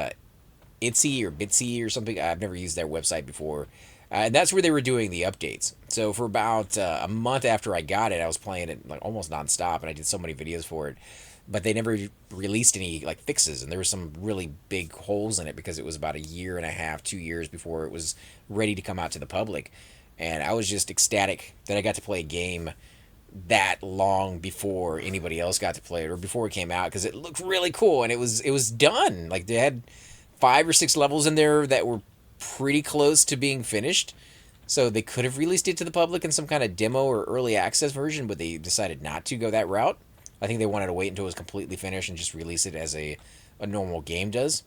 Itsy or Bitsy or something. I've never used their website before. And that's where they were doing the updates. So for about a month after I got it, I was playing it like almost nonstop, and I did so many videos for it. But they never released any like fixes, and there were some really big holes in it because it was about a year and a half, 2 years before it was ready to come out to the public. And I was just ecstatic that I got to play a game that long before anybody else got to play it or before it came out because it looked really cool and it was done. Like they had 5 or 6 levels in there that were pretty close to being finished. So they could have released it to the public in some kind of demo or early access version, but they decided not to go that route. I think they wanted to wait until it was completely finished and just release it as a normal game does.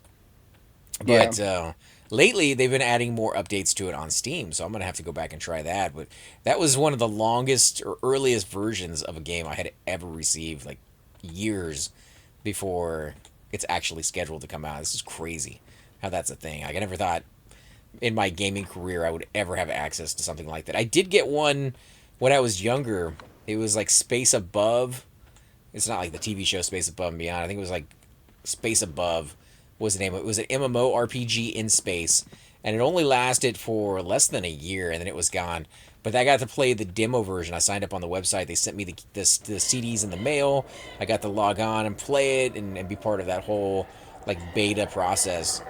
Yeah. But lately, they've been adding more updates to it on Steam, so I'm going to have to go back and try that. But that was one of the longest or earliest versions of a game I had ever received, like years before it's actually scheduled to come out. This is crazy how that's a thing. Like, I never thought in my gaming career I would ever have access to something like that. I did get one when I was younger. It was like Space Above. It's not like the TV show Space Above and Beyond. I think it was like Space Above was the name of it. It was an MMORPG in space, and it only lasted for less than a year, and then it was gone. But I got to play the demo version. I signed up on the website. They sent me the CDs in the mail. I got to log on and play it and be part of that whole like beta process.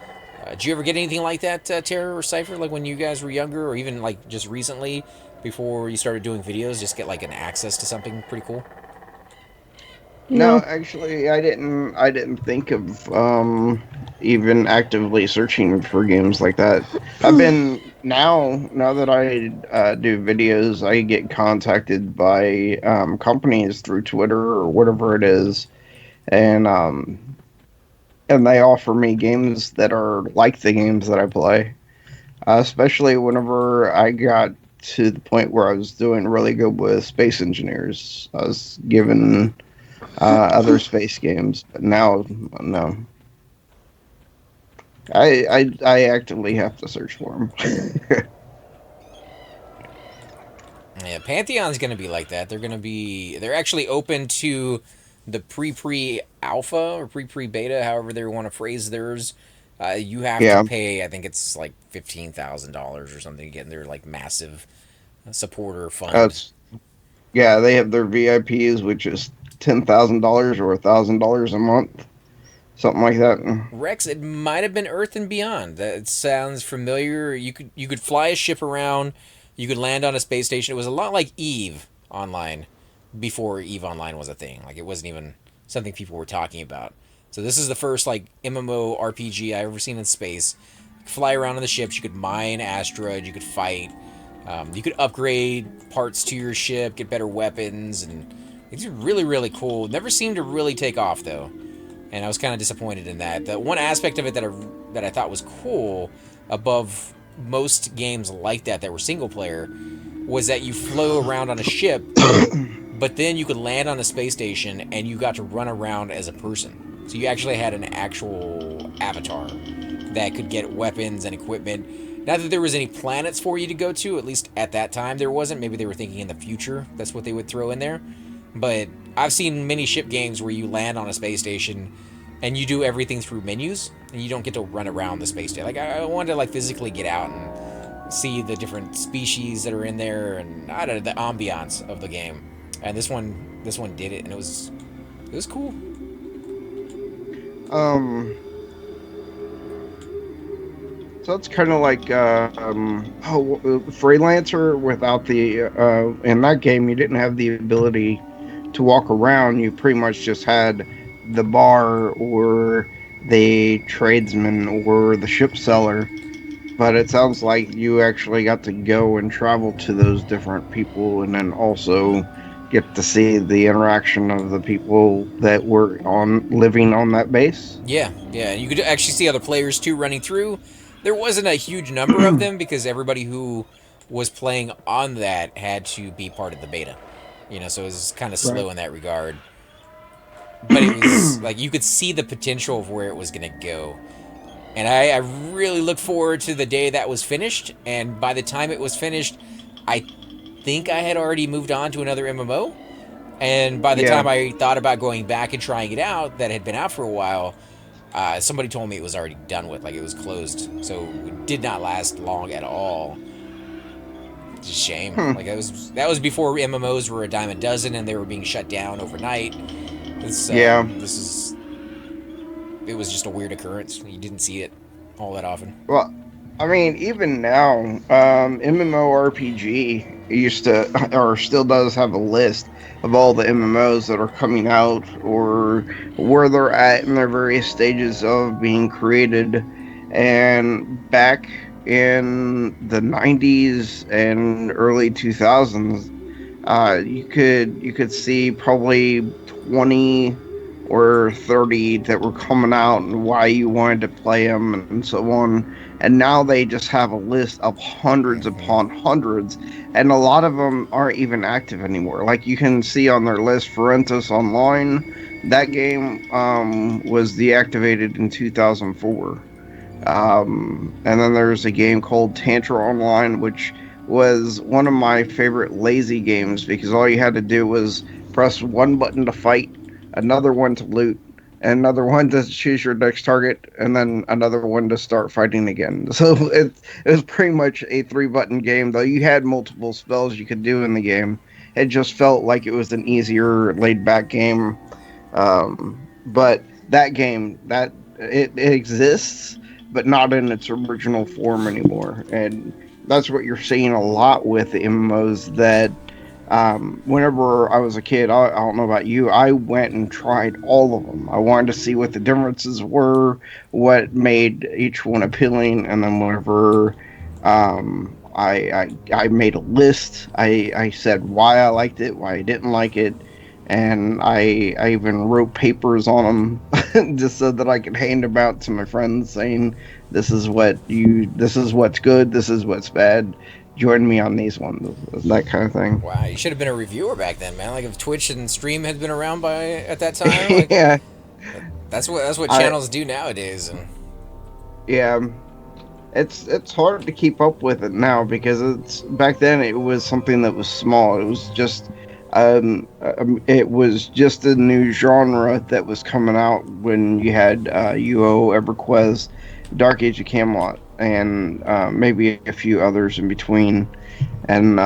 Did you ever get anything like that, Terror or Cypher, like when you guys were younger, or even like just recently before you started doing videos, just get like an access to something pretty cool? No, No. actually, I didn't. I didn't think of even actively searching for games like that. I've been now that I do videos, I get contacted by companies through Twitter or whatever it is, and they offer me games that are like the games that I play. Especially whenever I got to the point where I was doing really good with Space Engineers, I was given other space games, but now no. I actively have to search for them. Yeah, Pantheon's going to be like that. They're actually open to the pre alpha or pre beta, however they want to phrase theirs. You have to Yeah, pay, I think it's like $15,000 or something to get in their like massive supporter fund. that's yeah. They have their VIPs, which is $10,000 or $1,000 a month, something like that. Rex, it might have been Earth and Beyond. That sounds familiar. You could fly a ship around. You could land on a space station. It was a lot like Eve Online before Eve Online was a thing. Like it wasn't even something people were talking about. So this is the first like MMO RPG I've ever seen in space. Fly around on the ships. You could mine asteroids. You could fight. You could upgrade parts to your ship, get better weapons, and It's really, really cool. Never seemed to really take off though, and I was kind of disappointed in that. The one aspect of it that I thought was cool above most games like that were single player was that you flew around on a ship, but then you could land on a space station and you got to run around as a person. So you actually had an actual avatar that could get weapons and equipment. Not that there was any planets for you to go to, at least at that time there wasn't. Maybe they were thinking in the future that's what they would throw in there. But I've seen many ship games where you land on a space station and you do everything through menus and you don't get to run around the space station. Like I wanted to like physically get out and see the different species that are in there and I don't know, the ambiance of the game. And this one did it and it was cool. So it's kind of like freelancer without the in that game you didn't have the ability to walk around. You pretty much just had the bar or the tradesman or the ship seller. But it sounds like you actually got to go and travel to those different people and then also get to see the interaction of the people that were living on that base. Yeah. And you could actually see other players too running through. There wasn't a huge number of them because everybody who was playing on that had to be part of the beta. So it was kind of slow in that regard. But it was like you could see the potential of where it was going to go. And I really look forward to the day that was finished. And by the time it was finished, I think I had already moved on to another MMO. And by the time I thought about going back and trying it out, that had been out for a while, somebody told me it was already done with, like it was closed. So it did not last long at all. It's a shame. Like that was before MMOs were a dime a dozen and they were being shut down overnight. It was just a weird occurrence. You didn't see it all that often. Well, I mean, even now, MMORPG used to, or still does have a list of all the MMOs that are coming out or where they're at in their various stages of being created. And back in the 90s and early 2000s, you could see probably 20 or 30 that were coming out and why you wanted to play them and so on. And now they just have a list of hundreds upon hundreds, and a lot of them aren't even active anymore. Like you can see on their list, Forentis Online, that game was deactivated in 2004. And then there's a game called Tantra Online, which was one of my favorite lazy games because all you had to do was press one button to fight, another one to loot, and another one to choose your next target, and then another one to start fighting again. So it was pretty much a 3-button game, though you had multiple spells you could do in the game. It just felt like it was an easier, laid-back game. But that game, it exists, but not in its original form anymore. And that's what you're seeing a lot with the MMOs that whenever I was a kid, I don't know about you, I went and tried all of them. I wanted to see what the differences were, what made each one appealing, and then whenever I made a list, I said why I liked it, why I didn't like it, and I even wrote papers on them just so that I could hand them out to my friends saying this is what's good, this is what's bad. Join me on these ones, that kind of thing. Wow, you should have been a reviewer back then, man. Like if Twitch and Stream had been around at that time. Like, yeah, that's what channels do nowadays. And yeah, it's hard to keep up with it now because back then it was something that was small. It was just a new genre that was coming out when you had UO, Everquest, Dark Age of Camelot, and maybe a few others in between. And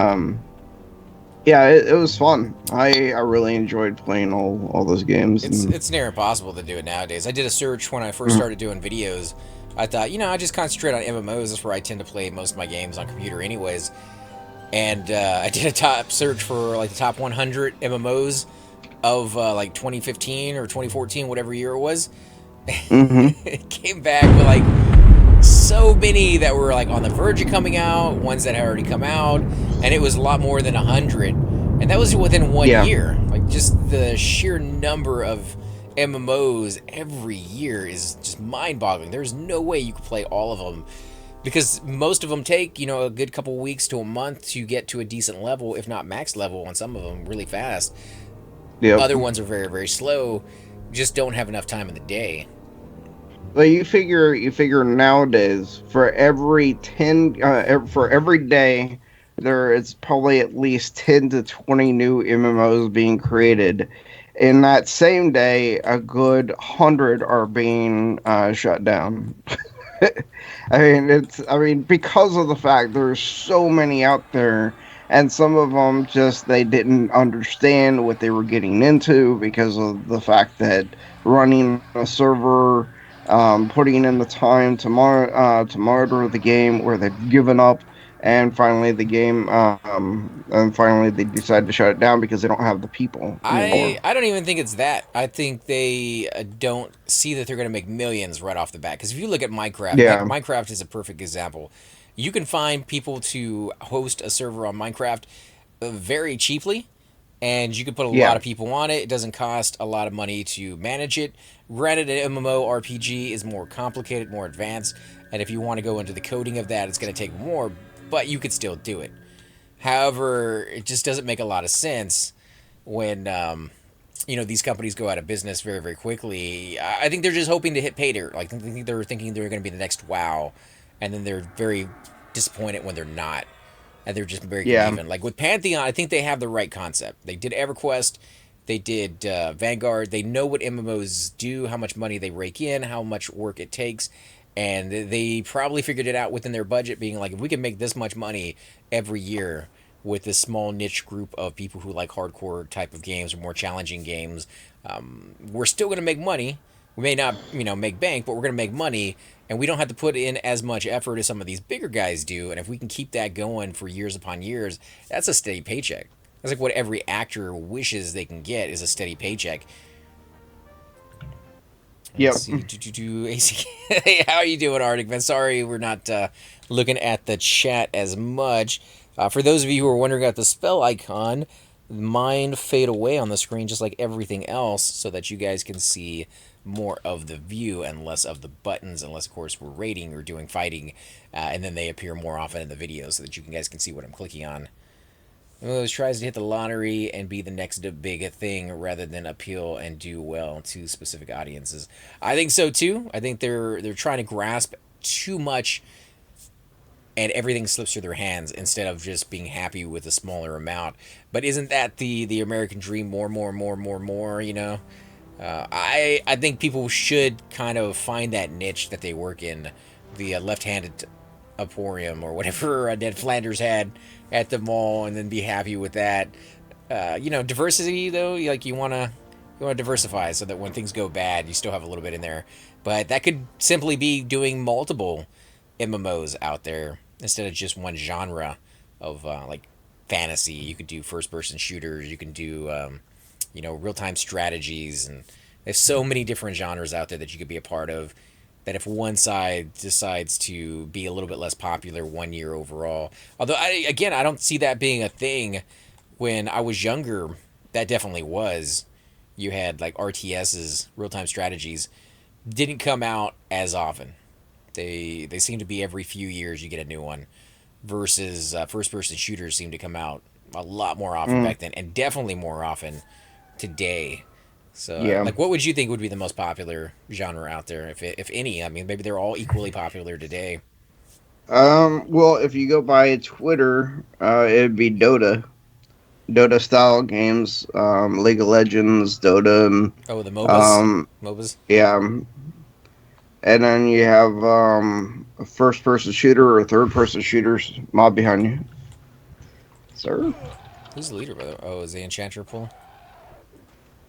it was fun. I really enjoyed playing all those games. It's near impossible to do it nowadays. I did a search when I first started doing videos. I thought, I just concentrate on MMOs. That's where I tend to play most of my games on computer anyways. And I did a top search for like the top 100 MMOs of like 2015 or 2014, whatever year it was. It came back with like so many that were like on the verge of coming out, ones that had already come out, and it was a lot more than 100, and that was within 1 year. Like just the sheer number of MMOs every year is just mind-boggling. There's no way you could play all of them because most of them take, a good couple weeks to a month to get to a decent level, if not max level on some of them really fast. Yep. Other ones are very, very slow, just don't have enough time in the day. Well, you figure nowadays for every day there is probably at least 10 to 20 new MMOs being created. In that same day, a good 100 are being shut down. I mean, because of the fact there's so many out there, and some of them just they didn't understand what they were getting into because of the fact that running a server, putting in the time to monitor the game, where they've given up, and finally they decide to shut it down because they don't have the people I anymore. I don't even think it's that. I think they don't see that they're going to make millions right off the bat. Because if you look at Minecraft, Yeah, Minecraft is a perfect example. You can find people to host a server on Minecraft very cheaply, and you can put a lot yeah, of people on it. It doesn't cost a lot of money to manage it. Granted, an MMORPG is more complicated, more advanced, and if you want to go into the coding of that, it's going to take more, but you could still do it. However, it just doesn't make a lot of sense when these companies go out of business very, very quickly. I think they're just hoping to hit pay dirt. Like, I think they're thinking they're going to be the next WoW, and then they're very disappointed when they're not, and they're just breaking yeah, even. Like with Pantheon, I think they have the right concept. They did EverQuest, they did Vanguard. They know what MMOs do, how much money they rake in, how much work it takes, and they probably figured it out within their budget, being like, if we can make this much money every year with this small niche group of people who like hardcore type of games or more challenging games, we're still going to make money. We may not, make bank, but we're going to make money, and we don't have to put in as much effort as some of these bigger guys do. And if we can keep that going for years upon years, that's a steady paycheck. That's like what every actor wishes they can get is a steady paycheck. Let's yep. see. AC. Hey, how are you doing, Arctic Man? Sorry, we're not looking at the chat as much. For those of you who are wondering about the spell icon, mind fade away on the screen just like everything else so that you guys can see more of the view and less of the buttons, unless, of course, we're raiding or doing fighting, and then they appear more often in the video so that you guys can see what I'm clicking on. Rose tries to hit the lottery and be the next big thing rather than appeal and do well to specific audiences. I think so too. I think they're trying to grasp too much and everything slips through their hands instead of just being happy with a smaller amount. But isn't that the American dream? More, you know? I think people should kind of find that niche that they work in, the left-handed Emporium or whatever Ned Flanders had at the mall, and then be happy with that. Diversity though, like you want to diversify so that when things go bad, you still have a little bit in there. But that could simply be doing multiple MMOs out there instead of just one genre of like fantasy. You could do first-person shooters. You can do real-time strategies, and there's so many different genres out there that you could be a part of. That if one side decides to be a little bit less popular one year overall, although I don't see that being a thing. When I was younger, that definitely was. You had like RTSs, real-time strategies, didn't come out as often. They seem to be every few years you get a new one, versus first-person shooters seem to come out a lot more often Mm, back then, and definitely more often today. So, yeah. like, what would you think would be the most popular genre out there, if any? I mean, maybe they're all equally popular today. Well, if you go by Twitter, it'd be Dota. Dota style games, League of Legends, Dota, and Oh, the MOBAs, um, MOBAs. yeah. And then you have a first person shooter or third person shooters mob behind you. Sir? Who's the leader, brother? Oh, is the Enchanter pool?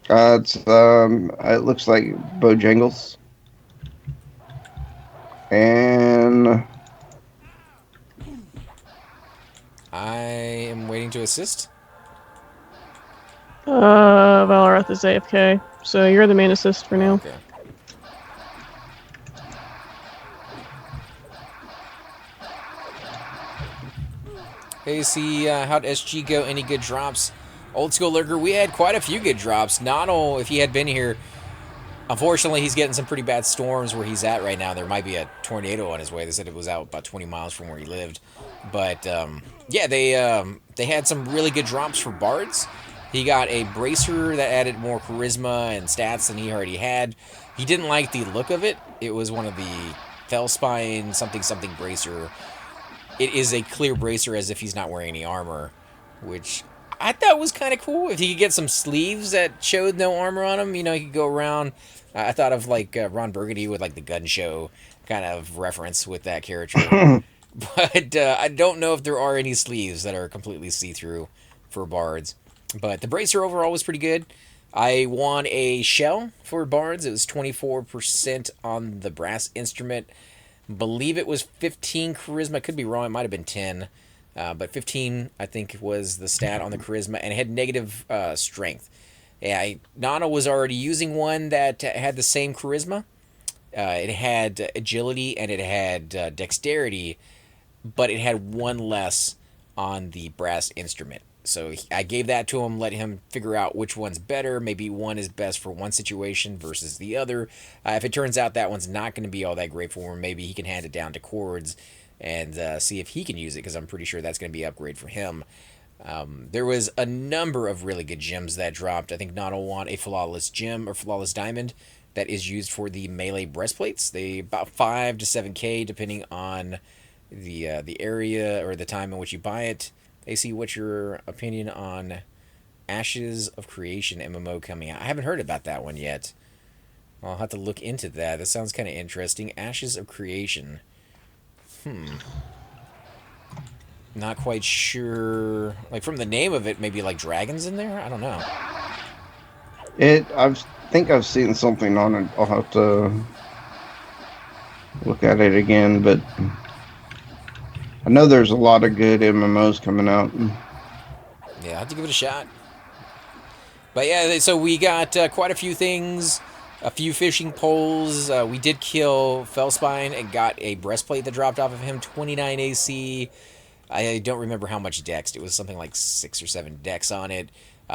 It looks like Bojangles. And I am waiting to assist. Valarath is AFK, so you're the main assist for now. Okay. Hey, see, how'd SG go? Any good drops? Old School Lurker, we had quite a few good drops. Nano, if he had been here, unfortunately, he's getting some pretty bad storms where he's at right now. There might be a tornado on his way. They said it was out about 20 miles from where he lived. But yeah, they had some really good drops for bards. He got a bracer that added more charisma and stats than he already had. He didn't like the look of it. It was one of the Fellspine something something bracer. It is a clear bracer as if he's not wearing any armor, which I thought was kind of cool. If he could get some sleeves that showed no armor on him, he could go around. I thought of like Ron Burgundy with like the gun show kind of reference with that character. But I don't know if there are any sleeves that are completely see-through for bards. But the bracer overall was pretty good. I won a shell for bards. It was 24% on the brass instrument. Believe it was 15 charisma. I could be wrong. It might have been 10. But 15, I think, was the stat on the charisma. And it had negative strength. Yeah, Nana was already using one that had the same charisma. It had agility and it had dexterity, but it had one less on the brass instrument. So I gave that to him, let him figure out which one's better. Maybe one is best for one situation versus the other. If it turns out that one's not going to be all that great for him, maybe he can hand it down to Chords and see if he can use it, because I'm pretty sure that's going to be an upgrade for him. There was a number of really good gems that dropped. I think Nano won a Flawless Gem or Flawless Diamond that is used for the melee breastplates. They about 5 to 7k depending on the area or the time in which you buy it. AC, what's your opinion on Ashes of Creation MMO coming out? I haven't heard about that one yet. I'll have to look into that. That sounds kind of interesting. Ashes of Creation. Not quite sure. Like from the name of it, maybe like dragons in there? I don't know. I think I've seen something on it. I'll have to look at it again, but I know there's a lot of good MMOs coming out. Yeah, I'll have to give it a shot. But yeah, so we got quite a few things. A few fishing poles. We did kill Fellspine and got a breastplate that dropped off of him. 29 AC. I don't remember how much dex. It was something like 6 or 7 dex on it.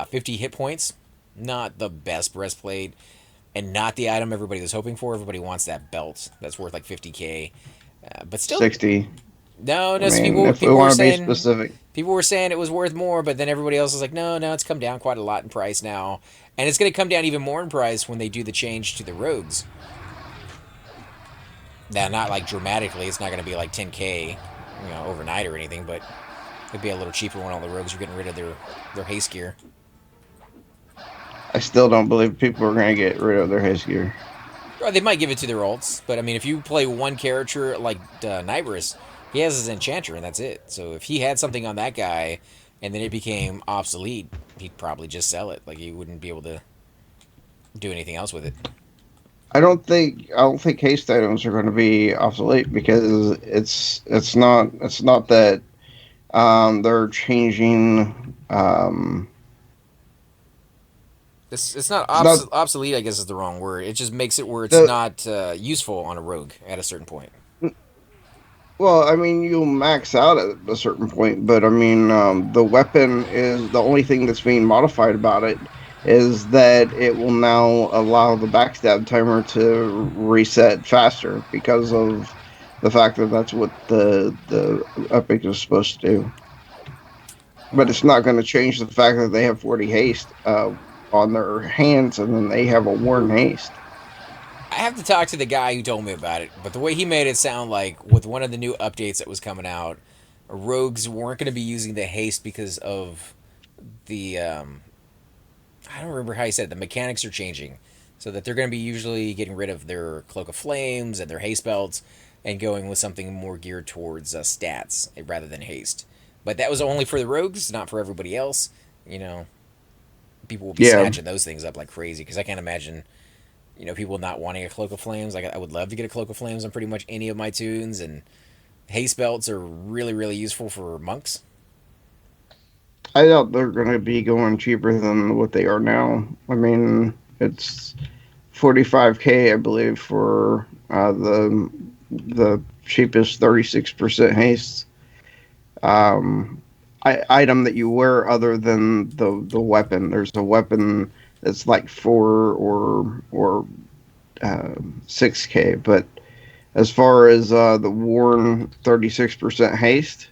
50 hit points. Not the best breastplate. And not the item everybody was hoping for. Everybody wants that belt. That's worth like 50k. But still... 60. No, I mean, people if we were want to be saying... specific. People were saying it was worth more, but then everybody else was like, no, it's come down quite a lot in price now. And it's going to come down even more in price when they do the change to the rogues. Now, not like dramatically. It's not going to be like 10k, overnight or anything, but it'd be a little cheaper when all the rogues are getting rid of their haste gear. I still don't believe people are going to get rid of their haste gear. Or they might give it to their ults, but I mean, if you play one character like Nibris, he has his enchanter and that's it. So if he had something on that guy and then it became obsolete, he'd probably just sell it. Like he wouldn't be able to do anything else with it. I don't think haste items are going to be obsolete because it's not that they're changing. It's not obsolete. I guess is the wrong word. It just makes it where it's not useful on a rogue at a certain point. Well, I mean, you'll max out at a certain point, but I mean, the weapon is the only thing that's being modified about it is that it will now allow the backstab timer to reset faster because of the fact that that's what the epic is supposed to do. But it's not going to change the fact that they have 40 haste on their hands and then they have a worn haste. I have to talk to the guy who told me about it, but the way he made it sound like with one of the new updates that was coming out, rogues weren't going to be using the haste because of the I don't remember how he said it. The mechanics are changing, so that they're going to be usually getting rid of their Cloak of Flames and their haste belts and going with something more geared towards stats rather than haste. But that was only for the rogues, not for everybody else. People will be snatching those things up like crazy because I can't imagine people not wanting a Cloak of Flames. Like, I would love to get a Cloak of Flames on pretty much any of my tunes, and haste belts are really, really useful for monks. I doubt they're going to be going cheaper than what they are now. I mean, it's 45k, I believe, for the cheapest 36% haste. item that you wear other than the weapon. There's a weapon that's like 6K, but as far as the worn 36% haste,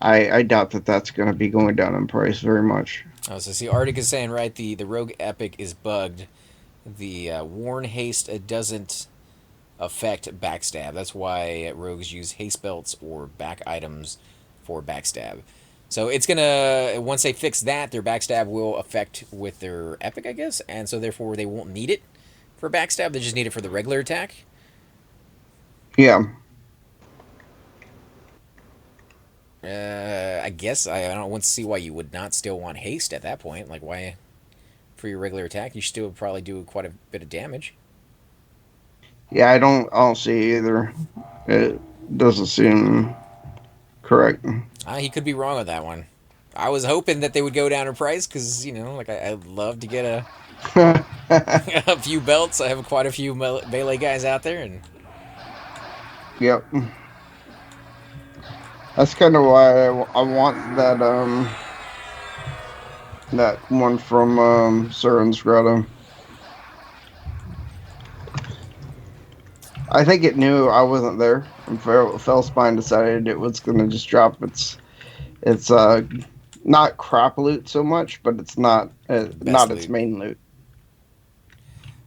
I doubt that that's going to be going down in price very much. Oh, so see, Arctic is saying right. The rogue epic is bugged. The worn haste doesn't affect backstab. That's why rogues use haste belts or back items for backstab. So it's gonna once they fix that, their backstab will affect with their epic, I guess, and so therefore they won't need it for backstab. They just need it for the regular attack. Yeah. I guess I don't want to see why you would not still want haste at that point. Like why, for your regular attack, you still probably do quite a bit of damage. Yeah, I don't see either. It doesn't seem correct. He could be wrong on that one. I was hoping that they would go down in price because like I'd love to get a few belts. I have quite a few melee guys out there, and Yep. That's kind of why I want that one from Surin's Grotto. I think it knew I wasn't there, and Fellspine decided it was going to just drop its not crap loot so much, but it's not loot. its main loot.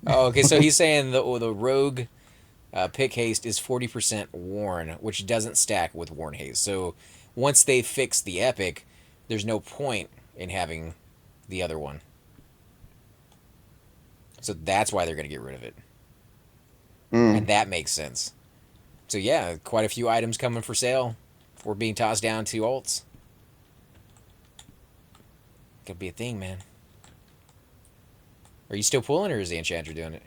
Oh, okay. So he's saying the rogue pick haste is 40% worn, which doesn't stack with worn haste. So once they fix the epic, there's no point in having the other one. So that's why they're going to get rid of it. And that makes sense. So yeah, quite a few items coming for sale or being tossed down to alts. Could be a thing, man. Are you still pulling, or is the enchanter doing it?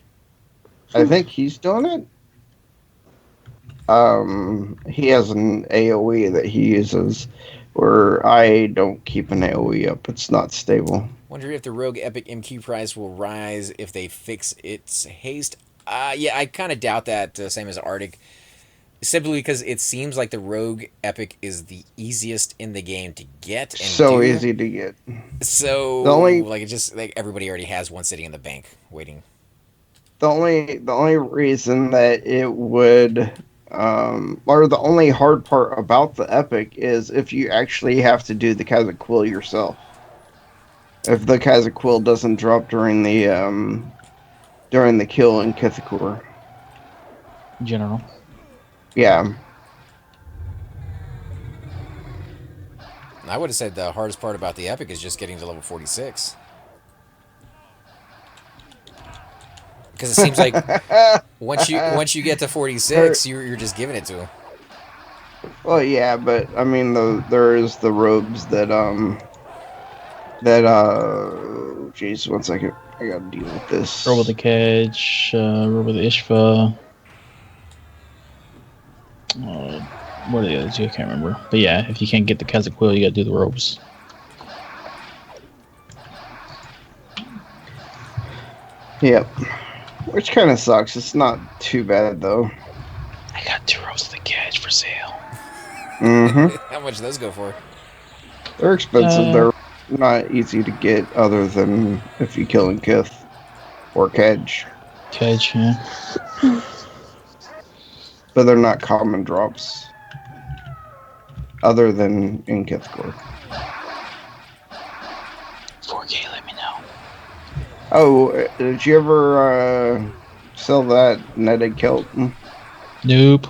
I think he's doing it. He has an AoE that he uses, where I don't keep an AoE up. It's not stable. Wonder if the rogue epic MQ price will rise if they fix its haste. Yeah, I kind of doubt that. Same as Arctic. Simply because it seems like the rogue epic is the easiest in the game to get. And so easy to get. So the only, like it's just like everybody already has one sitting in the bank waiting. The only reason that it would, or the only hard part about the epic is if you actually have to do the Kazakh Quill yourself. If the Kazakh Quill doesn't drop during the kill in Kithakor. General. Yeah. I would have said the hardest part about the epic is just getting to level 46. Because it seems like once you get to 46, you're just giving it to him. Well, yeah, but I mean, there is the robes that jeez, 1 second, I gotta deal with this. Robe with the Kedge, Robe with the Ishva. What are the other two? I can't remember. But yeah, if you can't get the Kazakh Quill, you gotta do the robes. Yep. Which kind of sucks. It's not too bad, though. I got 2 robes of the Kedge for sale. Mm-hmm. How much do those go for? They're expensive. They're not easy to get other than if you kill in Kith or Kedge. Kedge, yeah. But they're not common drops. Other than in Kithcore. 4K, let me know. Oh, did you ever sell that netted kilt? Nope.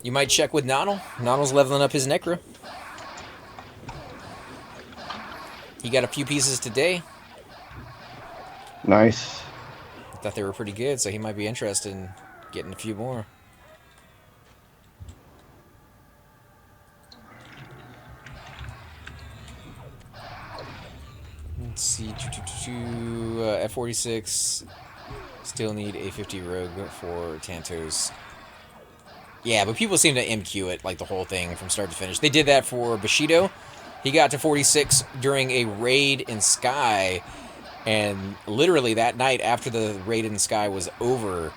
You might check with Nonal. Nonal's leveling up his Necro. He got a few pieces today. Nice. I thought they were pretty good, so he might be interested in getting a few more. Let's see. F46. Still need a 50 rogue for Tantos. Yeah, but people seem to MQ it, like the whole thing from start to finish. They did that for Bushido. He got to 46 during a raid in Sky, and literally that night after the raid in Sky was over,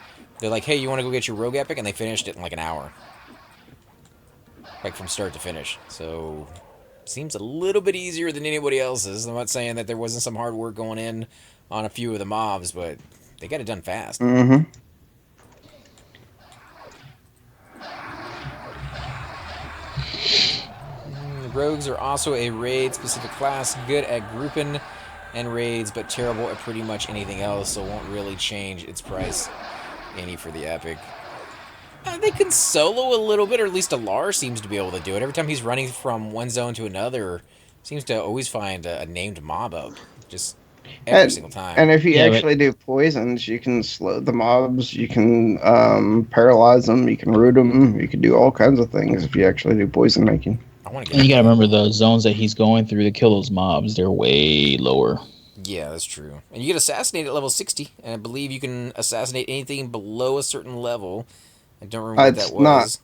They're like, hey, you want to go get your rogue epic? And they finished it in like an hour. Like from start to finish. So, seems a little bit easier than anybody else's. I'm not saying that there wasn't some hard work going in on a few of the mobs, but they got it done fast. Mm-hmm. Rogues are also a raid-specific class, good at grouping and raids, but terrible at pretty much anything else, so won't really change its price any for the epic. They can solo a little bit, or at least Alar seems to be able to do it. Every time he's running from one zone to another, seems to always find a named mob up, just every single time. And if you actually do poisons, you can slow the mobs, you can paralyze them, you can root them, you can do all kinds of things if you actually do poison making. And you gotta remember the zones that he's going through to kill those mobs, they're way lower. Yeah, that's true. And you get assassinated at level 60, and I believe you can assassinate anything below a certain level. I don't remember what that was.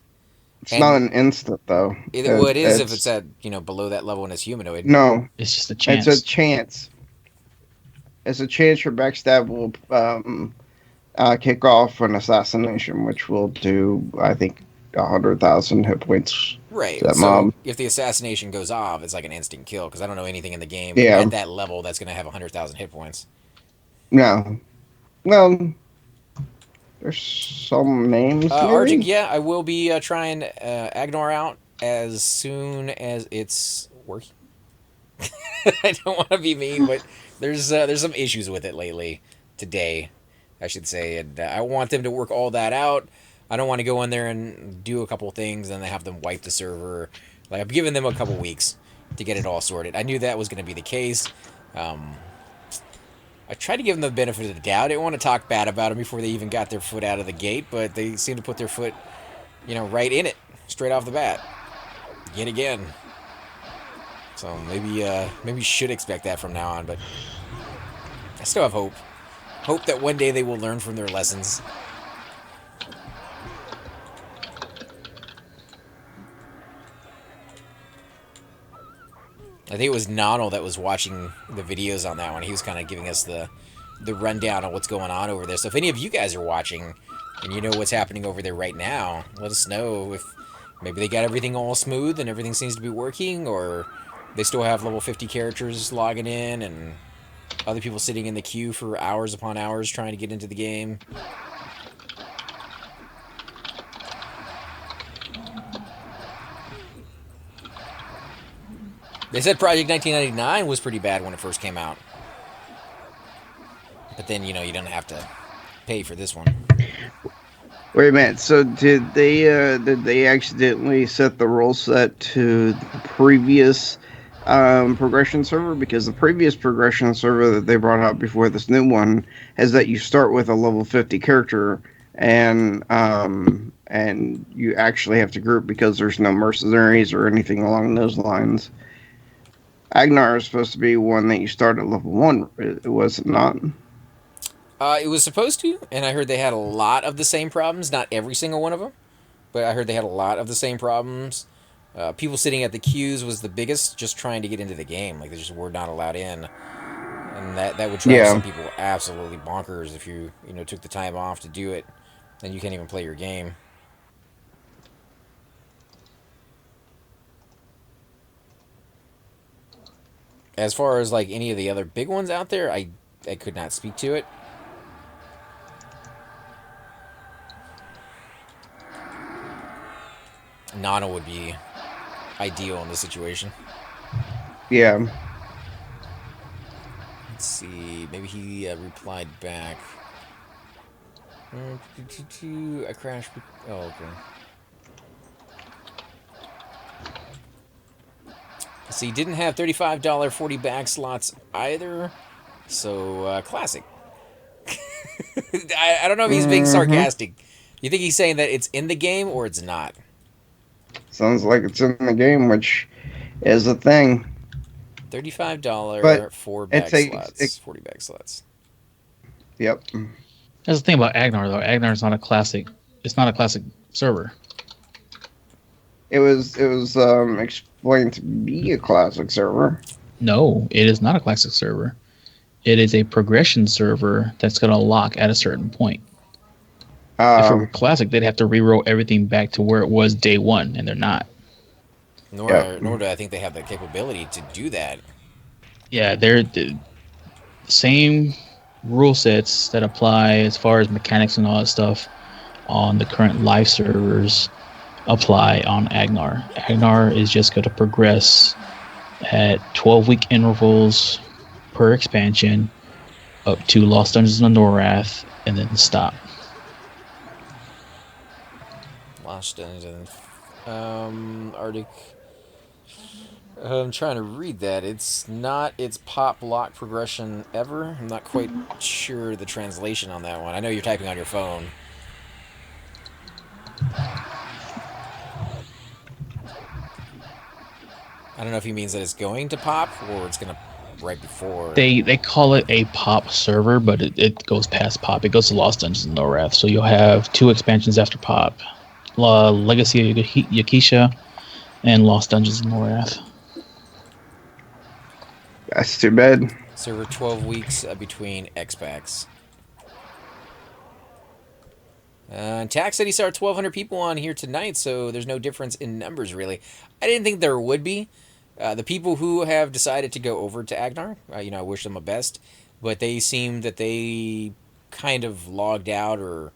It's not an instant, though. It is if it's at, below that level and it's humanoid. No. It's just a chance. It's a chance. It's a chance your backstab will kick off an assassination, which will do, I think, 100,000 hit points. Right. To that so mob. if the assassination goes off, it's like an instant kill, because I don't know anything in the game at that level that's going to have 100,000 hit points. No. Well, there's some names. Arctic, yeah, I will be trying Agnar out as soon as it's working. I don't want to be mean, but there's some issues with it lately. Today, I should say, and I want them to work all that out. I don't want to go in there and do a couple things and then have them wipe the server. Like, I've given them a couple weeks to get it all sorted. I knew that was going to be the case. I tried to give them the benefit of the doubt. I didn't want to talk bad about them before they even got their foot out of the gate, but they seem to put their foot, right in it, straight off the bat. Yet again. So maybe you should expect that from now on, but I still have hope. Hope that one day they will learn from their lessons. I think it was Nonal that was watching the videos on that one. He was kind of giving us the rundown on what's going on over there. So if any of you guys are watching and you know what's happening over there right now, let us know if maybe they got everything all smooth and everything seems to be working, or they still have level 50 characters logging in and other people sitting in the queue for hours upon hours trying to get into the game. They said Project 1999 was pretty bad when it first came out. But then, you don't have to pay for this one. Wait a minute. So did they accidentally set the rule set to the previous progression server? Because the previous progression server that they brought out before this new one is that you start with a level 50 character and you actually have to group because there's no mercenaries or anything along those lines. Agnar is supposed to be one that you start at level 1, was it not? It was supposed to, and I heard they had a lot of the same problems. Not every single one of them, but I heard they had a lot of the same problems. People sitting at the queues was the biggest, just trying to get into the game. Like, they just were not allowed in. And that would drive some people absolutely bonkers if you took the time off to do it. Then you can't even play your game. As far as, like, any of the other big ones out there, I could not speak to it. Nana would be ideal in this situation. Yeah. Let's see. Maybe he replied back. I crashed. Oh, okay. So he didn't have $35 40 bag slots either. So, classic. I don't know if he's being sarcastic. You think he's saying that it's in the game or it's not? Sounds like it's in the game, which is a thing. $35 4 bag slots. 40 bag slots. Yep. That's the thing about Agnar, though. Agnar's not a classic. It's not a classic server. It was explained to be a classic server. No, it is not a classic server. It is a progression server that's going to lock at a certain point. If it were classic, they'd have to reroll everything back to where it was day one, and they're not. Nor do I think they have the capability to do that. Yeah, they're the same rule sets that apply as far as mechanics and all that stuff on the current live servers apply on Agnar. Agnar is just going to progress at 12-week intervals per expansion up to Lost Dungeons and Norrath, and then stop. Lost Dungeons. Arctic. I'm trying to read that. It's not its pop lock progression ever. I'm not quite sure the translation on that one. I know you're typing on your phone. I don't know if he means that it's going to pop or it's going to right before. They call it a pop server, but it goes past pop. It goes to Lost Dungeons and Norrath. So you'll have 2 expansions after pop. Legacy of Yakisha and Lost Dungeons and Norrath. That's too bad. Server 12 weeks between X-Packs. Tax said he saw 1,200 people on here tonight, so there's no difference in numbers, really. I didn't think there would be. The people who have decided to go over to Agnar, I wish them the best, but they seem that they kind of logged out or,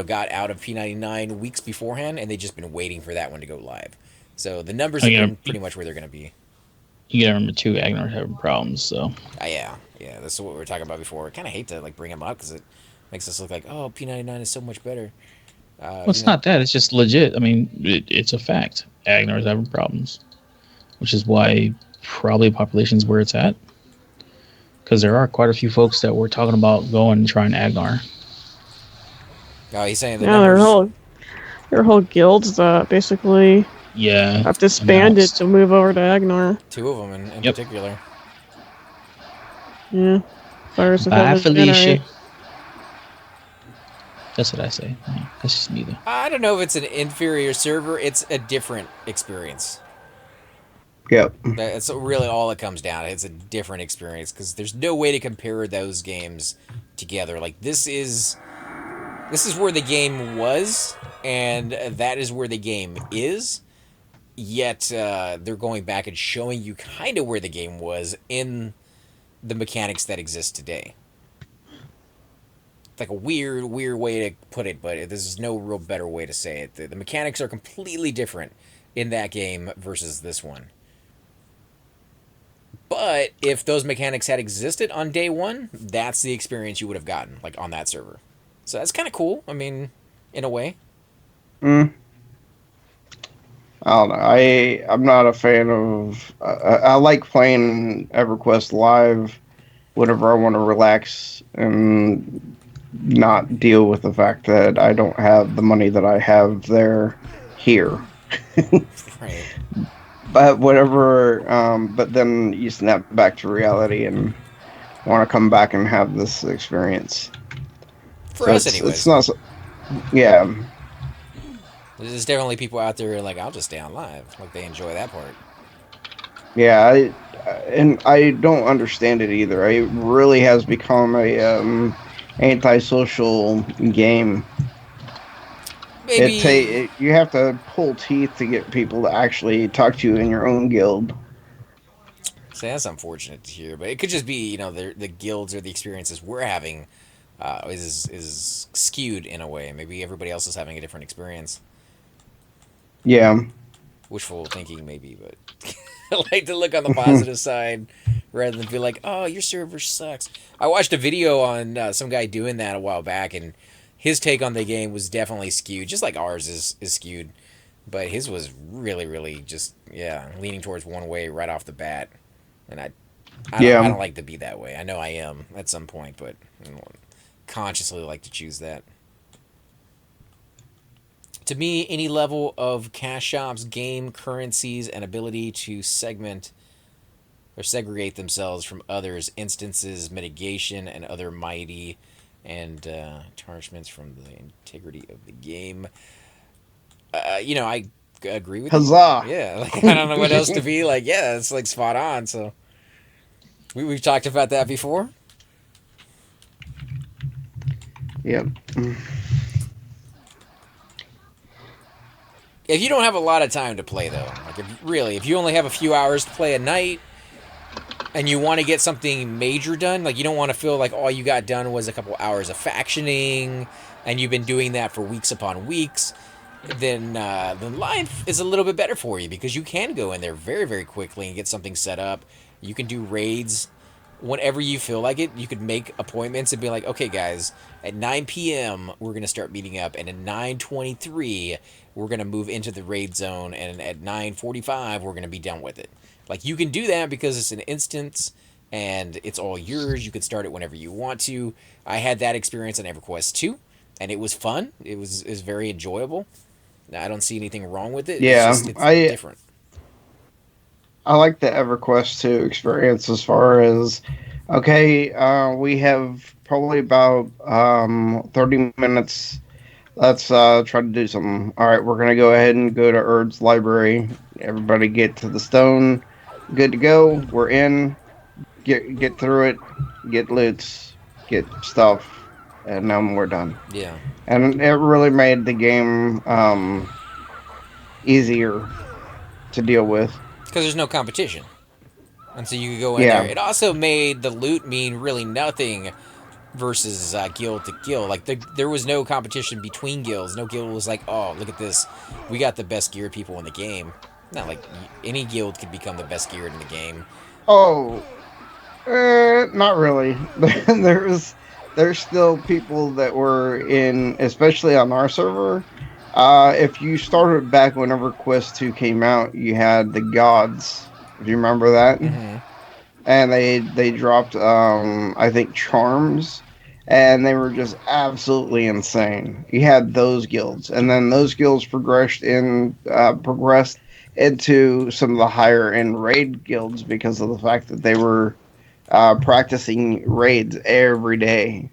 got out of P99 weeks beforehand, and they've just been waiting for that one to go live. So the numbers have been pretty much where they're going to be. You gotta remember too, Agnar's having problems, so. Yeah, that's what we were talking about before. I kind of hate to bring him up because it makes us look like, oh, P99 is so much better. Well, it's not that. It's just legit. I mean, it's a fact. Agnar's having problems, which is why probably population's where it's at. Because there are quite a few folks that were talking about going and trying Agnar. Oh, he's saying the numbers. Their whole guilds basically have disbanded to move over to Agnar. 2 of them in particular. Yeah. Bye, Felicia. That's what I say. Yeah, that's just me, though. I don't know if it's an inferior server. It's a different experience. Yep. That's really all it comes down to. It's a different experience because there's no way to compare those games together. This is where the game was, and that is where the game is. Yet they're going back and showing you kind of where the game was in the mechanics that exist today. It's like a weird way to put it, but there's no real better way to say it. The mechanics are completely different in that game versus this one. But if those mechanics had existed on day one, that's the experience you would have gotten, on that server. So that's kind of cool. I mean, in a way. I don't know. I'm not a fan of. I like playing Everquest live whenever I want to relax and not deal with the fact that I don't have the money that I have here. Right. But whatever. But then you snap back to reality and want to come back and have this experience. For us, anyways. It's not. Yeah. There's definitely people out there I'll just stay on live. They enjoy that part. Yeah, and I don't understand it either. It really has become a antisocial game. Maybe you have to pull teeth to get people to actually talk to you in your own guild. So that's unfortunate to hear, but it could just be the guilds or the experiences we're having is skewed in a way. Maybe everybody else is having a different experience. Yeah. Wishful thinking, maybe, but I like to look on the positive side rather than feel like, oh, your server sucks. I watched a video on some guy doing that a while back, and his take on the game was definitely skewed, just like ours is skewed. But his was really, really just, leaning towards one way right off the bat. And I don't like to be that way. I know I am at some point, but I don't consciously like to choose that. To me, any level of cash shops, game currencies, and ability to segment or segregate themselves from others, instances, mitigation, and other mighty and tarnishments from the integrity of the game. I agree with Huzzah! you. Yeah, I don't know what else to be like. Yeah, it's spot on. So we've talked about that before. Yep. If you don't have a lot of time to play, though, like if you only have a few hours to play a night, and you want to get something major done, like you don't want to feel like all you got done was a couple hours of factioning, and you've been doing that for weeks upon weeks, then life is a little bit better for you because you can go in there very, very quickly and get something set up. You can do raids whenever you feel like it. You could make appointments and be like, okay, guys, at 9 p.m. we're gonna start meeting up, and at 9:23 we're gonna move into the raid zone, and at 9:45 we're gonna be done with it. Like you can do that because it's an instance and it's all yours. You can start it whenever you want to. I had that experience on EverQuest 2, and it was fun. It was very enjoyable. I don't see anything wrong with it. It's Yeah, just it's I different. I like the EverQuest 2 experience as far as okay, we have probably about 30 minutes. Let's try to do something. All right, we're gonna go ahead and go to Erd's library. Everybody get to the stone. Good to go. We're in. Get through it. Get loots. Get stuff, and then we're done. Yeah. And it really made the game easier to deal with. Because there's no competition. And so you could go in there. Yeah. It also made the loot mean really nothing versus guild to guild. Like there was no competition between guilds. No guild was like, oh, look at this, we got the best geared people in the game. Not like any guild could become the best geared in the game. Oh, not really. There's still people that were in, especially on our server. If you started back whenever Quest 2 came out, you had the gods. If you remember that, Mm-hmm. and they dropped I think charms, and they were just absolutely insane. You had those guilds, and then those guilds progressed into some of the higher end raid guilds because of the fact that they were practicing raids every day.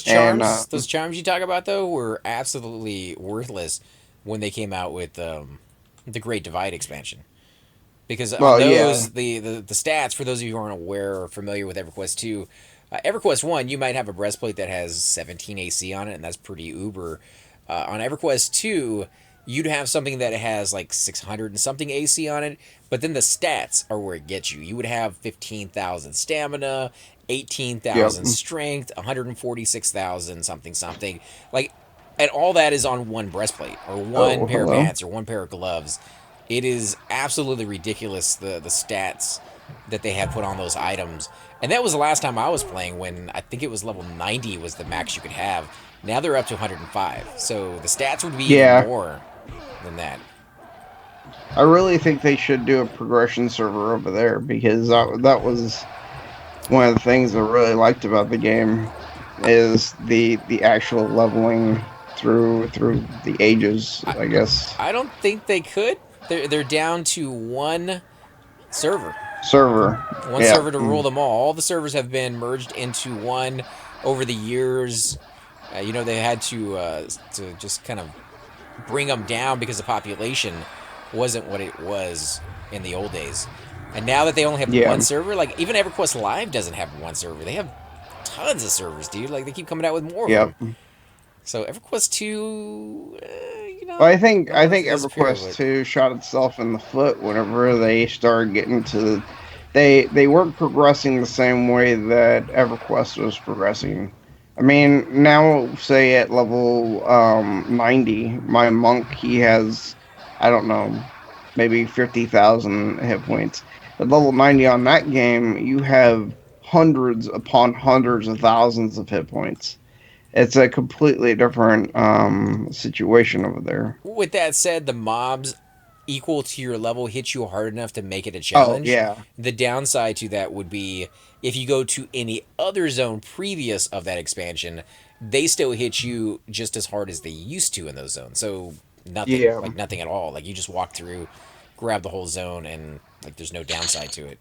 And Those charms you talk about though, were absolutely worthless when they came out with the Great Divide expansion. Because on well, yeah, those, the stats, for those of you who aren't aware or familiar with EverQuest 2, EverQuest 1, you might have a breastplate that has 17 AC on it, and that's pretty uber. On EverQuest 2, you'd have something that has like 600 and something AC on it, but then the stats are where it gets you. You would have 15,000 stamina, yep, 18,000 strength, 146,000 something something. Like, and all that is on one breastplate, or one oh pair of hello, pants, or one pair of gloves. It is absolutely ridiculous the stats that they have put on those items. And that was the last time I was playing, when I think it was level 90 was the max you could have. Now they're up to 105. So the stats would be even yeah. more than that. I really think they should do a progression server over there because that was one of the things I really liked about the game is the actual leveling through the ages, I, I guess. I don't think they could. They're down to one server. Server. One Yeah. server to rule them all. All the servers have been merged into one over the years. They had to just kind of bring them down because the population wasn't what it was in the old days. And now that they only have one Yeah. server, like even EverQuest Live doesn't have one server. They have tons of servers, dude. Like they keep coming out with more of Yep. them. So EverQuest 2, Well, I think is EverQuest 2 shot itself in the foot whenever they started getting to they weren't progressing the same way that EverQuest was progressing. I mean, now say at level 90, my monk, he has, I don't know, maybe 50,000 hit points. At level 90 on that game, you have hundreds upon hundreds of thousands of hit points. It's a completely different situation over there. With that said, the mobs equal to your level hit you hard enough to make it a Oh challenge. yeah, The downside to that would be if you go to any other zone previous of that expansion, they still hit you just as hard as they used to in those zones. So nothing, yeah. like nothing at all. Like you just walk through, grab the whole zone, and like there's no downside to it.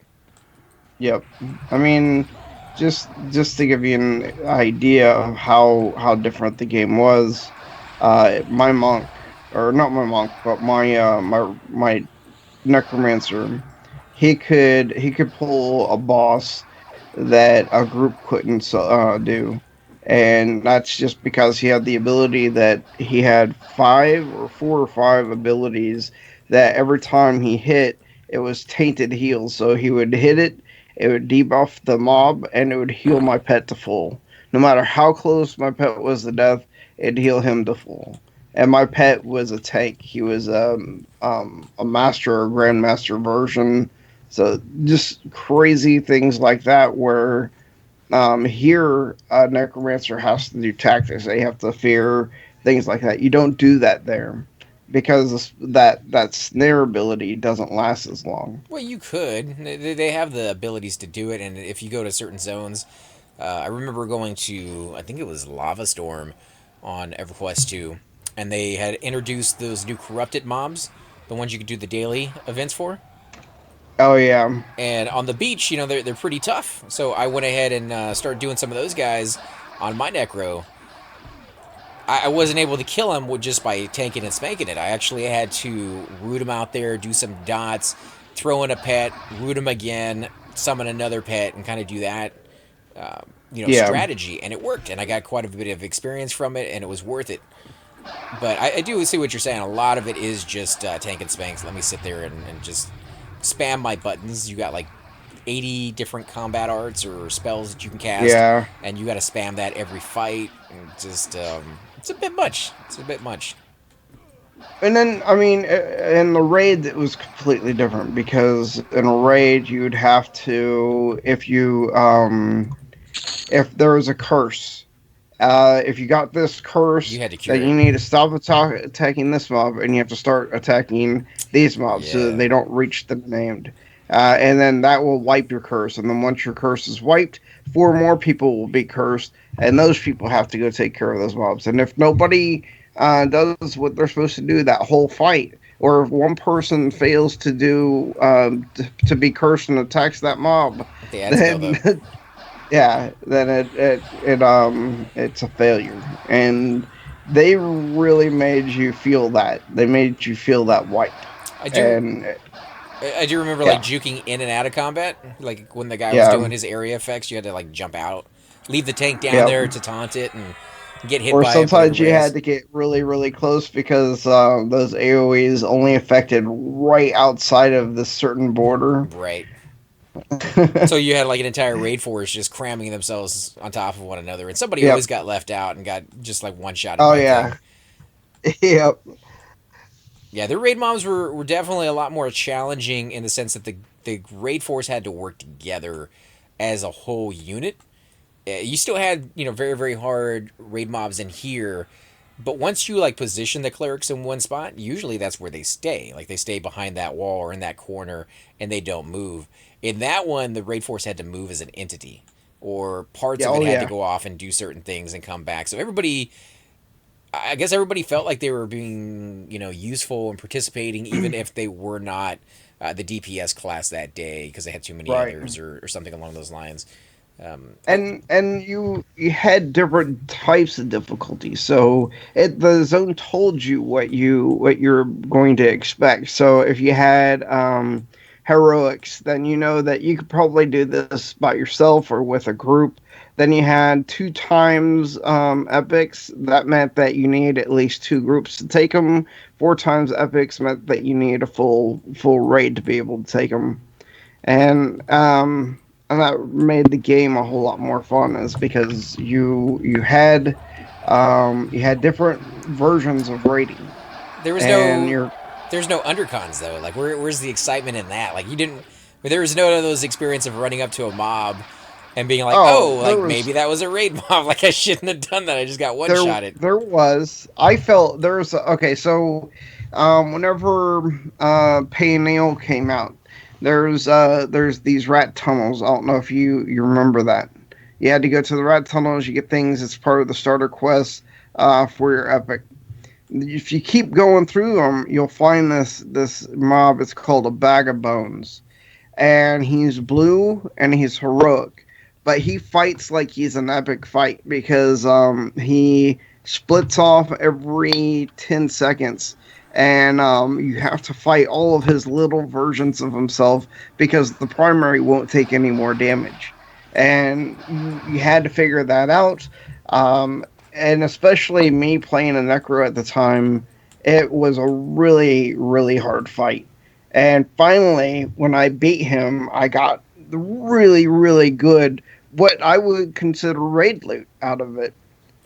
Yep. I mean, just to give you an idea of how different the game was, my monk, or not my monk, but my necromancer, he could pull a boss that a group couldn't do, And that's just because he had the ability that he had 4 or 5 abilities that every time he hit, it was tainted heals. So he would hit it, it would debuff the mob, and it would heal my pet to full. No matter how close my pet was to death, it'd heal him to full. And my pet was a tank. He was a master or grandmaster version. So just crazy things like that where here, a necromancer has to do tactics. They have to fear things like that. You don't do that there because that snare ability doesn't last as long. Well, you could. They have the abilities to do it, and if you go to certain zones, I remember going to, I think it was Lava Storm on Everquest 2, and they had introduced those new corrupted mobs, the ones you could do the daily events for. Oh yeah, And on the beach, they're pretty tough. So I went ahead and started doing some of those guys on my necro. I wasn't able to kill him just by tanking and spanking it. I actually had to root him out there, do some dots, throw in a pet, root him again, summon another pet, and kind of do that, yeah. strategy. And it worked, and I got quite a bit of experience from it, and it was worth it. But I do see what you're saying. A lot of it is just tank and spanks. Let me sit there and just spam my buttons. You got like 80 different combat arts or spells that you can cast. Yeah. And you got to spam that every fight. And just, it's a bit much. And then, I mean, in the raid, it was completely different because in a raid, you'd have to, if there was a curse, if you got this curse, you had to cure then you need to stop attacking this mob, and you have to start attacking these mobs so that they don't reach the named. And then that will wipe your curse. And then once your curse is wiped, 4 more people will be cursed, and those people have to go take care of those mobs. And if nobody does what they're supposed to do that whole fight, or if one person fails to do to be cursed and attacks that mob, then then it's a failure. And they really made you feel that. They made you feel that wipe. I do remember like juking in and out of combat. Like when the guy was doing his area effects, you had to like jump out, leave the tank down there to taunt it, and get hit by it. Or sometimes you had to get really, really close because those AoEs only affected right outside of this certain border. Right. So you had like an entire raid force just cramming themselves on top of one another, and somebody always got left out and got just like one shot. Yep. Yeah, the raid mobs were definitely a lot more challenging in the sense that the raid force had to work together as a whole unit. You still had, very, very hard raid mobs in here, but once you like position the clerics in one spot, usually that's where they stay. Like they stay behind that wall or in that corner, and they don't move. In that one, the raid force had to move as an entity, or parts of it had to go off and do certain things and come back. So I guess everybody felt like they were being, useful and participating, even if they were not the DPS class that day because they had too many others or something along those lines. And you had different types of difficulty, so the zone told you what you're going to expect. So if you had heroics, then you know that you could probably do this by yourself or with a group. Then you had 2 times epics. That meant that you need at least 2 groups to take them. 4 times epics meant that you need a full raid to be able to take them. And that made the game a whole lot more fun, is because you had different versions of raiding. There's no undercons though. Like where's the excitement in that? Like there was no those experience of running up to a mob and being like, maybe that was a raid mob. Like I shouldn't have done that. I just got one-shotted. There was. I felt there was. Okay, so whenever p99 came out, there's these rat tunnels. I don't know if you remember that. You had to go to the rat tunnels. You get things as part of the starter quest for your epic. If you keep going through them, you'll find this mob. It's called a bag of bones, and he's blue and he's heroic, but he fights like he's an epic fight because he splits off every 10 seconds. And you have to fight all of his little versions of himself because the primary won't take any more damage. And you had to figure that out. And especially me playing a Necro at the time, it was a really, really hard fight. And finally, when I beat him, I got really, really good, what I would consider raid loot out of it.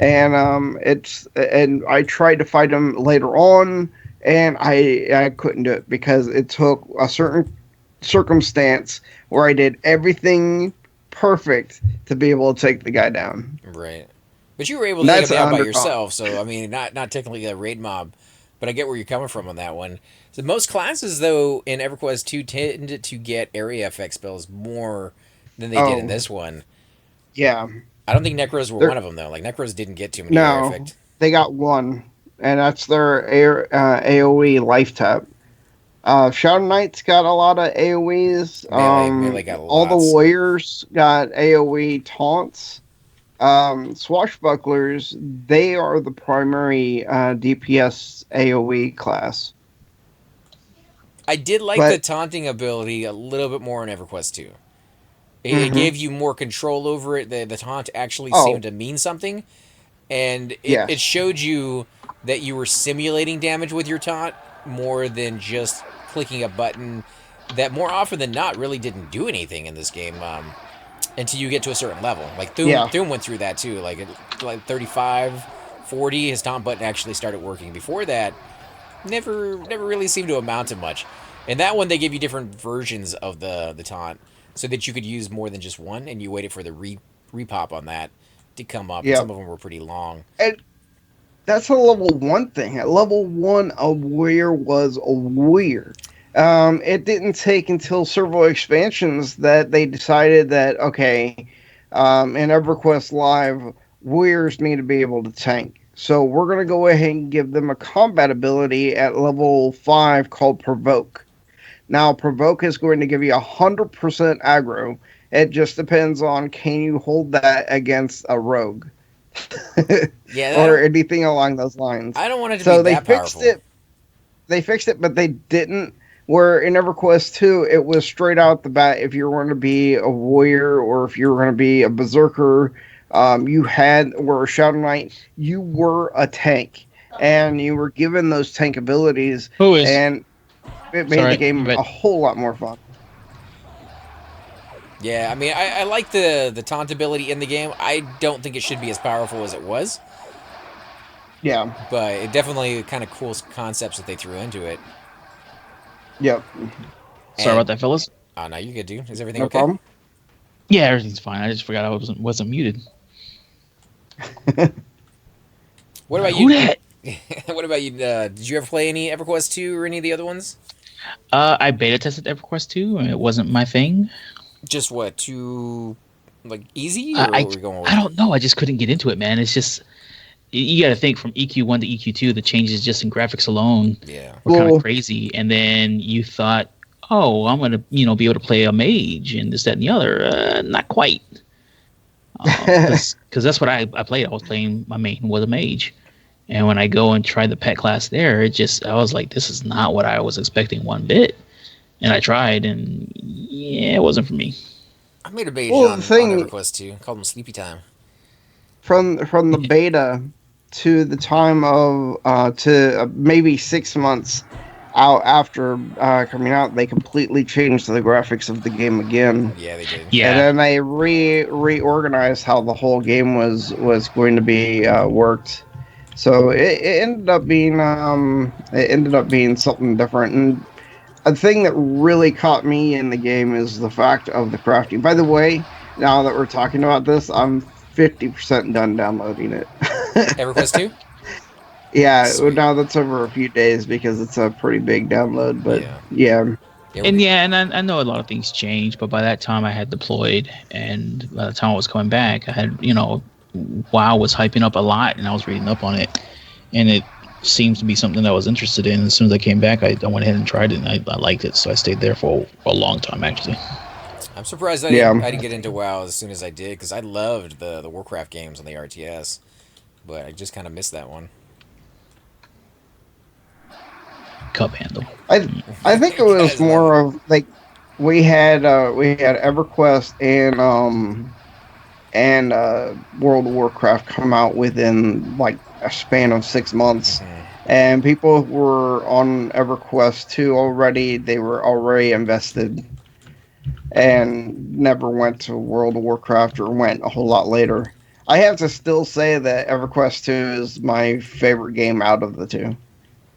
And and I tried to fight him later on, and I couldn't do it because it took a certain circumstance where I did everything perfect to be able to take the guy down. Right. But you were able And to take that's him an down by underdog. yourself, so I mean, not technically a raid mob, but I get where you're coming from on that one. So most classes, though, in EverQuest 2 tended to get area effect spells more than they did in Oh, this one. yeah. I don't think Necros were They're, one of them, though. Like, Necros didn't get too many area no, effect. they got one, and that's their AoE life tap. Shadow Knight's got a lot of AoEs. Melee got All the lots. warriors got AoE taunts. Swashbucklers, they are the primary DPS AoE class. I did like the But taunting ability a little bit more in EverQuest 2. It mhm. gave you more control over it. The taunt actually Oh, seemed to mean something, and it yes. showed you that you were simulating damage with your taunt more than just clicking a button that more often than not really didn't do anything in this game until you get to a certain level. Like Yeah. Thum went through that too. Like 35, 40, his taunt button actually started working. Before that, never really seemed to amount to much. And that one, they gave you different versions of the taunt so that you could use more than just one, and you waited for the repop on that to come up, and some Yep. of them were pretty long. And that's a level 1 thing. At level 1, a warrior was a warrior. It didn't take until several expansions that they decided that, okay, in EverQuest Live, warriors need to be able to tank. So we're going to go ahead and give them a combat ability at level 5 called Provoke. Now, Provoke is going to give you 100% aggro. It just depends on can you hold that against a rogue Yeah, or anything along those lines. I don't want it to be So they that fixed powerful. it. They fixed it, but they didn't. Where in EverQuest 2, it was straight out the bat. If you were going to be a warrior or if you were going to be a berserker, you had, or a Shadow Knight, you were a tank. And you were given those tank abilities, Who is? and it made the Sorry, game but a whole lot more fun. Yeah, I mean, I like the taunt ability in the game. I don't think it should be as powerful as it was, Yeah. but it definitely kind of cool concepts that they threw into it. Yep. sorry And about that, fellas. oh no, you're good, dude. Is everything No okay? problem. Yeah, everything's fine. I just forgot I wasn't muted. What about Who you? that? What about you? Did you ever play any EverQuest 2 or any of the other ones? I beta tested EverQuest 2, and it wasn't my thing. Just what, too, like, easy, I, or I what were we going I with? don't know. I just couldn't get into it, man. It's just you got to think from EQ1 to EQ2, the changes just in graphics alone Yeah. were kind Well, of crazy. And then you thought, oh, I'm gonna be able to play a mage and this, that, and the other. Not quite, because that's what I played. I was playing, my main was a mage, and when I go and try the pet class there, I was like, this is not what I was expecting one bit. And I tried, and yeah, it wasn't for me. I made a mage well, the on thing EverQuest 2. Called him Sleepy Time. from the beta to the time of to maybe 6 months out after coming out, they completely changed the graphics of the game again, Yeah, they did. and Yeah, then they reorganized how the whole game was going to be worked. So it ended up being something different. And a thing that really caught me in the game is the fact of the crafting. By the way, now that we're talking about this, I'm 50% done downloading it. EverQuest 2? Yeah, Sweet. now that's over a few days because it's a pretty big download. But Yeah. yeah, Yeah, and I know a lot of things changed, but by that time I had deployed, and by the time I was coming back, I had WoW was hyping up a lot, and I was reading up on it, and it seems to be something that I was interested in. As soon as I came back, I went ahead and tried it, and I liked it, so I stayed there for a long time actually. I'm surprised yeah. I didn't get into WoW as soon as I did, because I loved the Warcraft games on the RTS, but I just kind of missed that one. Cup handle. I think it was Guys love more of like we had EverQuest and and World of Warcraft come out within like a span of 6 months. Mhm. And people who were on EverQuest 2 already, they were already invested and never went to World of Warcraft or went a whole lot later. I have to still say that EverQuest 2 is my favorite game out of the two.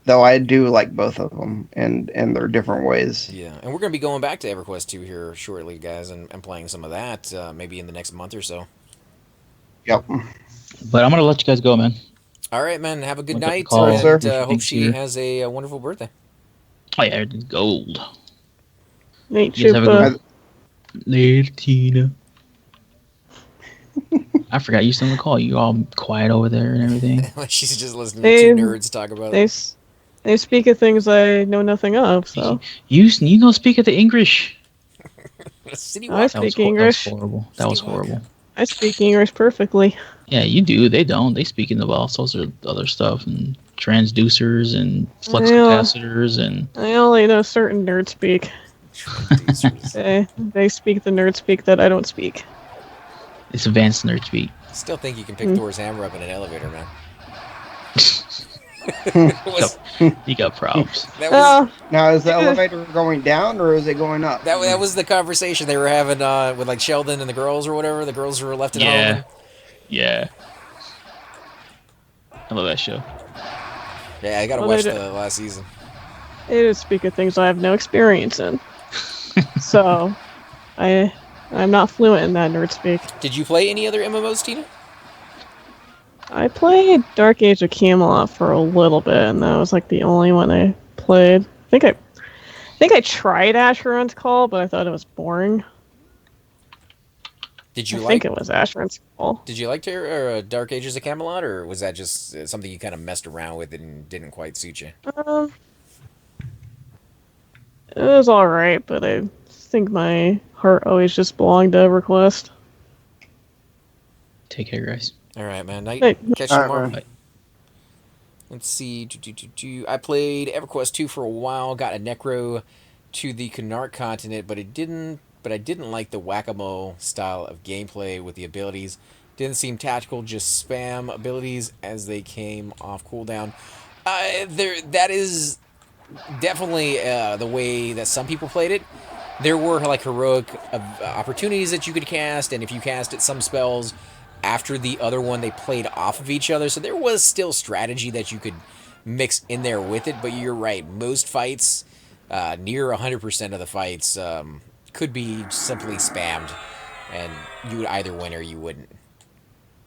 Though I do like both of them in their different ways. Yeah, and we're going to be going back to EverQuest 2 here shortly, guys, and playing some of that maybe in the next month or so. Yep. But I'm gonna let you guys go, man. All right, man. Have a good Look at the night, call. and Sir. hope she Here. has a wonderful birthday. Oh yeah, it's gold. Nate You guys have a Chupa. good later, Tina. I forgot you still on the call. You all quiet over there and everything. She's just listening They- to two nerds talk about They, they speak of things I know nothing of, so. You know, speak of the English. City I Walk. speak That English. was horrible. That was City Walk. horrible. I speak English perfectly. Yeah, you do. They don't. They speak in the all sorts of other stuff and transducers and flux Yeah. capacitors and I only know certain nerd speak. They speak the nerd speak that I don't speak. it's advanced nerd speak. Still think you can pick Mm. Thor's hammer up in an elevator, man. You got props. That was Now, is the elevator going down or is it going up? that was the conversation they were having with like Sheldon and the girls or whatever. The girls who were left at Yeah. home. Yeah. I love that show. Yeah, I gotta Well, watch they the last season. They just speak of things I have no experience in. So, I'm not fluent in that nerd speak. Did you play any other MMOs, Tina? I played Dark Age of Camelot for a little bit, and that was like the only one I played. I think I tried Asheron's Call, but I thought it was boring. Did you I like? think it was Asheron's Call. Did you like Dark Ages of Camelot, or was that just something you kind of messed around with and didn't quite suit you? It was alright, but I think my heart always just belonged to EverQuest. Take care, guys. All right, man. Night. Hey. Catch you All right, tomorrow. man. Let's see. I played EverQuest 2 for a while. Got a Necro to the Canark continent, but I didn't like the whack-a-mole style of gameplay with the abilities. Didn't seem tactical, just spam abilities as they came off cooldown. That is definitely the way that some people played it. There were like heroic opportunities that you could cast, and if you casted some spells after the other one, they played off of each other. So there was still strategy that you could mix in there with it. But you're right, most fights, near 100% of the fights, could be simply spammed, and you would either win or you wouldn't.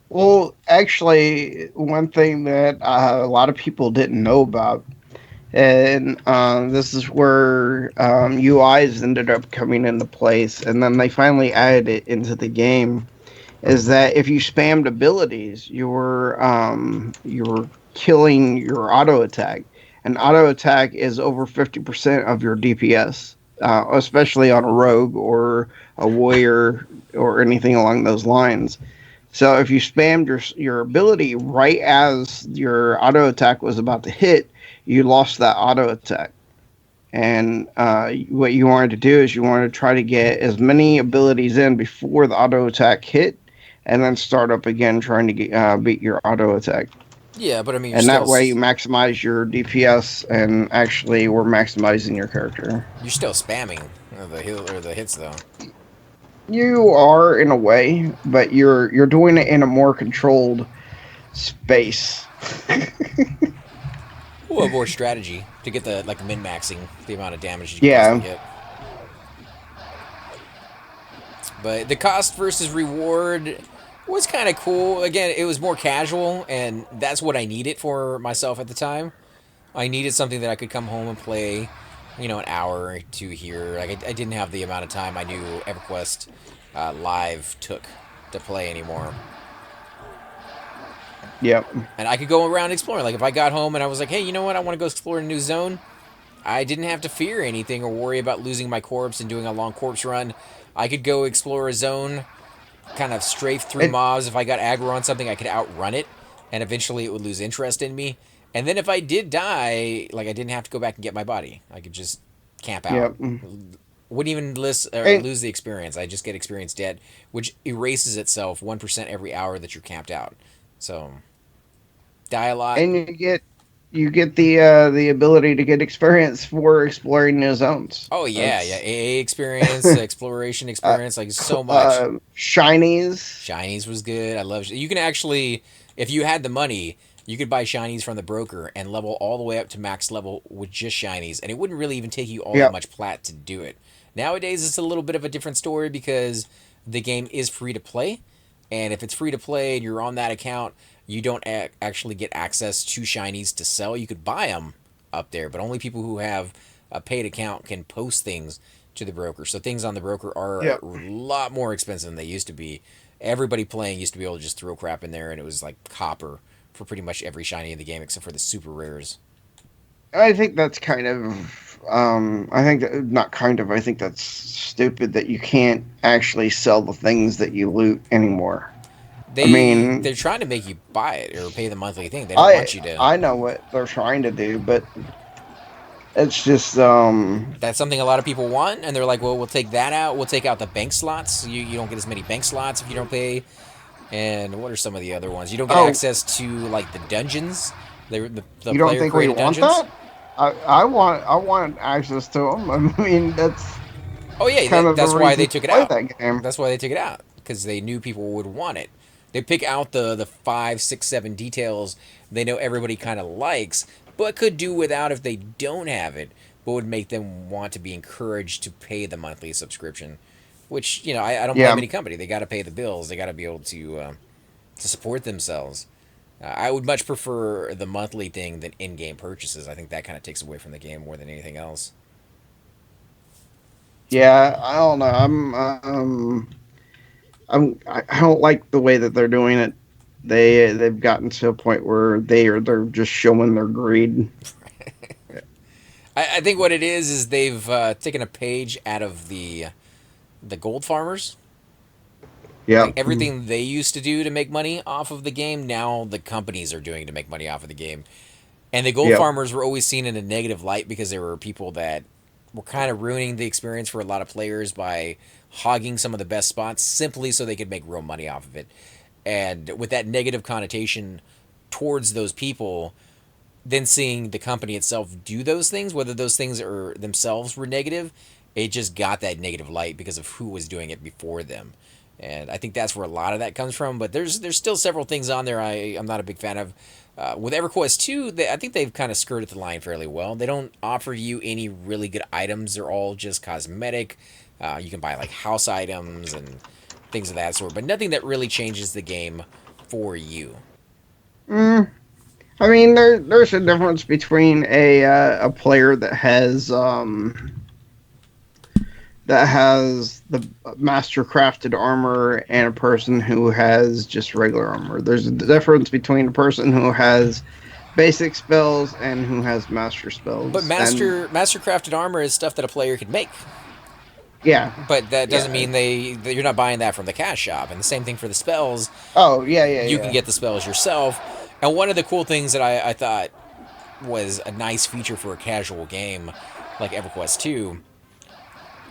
Well, actually, one thing that a lot of people didn't know about, and this is where UIs ended up coming into place, and then they finally added it into the game, is that if you spammed abilities, you were killing your auto attack, and auto attack is over 50% of your DPS, especially on a rogue or a warrior or anything along those lines. So if you spammed your ability right as your auto attack was about to hit, you lost that auto attack. And what you wanted to do is you wanted to try to get as many abilities in before the auto attack hit, and then start up again trying to beat your auto attack. Yeah, but I mean, And that way you maximize your DPS and actually we're maximizing your character. you're still spamming the hits though. You are in a way, but you're doing it in a more controlled space. Well, more strategy to get the min-maxing the amount of damage you can possibly hit. But the cost versus reward was kind of cool. Again, it was more casual, and that's what I needed for myself at the time. I needed something that I could come home and play, an hour or two here. Like I didn't have the amount of time I knew EverQuest Live took to play anymore. Yep. And I could go around exploring. Like if I got home and I was like, hey, you know what? I want to go explore a new zone. I didn't have to fear anything or worry about losing my corpse and doing a long corpse run. I could go explore a zone, kind of strafe through mobs. If I got aggro on something, I could outrun it, and eventually it would lose interest in me. And then if I did die, I didn't have to go back and get my body. I could just camp out. Yep. Wouldn't even And, lose the experience. I just get experience debt, which erases itself 1% every hour that you're camped out. So die a lot. and you get the ability to get experience for exploring new zones. Oh yeah, yeah. That's AA experience, exploration uh, experience, like so much. shinies. Shinies was good. I love. You can actually, if you had the money, you could buy shinies from the broker and level all the way up to max level with just shinies, and it wouldn't really even take you all that Yep. much plat to do it. Nowadays, it's a little bit of a different story because the game is free to play, and if it's free to play and you're on that account, you don't actually get access to shinies to sell. You could buy them up there, but only people who have a paid account can post things to the broker. So things on the broker are a Yep. lot more expensive than they used to be. Everybody playing used to be able to just throw crap in there, and it was like copper for pretty much every shiny in the game except for the super rares. I think that's kind of. I think that, not kind of. I think that's stupid that you can't actually sell the things that you loot anymore. I They're mean, trying to make you buy it or pay the monthly thing. They don't want you to. I know what they're trying to do, but it's just That's something a lot of people want, and they're like, "Well, we'll take that out. We'll take out the bank slots. You don't get as many bank slots if you don't pay." And what are some of the other ones? You don't get oh, access to like the dungeons. The you don't player think we created want dungeons. that? I want access to them. I mean, that's Oh yeah, kind of the that's why reason they to took it play out. that game. That's why they took it out because they knew people would want it. They pick out the five, six, seven details they know everybody kind of likes, but could do without if they don't have it, but would make them want to be encouraged to pay the monthly subscription. Which I don't blame Yeah, any company. They got to pay the bills. They got to be able to support themselves. I would much prefer the monthly thing than in-game purchases. I think that kind of takes away from the game more than anything else. yeah. I don't know. I don't like the way that they're doing it. They've gotten to a point where they're just showing their greed. I think what it is they've taken a page out of the gold farmers. Like Yep. everything they used to do to make money off of the game, now the companies are doing to make money off of the game. And the gold Yep. farmers were always seen in a negative light because there were people that were kind of ruining the experience for a lot of players by hogging some of the best spots simply so they could make real money off of it. And with that negative connotation towards those people, then seeing the company itself do those things, whether those things are themselves were negative, it just got that negative light because of who was doing it before them. And I think that's where a lot of that comes from. But there's still several things on there I'm not a big fan of. With Everquest 2, I think they've kind of skirted the line fairly well. They don't offer you any really good items. They're all just cosmetic. You can buy like house items and things of that sort, but nothing that really changes the game for you. Mm, I mean, there's a difference between a player that has the master crafted armor and a person who has just regular armor. There's a difference between a person who has basic spells and who has master But spells. And master crafted armor is stuff that a player can make. yeah, But that doesn't yeah. mean that you're not buying that from the cash shop. And the same thing for the spells. Oh, yeah, yeah, You can yeah. get the spells yourself. And one of the cool things that I thought was a nice feature for a casual game like EverQuest 2,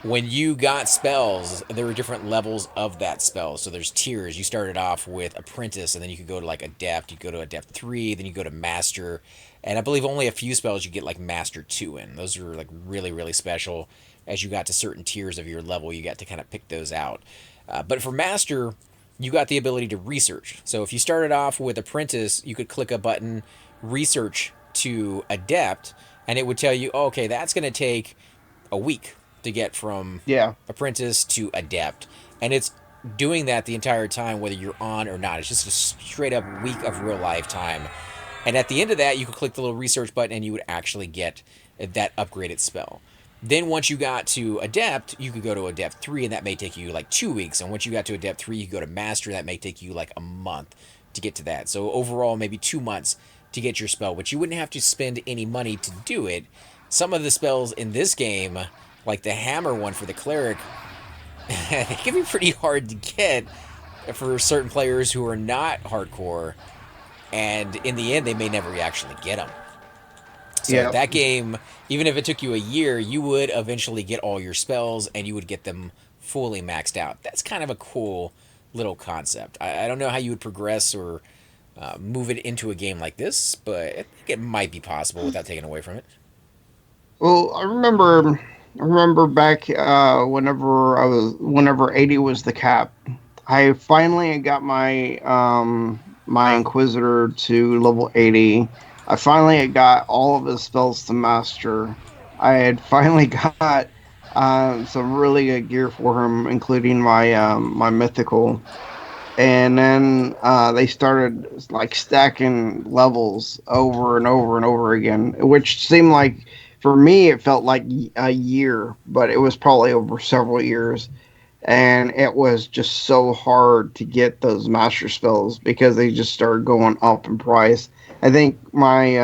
when you got spells, there were different levels of that spell. So there's tiers. You started off with Apprentice, and then you could go to like Adept. You go to Adept 3, then you go to Master. And I believe only a few spells you get like Master 2 in. Those are like really, really special. As you got to certain tiers of your level, you got to kind of pick those out. But for Master, you got the ability to research. So if you started off with Apprentice, you could click a button, research to Adept, and it would tell you, oh, okay, that's going to take a week to get from Yeah. Apprentice to Adept. And it's doing that the entire time, whether you're on or not. It's just a straight up week of real life time. And at the end of that, you could click the little research button and you would actually get that upgraded spell. Then once you got to Adept, you could go to Adept 3, and that may take you like 2 weeks. And once you got to Adept 3, you go to Master, that may take you like a month to get to that. So overall, maybe 2 months to get your spell, but you wouldn't have to spend any money to do it. Some of the spells in this game, like the hammer one for the Cleric, it can be pretty hard to get for certain players who are not hardcore, and in the end, they may never actually get them. So Yep. that game, even if it took you a year, you would eventually get all your spells and you would get them fully maxed out. That's kind of a cool little concept. I don't know how you would progress or move it into a game like this, but I think it might be possible without taking away from it. Well, I remember back whenever 80 was the cap. I finally got my Inquisitor to level 80. I finally got all of his spells to master. I had finally got some really good gear for him, including my mythical. And then they started like stacking levels over and over and over again, which seemed like, for me, it felt like a year, but it was probably over several years. And it was just so hard to get those master spells because they just started going up in price. I think my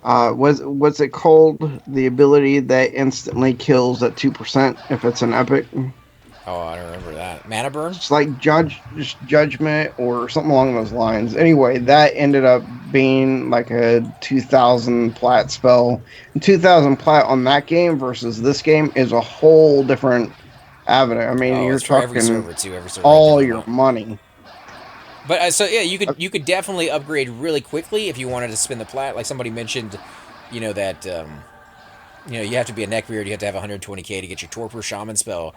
what's it called? The ability that instantly kills at 2% if it's an epic. Oh, I don't remember that. Mana burn? It's like judgment or something along those lines. Anyway, that ended up being like a 2,000 plat spell. And 2,000 plat on that game versus this game is a whole different avenue. I mean, Oh, you're it's for every talking server too. Every server had a all different your amount. money. But so yeah, you could definitely upgrade really quickly if you wanted to spin the plat. Like somebody mentioned, that you have to be a neckbeard. You have to have 120k to get your torpor shaman spell.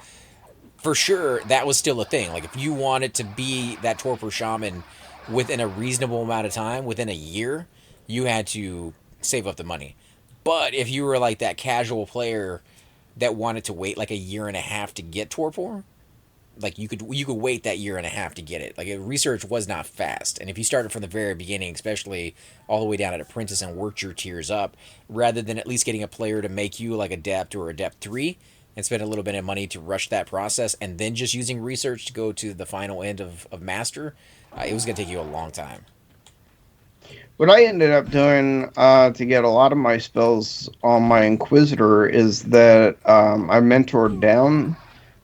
For sure, that was still a thing. Like if you wanted to be that torpor shaman within a reasonable amount of time, within a year, you had to save up the money. But if you were like that casual player that wanted to wait like a year and a half to get torpor, like you could wait that year and a half to get it. Like research was not fast, and if you started from the very beginning, especially all the way down at apprentice and worked your tiers up, rather than at least getting a player to make you like adept or adept 3 and spend a little bit of money to rush that process, and then just using research to go to the final end of master, it was gonna take you a long time. What I ended up doing to get a lot of my spells on my Inquisitor is that I mentored down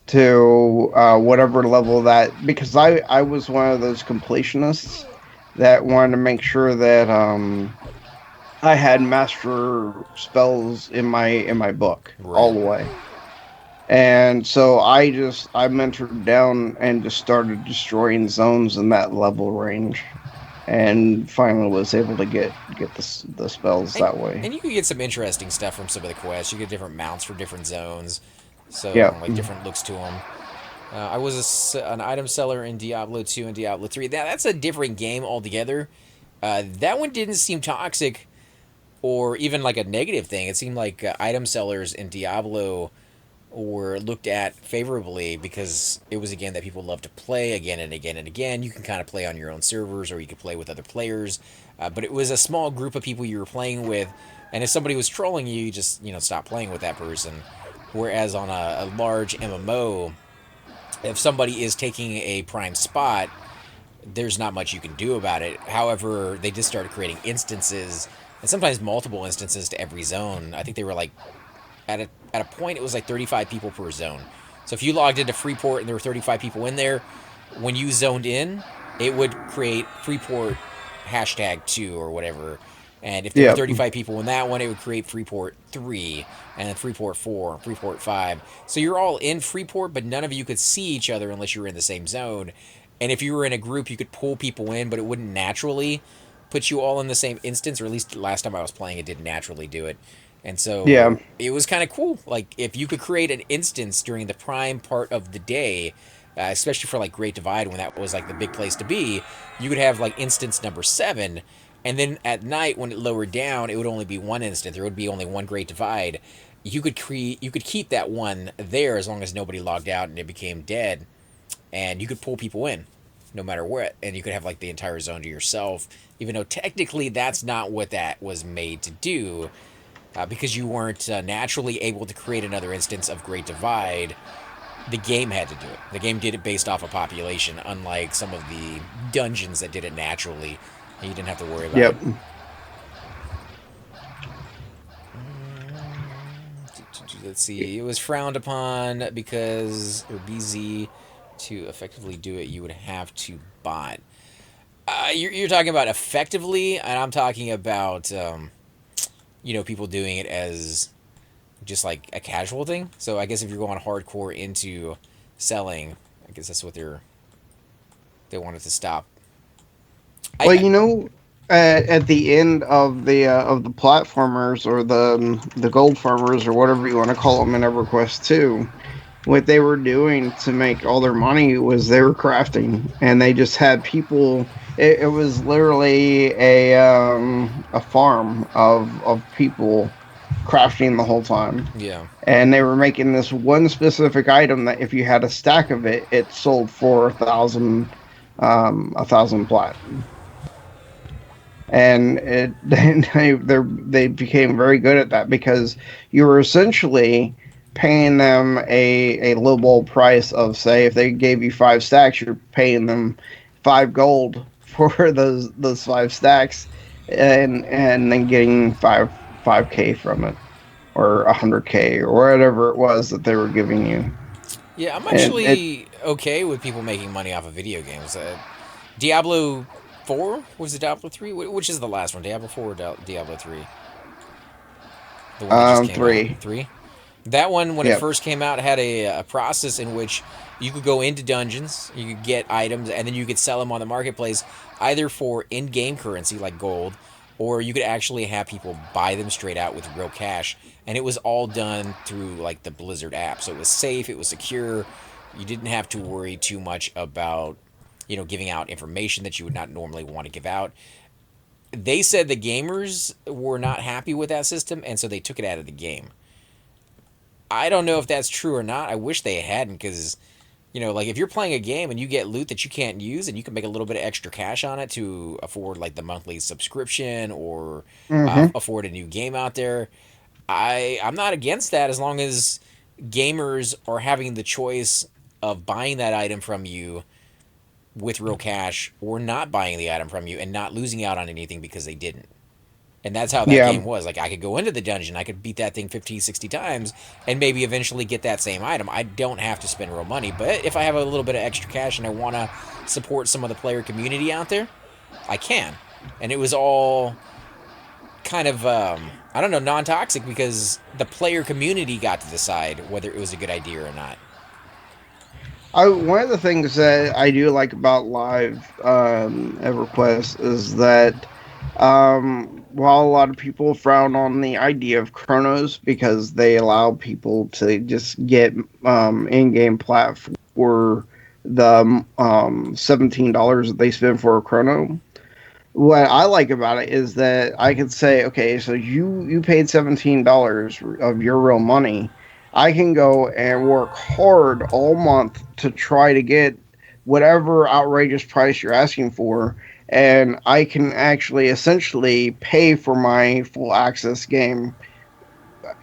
to whatever level that, because I was one of those completionists that wanted to make sure that I had master spells in my book all Right. the way. And so I mentored down and just started destroying zones in that level range, and finally was able to get the spells And that way. and you could get some interesting stuff from some of the quests. You get different mounts for different zones, so Yeah. like different looks to them. I was an item seller in Diablo 2 and Diablo 3. That's a different game altogether. That one didn't seem toxic or even like a negative thing. It seemed like item sellers in Diablo were looked at favorably because it was a game that people love to play again and again and again. You can kind of play on your own servers or you could play with other players, but it was a small group of people you were playing with, and if somebody was trolling you, you just stop playing with that person. Whereas on a large MMO, if somebody is taking a prime spot, there's not much you can do about it. However, they just started creating instances, and sometimes multiple instances to every zone. I think they were like at a point it was like 35 people per zone. So if you logged into Freeport and there were 35 people in there, when you zoned in, it would create Freeport #2 or whatever. And if there were Yeah. 35 people in that one, it would create Freeport 3 and then Freeport 4, Freeport 5. So you're all in Freeport, but none of you could see each other unless you were in the same zone. And if you were in a group, you could pull people in, but it wouldn't naturally put you all in the same instance, or at least last time I was playing, it didn't naturally do it. And Yeah. so it was kind of cool. Like if you could create an instance during the prime part of the day, especially for like Great Divide when that was like the big place to be, you could have like instance number 7, and then at night when it lowered down, it would only be one instance. There would be only one Great Divide. You could keep that one there as long as nobody logged out and it became dead, and you could pull people in no matter what, and you could have like the entire zone to yourself, even though technically that's not what that was made to do, because you weren't naturally able to create another instance of Great Divide. The game had to do it. The game did it based off of population, unlike some of the dungeons that did it naturally, and you didn't have to worry about Yep. it. Let's see. It was frowned upon because, or BZ, to effectively do it, you would have to bot. You're talking about effectively, and I'm talking about people doing it as just like a casual thing. So I guess if you're going hardcore into selling, I guess that's what they wanted to stop. Well, I at the end of the platformers or the gold farmers or whatever you want to call them in EverQuest 2, what they were doing to make all their money was they were crafting, and they just had people. It was literally a farm of people crafting the whole time, yeah. and they were making this one specific item that if you had a stack of it, it sold for 1,000 plat. And they became very good at that because you were essentially paying them a lowball price of, say, if they gave you 5 stacks, you're paying them 5 gold for those 5 stacks, and then getting 5k from it, or 100k, or whatever it was that they were giving you. Yeah, I'm It actually okay with people making money off of video games. Diablo 4? Was it Diablo 3? Which is the last one? Diablo 4 or Diablo 3? The one that just came out. 3. 3? That one, when it Yep. first came out, had a process in which you could go into dungeons, you could get items, and then you could sell them on the marketplace either for in game currency, like gold, or you could actually have people buy them straight out with real cash. And it was all done through like the Blizzard app. So it was safe, it was secure. You didn't have to worry too much about, giving out information that you would not normally want to give out. They said the gamers were not happy with that system, and so they took it out of the game. I don't know if that's true or not. I wish they hadn't, because like if you're playing a game and you get loot that you can't use and you can make a little bit of extra cash on it to afford like the monthly subscription or Mm-hmm. afford a new game out there, I'm not against that as long as gamers are having the choice of buying that item from you with real cash or not buying the item from you and not losing out on anything because they didn't. And that's how that Yeah. game was. Like, I could go into the dungeon, I could beat that thing 50, 60 times, and maybe eventually get that same item. I don't have to spend real money. But if I have a little bit of extra cash and I want to support some of the player community out there, I can. And it was all kind of, I don't know, non toxic because the player community got to decide whether it was a good idea or not. One of the things that I do like about live EverQuest is that while a lot of people frown on the idea of chronos because they allow people to just get in-game plat for the $17 that they spend for a chrono. What I like about it is that I could say, okay, so you paid $17 of your real money. I can go and work hard all month to try to get whatever outrageous price you're asking for, and I can actually essentially pay for my full access game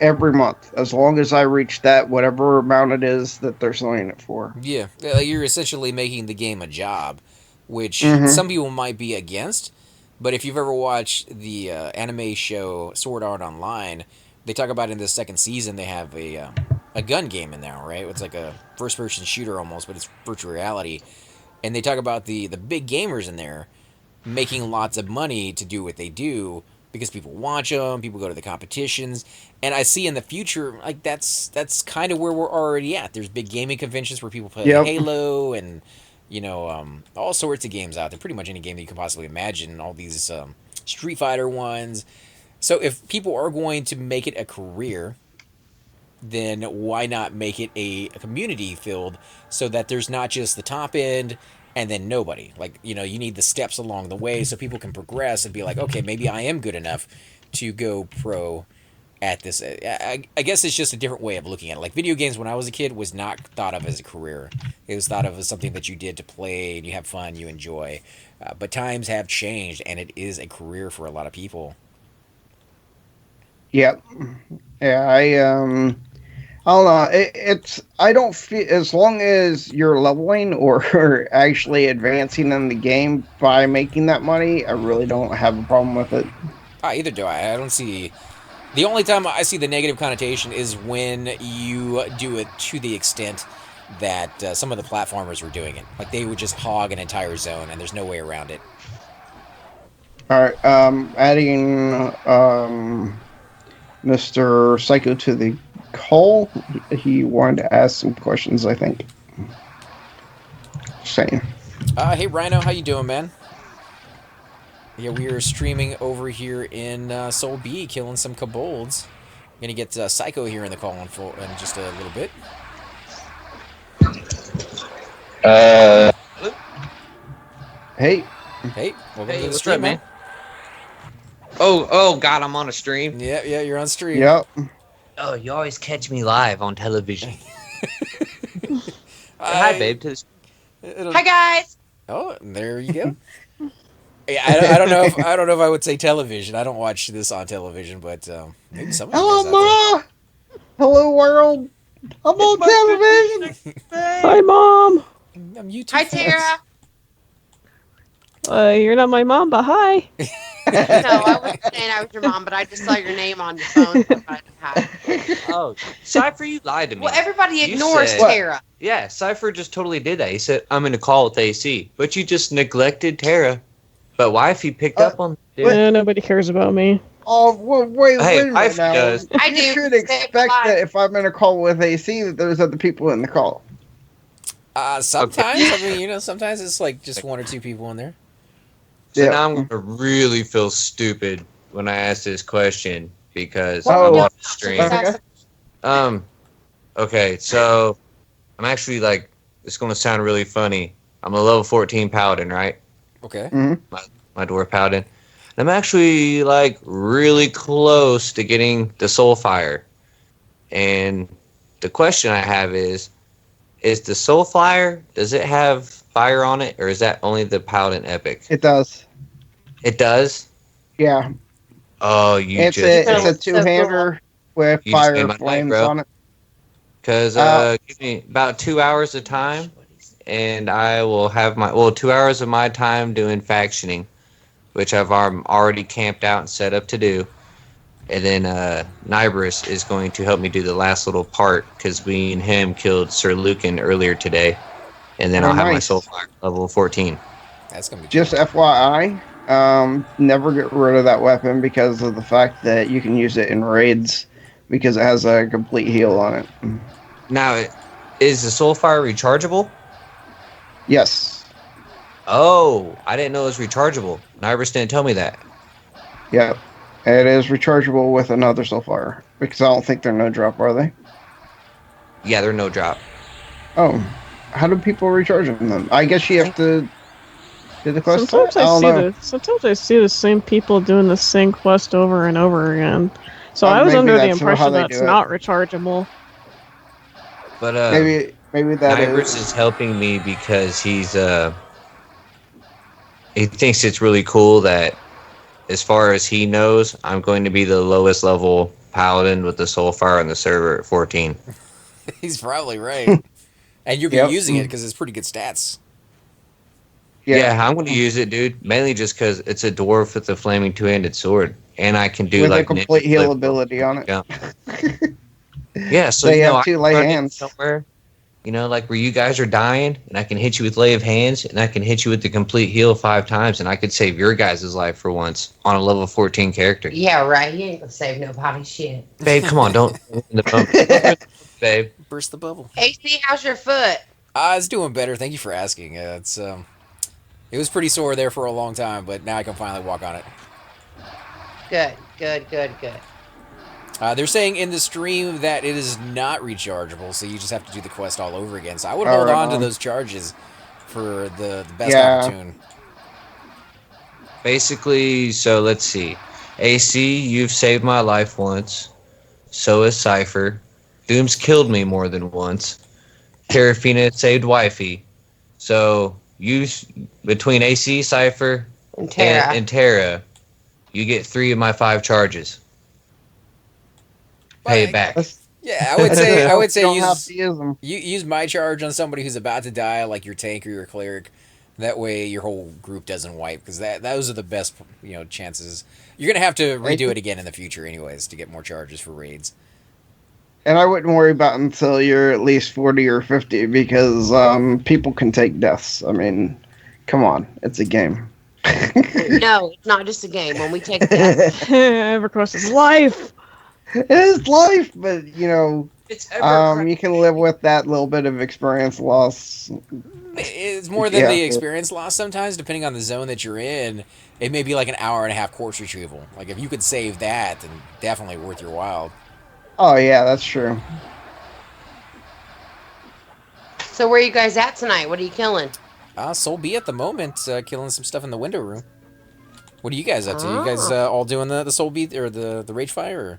every month as long as I reach that whatever amount it is that they're selling it for. Yeah, you're essentially making the game a job, which Mm-hmm. some people might be against. But if you've ever watched the anime show Sword Art Online, they talk about in the second season they have a gun game in there, right? It's like a first person shooter almost, but it's virtual reality. And they talk about the big gamers in there making lots of money to do what they do because people watch them, people go to the competitions, and I see in the future like that's kind of where we're already at. There's big gaming conventions where people play Yep. Halo and all sorts of games out there. Pretty much any game that you can possibly imagine. All these Street Fighter ones. So if people are going to make it a career, then why not make it a community filled so that there's not just the top end and then nobody. Like, you need the steps along the way so people can progress and be like, okay, maybe I am good enough to go pro at this. I guess it's just a different way of looking at it. Like, video games when I was a kid was not thought of as a career. It was thought of as something that you did to play and you have fun, you enjoy. But times have changed and it is a career for a lot of people. Yep. Yeah, I don't know. It's I don't feel, as long as you're leveling or actually advancing in the game by making that money, I really don't have a problem with it. Either do I. I don't see. The only time I see the negative connotation is when you do it to the extent that some of the platformers were doing it. Like they would just hog an entire zone, and there's no way around it. All right, adding Mr. Psycho to the call. He wanted to ask some questions, I think. Same. Hey Rhino, how you doing, man? Yeah, we are streaming over here in Soul B, killing some kobolds. Gonna get Psycho here in the call in just a little bit. Hey. Hey, welcome Hey, to the what's stream, up, man. Oh, God, I'm on a stream. Yeah, you're on stream. Yep. Oh, you always catch me live on television. Hi, Hi, babe. To the... Hi guys. Oh, there you go. Yeah, I don't know if I would say television. I don't watch this on television, but maybe somebody Hello, does out Ma. Hello, world. I'm on television. Hi, Mom. there. I'm YouTube. Hi, famous. Tara. You're not my mom, but hi. No, I wasn't saying I was your mom, but I just saw your name on the phone. So I had to hi. Oh, Cypher, you lied to me. Well, everybody You ignores said- Tara. Yeah, Cypher just totally did that. He said, I'm in a call with AC. But you just neglected Tara. But wifey picked up on it. Nobody cares about me. Oh, well, wait Hey, a minute wife now. does. I You do. should Say expect bye. that if I'm in a call with AC, that there's other people in the call. Sometimes I mean, sometimes it's like just one or two people in there. So Yeah. now I'm going to really feel stupid when I ask this question because Oh. I'm on the stream. Okay. Okay, so I'm actually like, it's going to sound really funny. I'm a level 14 paladin, right? Okay. My dwarf paladin. And I'm actually like really close to getting the soulfire. And the question I have is the soulfire, does it have fire on it, or is that only the paladin epic? It does. It does? Yeah. Oh, you It's just a two-hander with You just made fire my night, flames bro. on it. Because give me about 2 hours of time, and I will have 2 hours of my time doing factioning, which I've already camped out and set up to do. And then Nibris is going to help me do the last little part, because we and him killed Sir Lucan earlier today. And then Oh, I'll have my nice. Soulfire level 14. That's gonna be Just cool. FYI, never get rid of that weapon because of the fact that you can use it in raids because it has a complete heal on it. Now, is the Soulfire rechargeable? Yes. Oh, I didn't know it was rechargeable. Nibris didn't tell me that. Yep. It is rechargeable with another Soulfire because I don't think they're no drop, are they? Yeah, they're no drop. Oh, how do people recharge them then? I guess you have to do the quest. Sometimes don't know. Sometimes I see the same people doing the same quest over and over again. So Oh, I was maybe under the that's how impression they that it's do it. not rechargeable. But Maybe that Nibris is helping me because he thinks it's really cool that, as far as he knows, I'm going to be the lowest level paladin with the soulfire on the server at 14. He's probably right. And you'll be Yep. using it because it's pretty good stats. Yeah, I'm going to use it, dude. Mainly just because it's a dwarf with a flaming two-handed sword, and I can do with like a complete ninja heal flip. ability on it. Yeah. Yeah, so They you know, have two I lay can run in hands. somewhere, you know, like where you guys are dying, and I can hit you with lay of hands, and I can hit you with the complete heal 5 times, and I could save your guys' life for once on a level 14 character. Yeah, right. You ain't gonna save nobody's shit. Babe, come on, don't in the bump. Babe. Burst the bubble. AC, how's your foot? It's doing better. Thank you for asking. It was pretty sore there for a long time, but now I can finally walk on it. Good. They're saying in the stream that it is not rechargeable, so you just have to do the quest all over again. So I would All hold right, on to on. those charges for the best Yeah. opportune. Basically, so let's see. AC, you've saved my life once. So has Cypher. Doom's killed me more than once. Terrafina saved Wifey. So you, between AC, Cypher, And Tara. and Tara, you get 3 of my 5 charges. Pay it back. Yeah, I would say you don't have use to use them. use my charge on somebody who's about to die, like your tank or your cleric. That way, your whole group doesn't wipe, because those are the best chances. You're gonna have to redo it again in the future, anyways, to get more charges for raids. And I wouldn't worry about until you're at least 40 or 50 because people can take deaths. I mean, come on, it's a game. No, it's not just a game. When we take that, Everquest is life. It is life, but It's ever. you can live with that little bit of experience loss. It's more than Yeah. the experience loss sometimes, depending on the zone that you're in. It may be like an hour and a half course retrieval. Like if you could save that, then definitely worth your while. Oh yeah, that's true. So where are you guys at tonight? What are you killing? Soul B at the moment, killing some stuff in the window room. What are you guys up to? You guys Oh. all doing the Soul B or the Rage Fire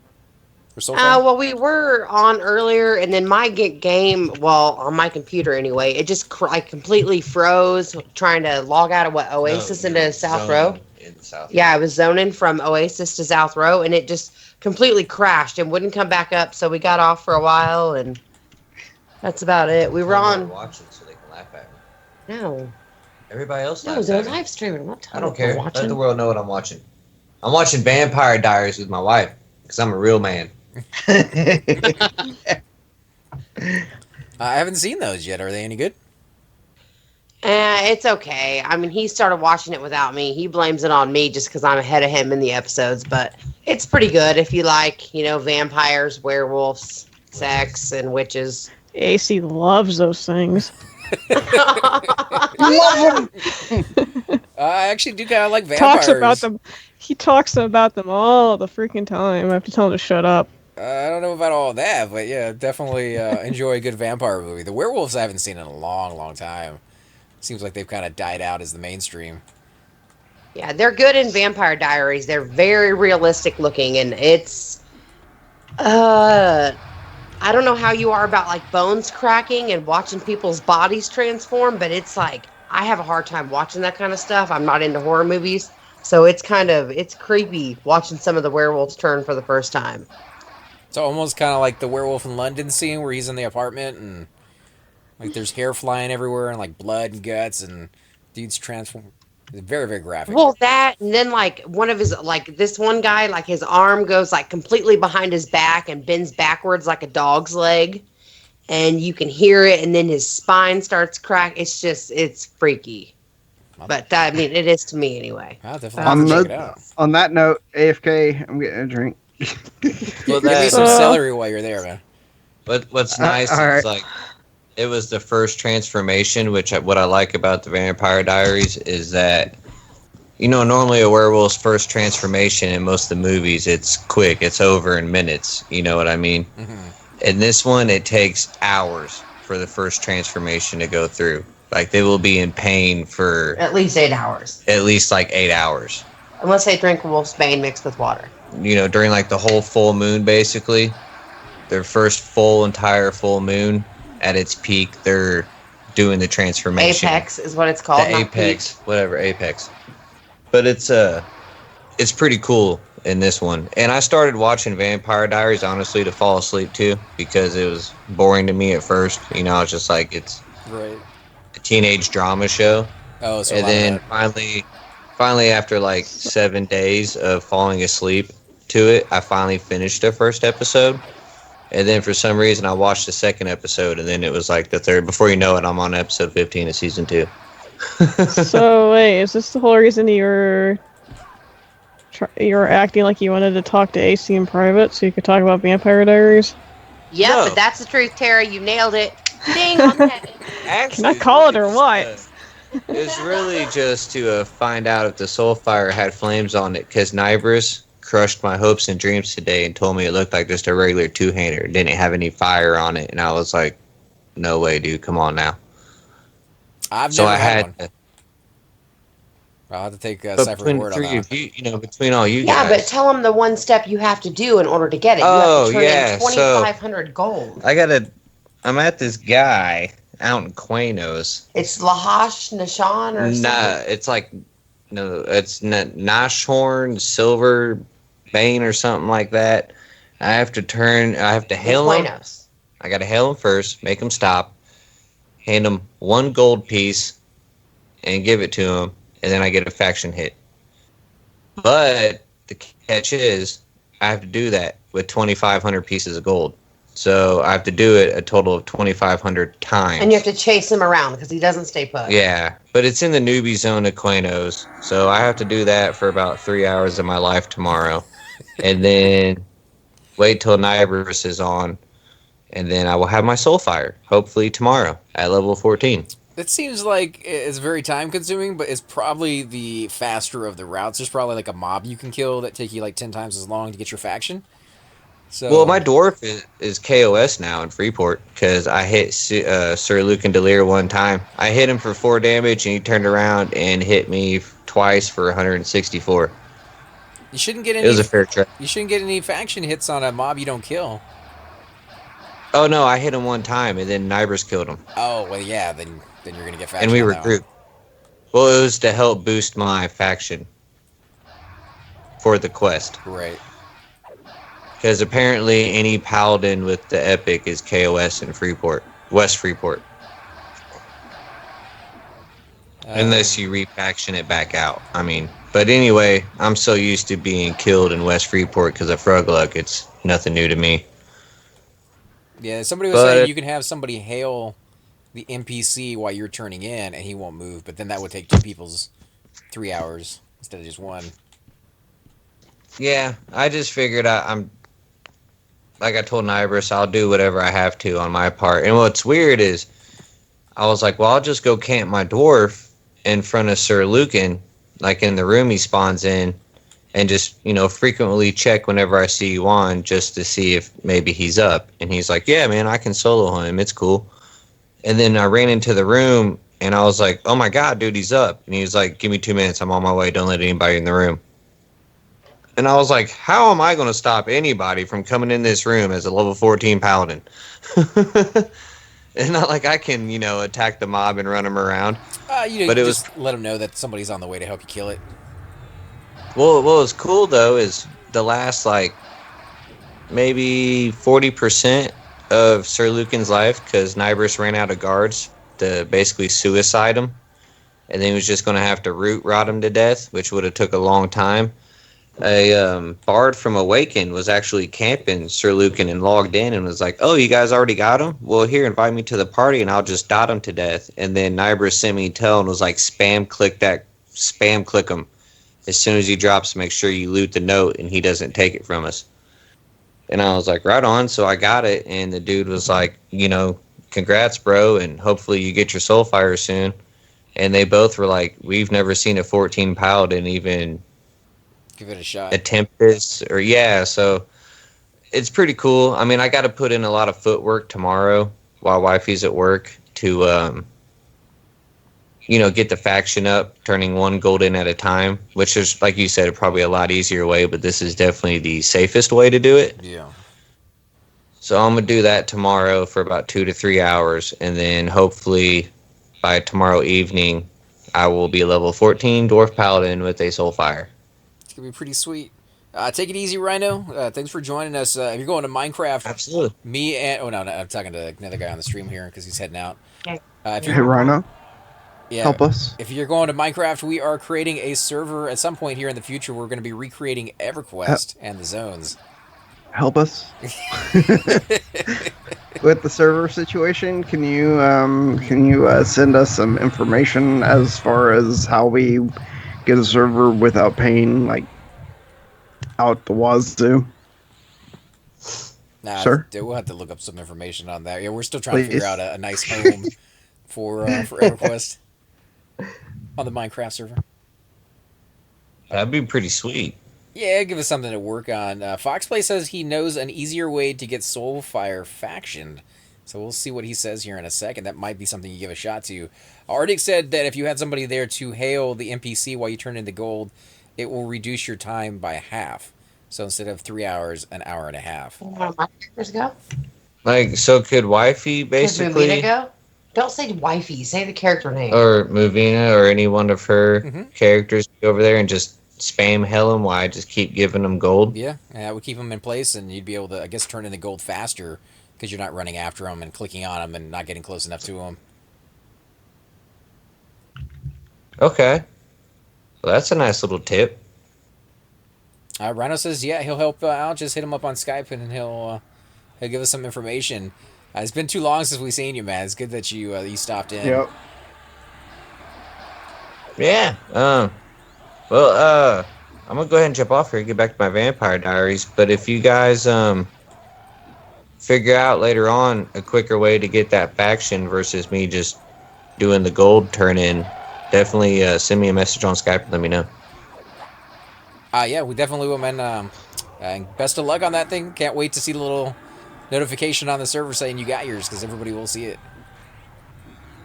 or Soul Fire? Well, we were on earlier, and then my game, well, on my computer anyway, it just like completely froze trying to log out of Oasis into South Row. In South Yeah, I was zoning from Oasis to South Row, and it just completely crashed and wouldn't come back up. So we got off for a while, and that's about it. We were on. watching so they can laugh at me. No, Everybody else no, laughs they're at me. live streaming. I'm not I telling don't you care. what Let watching. the world know what I'm watching. I'm watching Vampire Diaries with my wife because I'm a real man. I haven't seen those yet. Are they any good? It's okay. I mean, he started watching it without me. He blames it on me just because I'm ahead of him in the episodes, but it's pretty good if you like, vampires, werewolves, sex, and witches. AC loves those things. Love 'em! I actually do kind of like vampires. Talks about them. He talks about them all the freaking time. I have to tell him to shut up. I don't know about all of that, but yeah, definitely enjoy a good vampire movie. The werewolves I haven't seen in a long, long time. Seems like they've kind of died out as the mainstream. Yeah, they're good in Vampire Diaries. They're very realistic looking, and it's I don't know how you are about like bones cracking and watching people's bodies transform, but it's like I have a hard time watching that kind of stuff. I'm not into horror movies, so it's creepy watching some of the werewolves turn for the first time. It's almost kind of like the Werewolf in London scene where he's in the apartment and like there's hair flying everywhere and like blood and guts and dudes transform. It's very, very graphic. Well, that, and then like one of his, like this one guy, like his arm goes like completely behind his back and bends backwards like a dog's leg, and you can hear it, and then his spine starts crack. It's freaky. But I mean, it is to me anyway. I'll definitely have to check it out. On that note, AFK, I'm getting a drink. Well, Give me that, some celery while you're there, man. what's nice all is right. like it was the first transformation, what I like about the Vampire Diaries is that normally a werewolf's first transformation in most of the movies, it's quick, it's over in minutes. You know what I mean? Mm-hmm. In this one, it takes hours for the first transformation to go through. Like they will be in pain for At least 8 hours, at least like 8 hours. unless they drink wolf's bane mixed with water. During like the whole full moon, basically, their first entire full moon at its peak, they're doing the transformation. Apex is what it's called. The not apex, whatever, apex. But it's pretty cool in this one. And I started watching Vampire Diaries honestly to fall asleep too because it was boring to me at first. I was just like it's Right. a teenage drama show. Oh, so And then finally after like 7 days of falling asleep to it, I finally finished the first episode. And then for some reason I watched the second episode, and then it was like the third. Before you know it, I'm on episode 15 of season 2. So wait, is this the whole reason you're acting like you wanted to talk to AC in private so you could talk about Vampire Diaries? Yeah, No. but that's the truth, Tara. You nailed it. Ding on the head. Actually, Can I call it or what? It's really just to find out if the soulfire had flames on it, because Nibris crushed my hopes and dreams today and told me it looked like just a regular two-hander. It didn't have any fire on it, and I was like, no way, dude, come on now. I've So never I had had one. to, I'll have to take but Cypher's between the word on three that. of you, between all you Yeah, guys. but tell them the one step you have to do in order to get it. You Oh, have to turn yeah, in so- 2,500 gold. I'm at this guy out in Quanos. It's Lahash Nishan or something. Nah, it's like, no, it's Nashorn, Silver, Bane or something like that. I have to hail him. Buenos. I gotta hail him first, make him stop, hand him one gold piece, and give it to him, and then I get a faction hit. But the catch is, I have to do that with 2,500 pieces of gold. So I have to do it a total of 2,500 times. And you have to chase him around because he doesn't stay put. Yeah, but it's in the newbie zone of Quanos, so I have to do that for about 3 hours of my life tomorrow. And then wait till Nibers is on, and then I will have my soulfire. Hopefully tomorrow at level 14. It seems like it's very time consuming, but it's probably the faster of the routes. There's probably like a mob you can kill that take you like 10 times as long to get your faction. Well, my So dwarf is KOS now in Freeport because I hit Sir Lucan Delir one time. I hit him for 4 damage, and he turned around and hit me twice for 164. you shouldn't get It was any. a fair trade. You shouldn't get any faction hits on a mob you don't kill. Oh no, I hit him one time, and then Nibers killed him, Oh well, yeah. Then you're gonna get faction and we on were that one. grouped. Well, it was to help boost my faction for the quest. Right. Because apparently any paladin with the epic is KOS in Freeport, West Freeport. Unless you refaction it back out. I mean, but anyway, I'm so used to being killed in West Freeport because of Frugluck, it's nothing new to me. Yeah, somebody was saying you can have somebody hail the NPC while you're turning in, and he won't move. But then that would take 2 people's 3 hours instead of just 1. Yeah, I just figured I'm like I told Nibris, I'll do whatever I have to on my part. And what's weird is I was like, well, I'll just go camp my dwarf in front of Sir Lucan, like in the room he spawns in, and just, frequently check whenever I see you on just to see if maybe he's up. And he's like, yeah, man, I can solo him. It's cool. And then I ran into the room and I was like, oh my God, dude, he's up. And he was like, give me 2 minutes. I'm on my way. Don't let anybody in the room. And I was like, how am I going to stop anybody from coming in this room as a level 14 paladin? It's not like I can, attack the mob and run him around. But it was let them know that somebody's on the way to help you kill it. Well, what was cool though is the last maybe 40% of Sir Lucan's life, because Nibris ran out of guards to basically suicide him, and then he was just going to have to root rot him to death, which would have took a long time. A bard from Awaken was actually camping Sir Lucan and logged in and was like, oh, you guys already got him? Well, here, invite me to the party and I'll just dot him to death. And then Nibris sent me a tell and was like, spam click him. As soon as he drops, make sure you loot the note and he doesn't take it from us. And I was like, right on. So I got it. And the dude was like, congrats, bro. And hopefully you get your soulfire soon. And they both were like, we've never seen a 14 paladin even give it a shot. Attempt this. So it's pretty cool. I mean, I got to put in a lot of footwork tomorrow while wifey's at work to get the faction up, turning 1 gold in at a time, which is, like you said, probably a lot easier way, but this is definitely the safest way to do it. Yeah. So I'm going to do that tomorrow for about 2 to 3 hours, and then hopefully by tomorrow evening, I will be a level 14 Dwarf Paladin with a Soulfire. It's going to be pretty sweet. Take it easy, Rhino. Thanks for joining us. If you're going to Minecraft, absolutely. Me and I'm talking to another guy on the stream here because he's heading out. Hey, Rhino. Yeah, help us. If you're going to Minecraft, we are creating a server at some point here in the future. We're going to be recreating Everquest and the zones. Help us with the server situation. Can you send us some information as far as how we get a server without paying out the wazoo? Sir? We'll have to look up some information on that. Yeah, we're still trying to figure out a nice home for Everquest on the Minecraft server. That'd be pretty sweet. Yeah, give us something to work on. Foxplay says he knows an easier way to get Soulfire factioned. So we'll see what he says here in a second. That might be something you give a shot to. Arctic said that if you had somebody there to hail the NPC while you turn into gold, it will reduce your time by half. So instead of 3 hours, an hour and a half. One of my characters go? So could wifey basically... Could Mumina go? Don't say wifey, say the character name. Or Muvina or any one of her characters over there and just spam hell them while I just keep giving them gold? Yeah, that would keep them in place and you'd be able to, I guess, turn into gold faster because you're not running after them and clicking on them and not getting close enough to them. Okay. Well, that's a nice little tip. Rhino says, yeah, he'll help out. Just hit him up on Skype and he'll give us some information. It's been too long since we've seen you, man. It's good that you stopped in. Yep. Yeah. Well, I'm gonna go ahead and jump off here and get back to my Vampire Diaries. But if you guys figure out later on a quicker way to get that faction versus me just doing the gold turn in, definitely send me a message on Skype and let me know. Yeah, we definitely will, man. And best of luck on that thing. Can't wait to see the little notification on the server saying you got yours, because everybody will see it.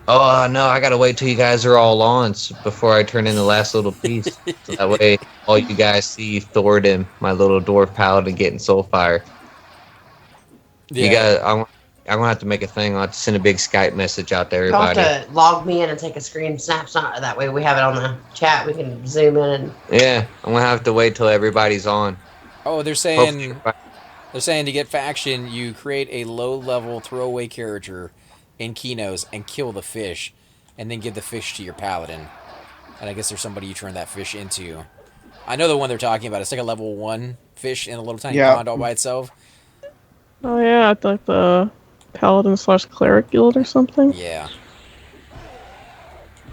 Oh no, I gotta wait till you guys are all on before I turn in the last little piece. So that way, all you guys see Thornton, my little dwarf paladin, getting soulfire. Yeah. You guys, I'm gonna have to make a thing. I'll have to send a big Skype message out to You'll everybody. have to log me in and take a screen snapshot. That way we have it on the chat. We can zoom in and Yeah, I'm gonna have to wait till everybody's on. Oh, they're Hopefully, saying to get faction, you create a low-level throwaway character in Kinos and kill the fish, and then give the fish to your paladin. And I guess there's somebody you turn that fish into. I know the one they're talking about. It's like a level 1 fish in a little tiny Yeah. pond all by itself. Oh yeah, it's like the Paladin / Cleric guild or something. Yeah.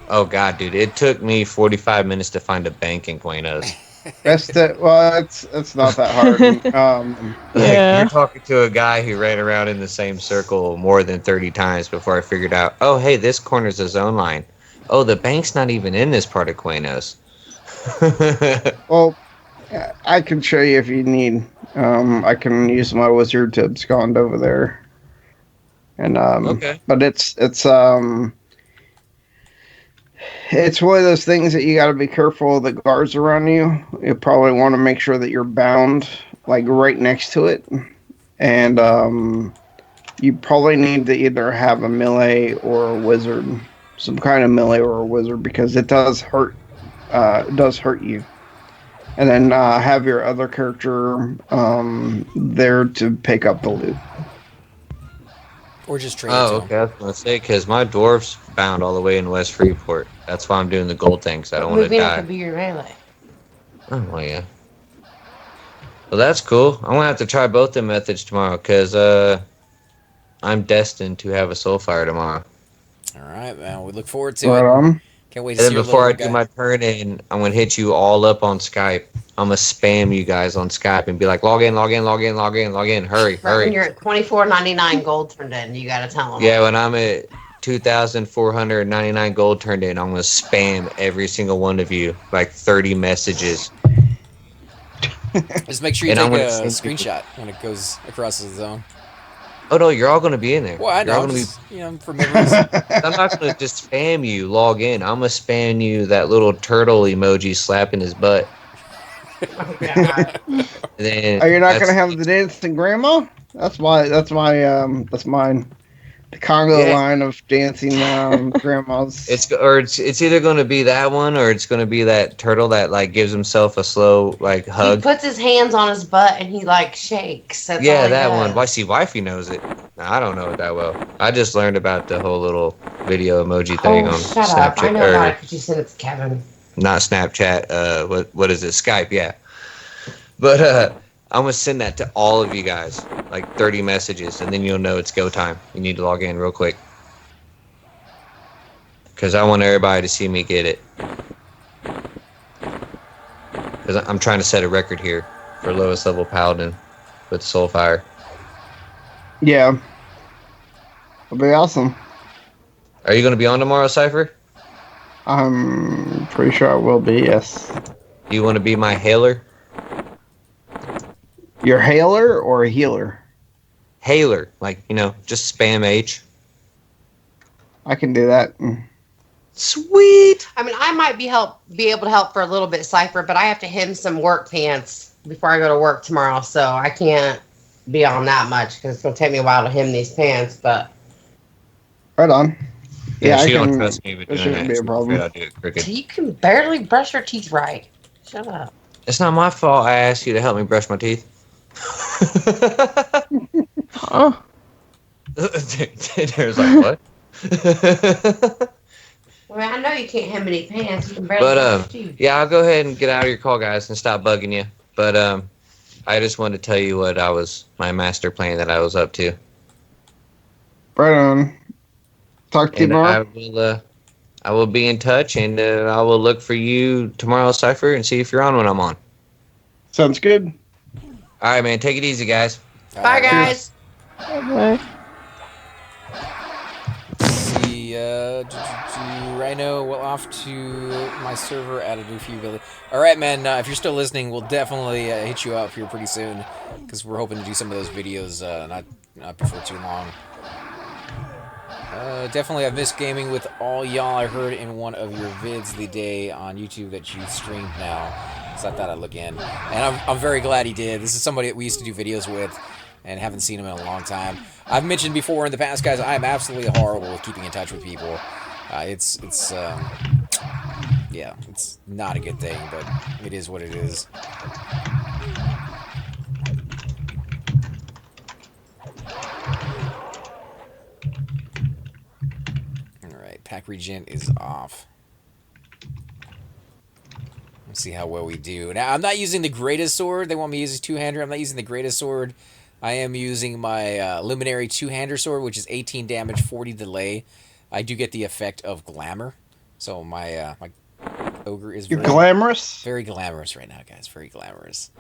Oh god, dude, it took me 45 minutes to find a bank in Buenos. Well, it's not that hard. Yeah. You're talking to a guy who ran around in the same circle more than 30 times before I figured out, oh, hey, this corner's a zone line. Oh, the bank's not even in this part of Buenos. Well, I can show you if you need. I can use my wizard to abscond over there. And Okay. But it's one of those things that you got to be careful of the guards around you. You probably want to make sure that you're bound like right next to it, and you probably need to either have a melee or a wizard, some kind of melee or a wizard, because it does hurt. It does hurt you. And then have your other character there to pick up the loot. Or just trade Oh, it to okay. I was going to say, because my dwarf's bound all the way in West Freeport. That's why I'm doing the gold thing, because I don't want to moving it die. could be your melee. Oh, well, yeah. Well, that's cool. I'm going to have to try both the methods tomorrow, because I'm destined to have a soulfire tomorrow. All right, man. We look forward to Right it. on. Can't wait And to see then your before I little do guy. my turn in, I'm going to hit you all up on Skype. I'm going to spam you guys on Skype and be like, log in, log in, log in, log in, log in. Hurry, Right when hurry. you're at $24.99 gold turned in, you gotta tell them. Yeah, when I'm at 2,499 gold turned in, I'm going to spam every single one of you, like 30 messages. Just make sure you And I'm take a gonna send you- screenshot when it goes across the zone. Oh, no, you're all going to be in there. Well, I You're all know. gonna Just, for memories. I'm not going to just spam you, log in. I'm going to spam you that little turtle emoji slapping his butt. Oh, God. And then Are you not that's- gonna have the dancing grandma? That's mine. The Congo Yeah. line of dancing grandmas. It's either going to be that one or it's going to be that turtle that like gives himself a slow like He hug. puts his hands on his butt and he like shakes. That's all Yeah, he that does. one. Why? See, wifey knows it. Nah, I don't know it that well. I just learned about the whole little video emoji thing Oh, on shut up. I Snapchat know about it or because you sent it to Kevin. not Snapchat. What is it? Skype. Yeah. But I'm gonna send that to all of you guys, like 30 messages, and then you'll know it's go time. You need to log in real quick. Because I want everybody to see me get it. Because I'm trying to set a record here for lowest level paladin with soulfire. Yeah, it'll be awesome. Are you going to be on tomorrow, Cypher? I'm pretty sure I will be. Yes. Do you want to be my hailer? Your hailer or a healer? Hailer, like, just spam H. I can do that. Sweet. I mean, I might be able to help for a little bit, Cypher, but I have to hem some work pants before I go to work tomorrow, so I can't be on that much because it's going to take me a while to hem these pants, but... Right on. Yeah, she I don't can. trust me with It doing shouldn't that. be a problem. I'll do it crooked. You can barely brush your teeth right. Shut up. It's not my fault I asked you to help me brush my teeth. Huh? There's like, what? I mean, I know you can't hem any pants. You can barely But brush your teeth. yeah, I'll go ahead and get out of your call, guys, and stop bugging you. But I just wanted to tell you what my master plan that I was up to. Right on. Talk to you And tomorrow. I will be in touch, and I will look for you tomorrow, Cypher, and see if you're on when I'm on. Sounds good. All right, man. Take it easy, guys. Bye, guys. Bye. See, Rhino, well, off to my server, added a few ability. All right, man, if you're still listening, we'll definitely hit you up here pretty soon, because we're hoping to do some of those videos not before too long. Definitely, I've missed gaming with all y'all. I heard in one of your vids the day on YouTube that you streamed now, so I thought I'd look in. And I'm very glad he did. This is somebody that we used to do videos with, and haven't seen him in a long time. I've mentioned before in the past, guys, I am absolutely horrible with keeping in touch with people. Yeah, it's not a good thing, but it is what it is. Alright, pack regen is off. Let's see how well we do. Now, I'm not using the greatest sword. They want me to use a two-hander. I'm not using the greatest sword. I am using my Luminary two-hander sword, which is 18 damage, 40 delay. I do get the effect of glamour. So my my ogre is You're glamorous? very glamorous right now, guys. Very glamorous.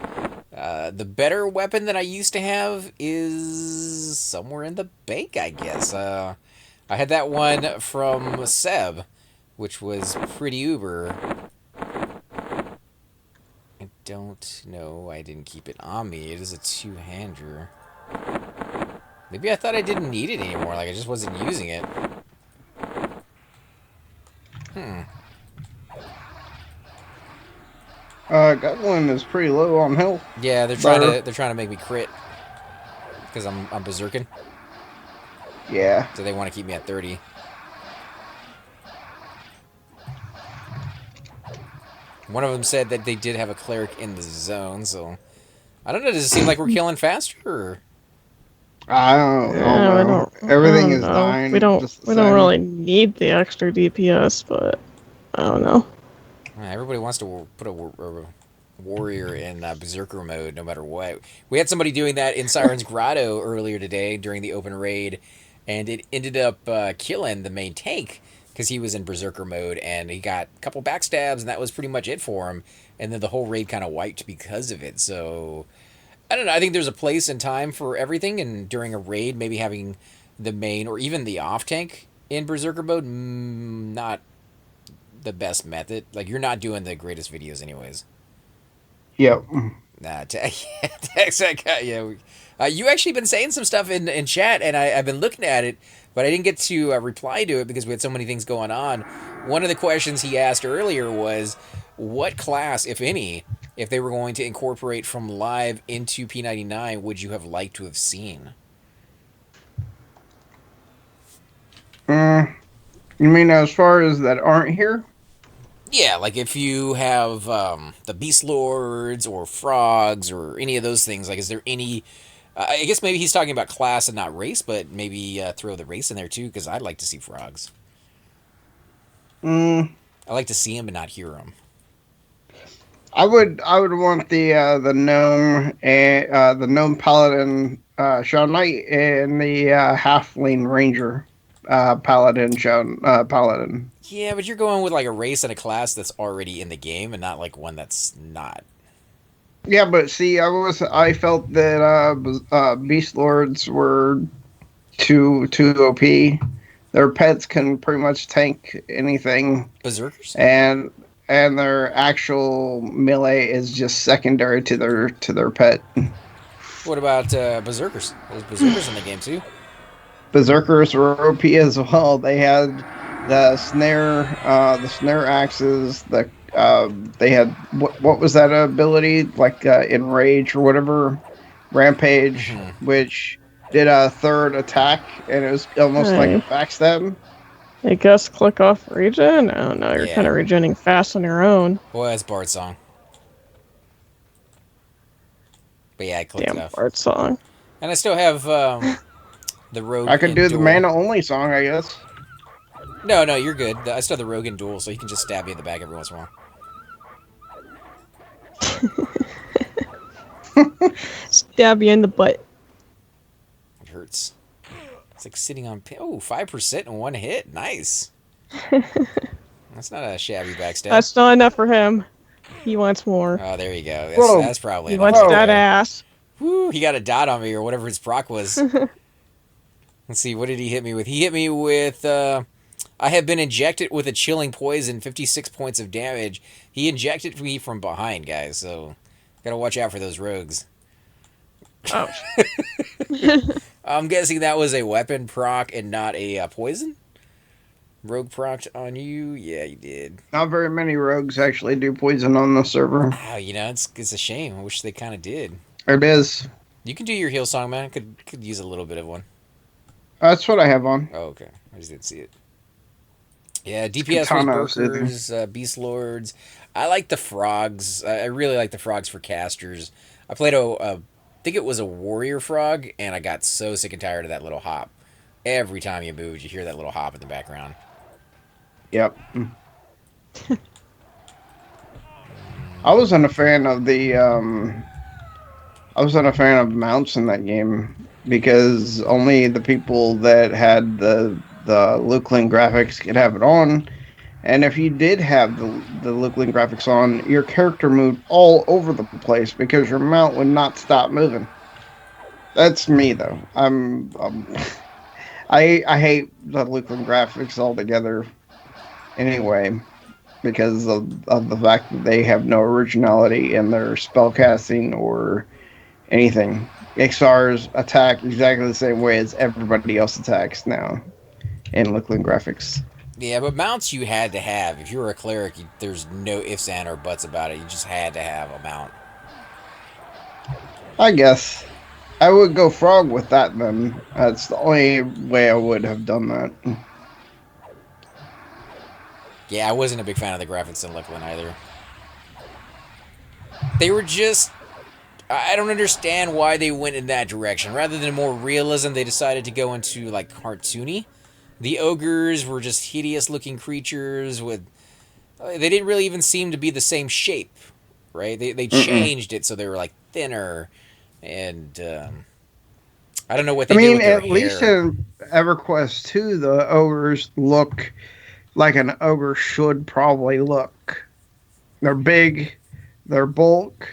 The better weapon that I used to have is somewhere in the bank, I guess. I had that one from Seb, which was pretty uber. I don't know. I didn't keep it on me. It is a two-hander. Maybe I thought I didn't need it anymore. Like, I just wasn't using it. Goblin is pretty low on health. Yeah, they're trying to make me crit because I'm berserking. Yeah. So they want to keep me at 30. One of them said that they did have a cleric in the zone, so I don't know. Does it seem like we're killing faster? Or? I don't Yeah, know. Everything is know. dying. We don't just the same. really need the extra DPS, but I don't know. Everybody wants to put a warrior in berserker mode, no matter what. We had somebody doing that in Siren's Grotto earlier today during the open raid, and it ended up killing the main tank because he was in berserker mode, and he got a couple backstabs, and that was pretty much it for him. And then the whole raid kind of wiped because of it. So I don't know. I think there's a place and time for everything, and during a raid, maybe having the main or even the off tank in berserker mode, not the best method. Like, you're not doing the greatest videos anyways. Yep. Nah, Tex, you actually been saying some stuff in chat, and I've been looking at it, but I didn't get to reply to it because we had so many things going on. One of the questions he asked earlier was, what class, if any, if they were going to incorporate from live into P99, would you have liked to have seen? You mean as far as that aren't here? Yeah, like if you have the Beast Lords or Frogs or any of those things, like is there any... I guess maybe he's talking about class and not race, but maybe throw the race in there too, because I'd like to see Frogs. I like to see him and not hear him. I would want the gnome and the gnome paladin Shadow Knight and the halfling ranger paladin paladin. Yeah, but you're going with like a race and a class that's already in the game, and not like one that's not. Yeah, but see, I felt that beast lords were too OP. Their pets can pretty much tank anything. Berserkers? And their actual melee is just secondary to their pet. What about Berserkers? There's Berserkers in the game too. Berserkers were OP as well. They had the snare axes. They had what was that ability, like enrage or whatever, rampage, which did a third attack, and it was almost like a backstab. I guess click off regen? I don't know, you're kind of regenning fast on your own. Well, that's Bard's song. But yeah, I clicked it off. Bard's song. And I still have the Rogue. I could do the mana only song, I guess. No, you're good. I still have the Rogue in duel, so you can just stab me in the back every once in a while. Stab you in the butt. It hurts. It's like sitting on... 5% in one hit. Nice. That's not a shabby backstab. That's not enough for him. He wants more. Oh, there you go. Whoa. That's probably He enough wants right that there. ass. Woo, he got a dot on me or whatever his proc was. Let's see, what did he hit me with? He hit me with, I have been injected with a chilling poison, 56 points of damage. He injected me from behind, guys, so gotta watch out for those rogues. Ouch. I'm guessing that was a weapon proc and not a poison? Rogue proc on you? Yeah, you did. Not very many rogues actually do poison on the server. Oh, you know, it's a shame. I wish they kind of did. It is. You can do your heal song, man. Could use a little bit of one. That's what I have on. Oh, okay. I just didn't see it. Yeah, DPS Katana with Berkers, Beast Lords. I like the frogs. I really like the frogs for casters. I played I think it was a warrior frog, and I got so sick and tired of that little hop. Every time you moved, you hear that little hop in the background. Yep. I wasn't a fan of the I wasn't a fan of mounts in that game because only the people that had the Lukling graphics could have it on. And if you did have the Lukling graphics on, your character moved all over the place because your mount would not stop moving. That's me though. I hate the Lukling graphics altogether anyway because of the fact that they have no originality in their spellcasting or anything. XRs attack exactly the same way as everybody else attacks now in Lukling graphics. Yeah, but mounts you had to have. If you were a cleric, there's no ifs, and, or buts about it. You just had to have a mount. I guess. I would go frog with that then. That's the only way I would have done that. Yeah, I wasn't a big fan of the graphics in Lukling either. They were just... I don't understand why they went in that direction. Rather than more realism, they decided to go into, like, cartoony. The ogres were just hideous-looking creatures with... They didn't really even seem to be the same shape, right? They changed it so they were, like, thinner, and... I don't know what they did with their at least hair. in EverQuest 2, the ogres look like an ogre should probably look. They're big, they're bulk,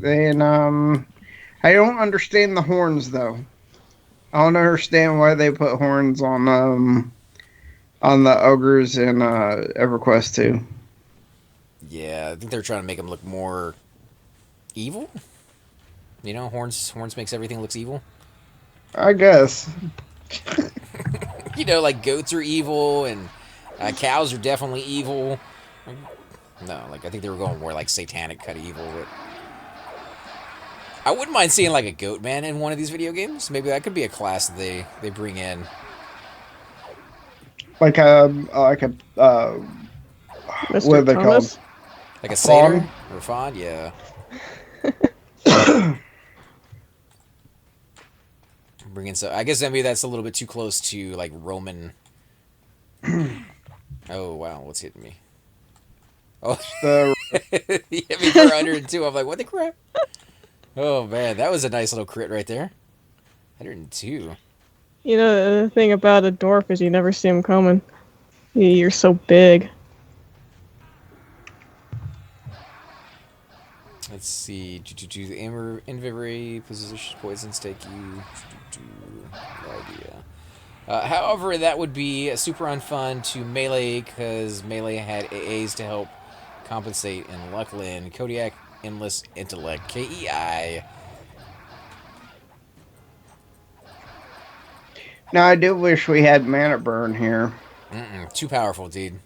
and I don't understand the horns though. I don't understand why they put horns on the ogres in EverQuest 2. Yeah, I think they're trying to make them look more evil. You know, horns makes everything looks evil. I guess. You know, like goats are evil and cows are definitely evil. No, like I think they were going more like satanic kind of evil. But I wouldn't mind seeing like a goat man in one of these video games. Maybe that could be a class that they bring in. Like a Mr. what are they called? Thomas? Like a Fawn? satyr or fawn, yeah. Bring in so I guess maybe that's a little bit too close to like Roman. Oh wow, what's hitting me? Oh, he hit me for 102. I'm like, what the crap? Oh man, that was a nice little crit right there. 102. You know, the thing about a dwarf is you never see him coming. You're so big. Let's see. The inventory position poisons take you. No idea. However, that would be super unfun to melee because melee had AAs to help compensate in Luckland. Kodiak Endless Intellect. KEI. Now I do wish we had mana burn here. Too powerful, dude.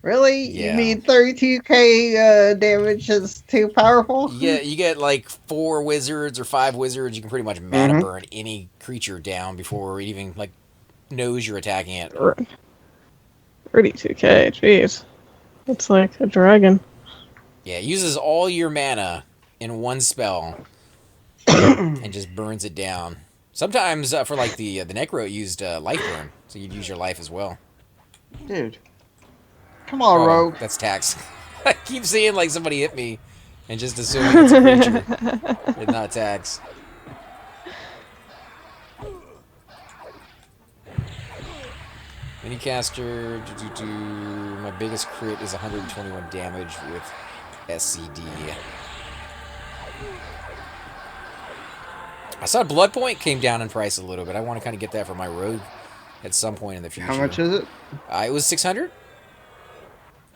Really? Yeah. You mean 32k damage is too powerful? Yeah, you get like 4 wizards or 5 wizards. You can pretty much mana burn any creature down before it even like knows you're attacking it. 32k, jeez. That's like a dragon. Yeah, it uses all your mana in one spell and just burns it down. Sometimes for like the Necro, it used life burn, so you'd use your life as well. Dude. Come on, Rogue. That's tax. I keep seeing like somebody hit me and just assuming it's a creature and not tax. Minicaster. My biggest crit is 121 damage with SCD. I saw Blood Point came down in price a little bit. I want to kind of get that for my rogue at some point in the future. How much is it? It was 600.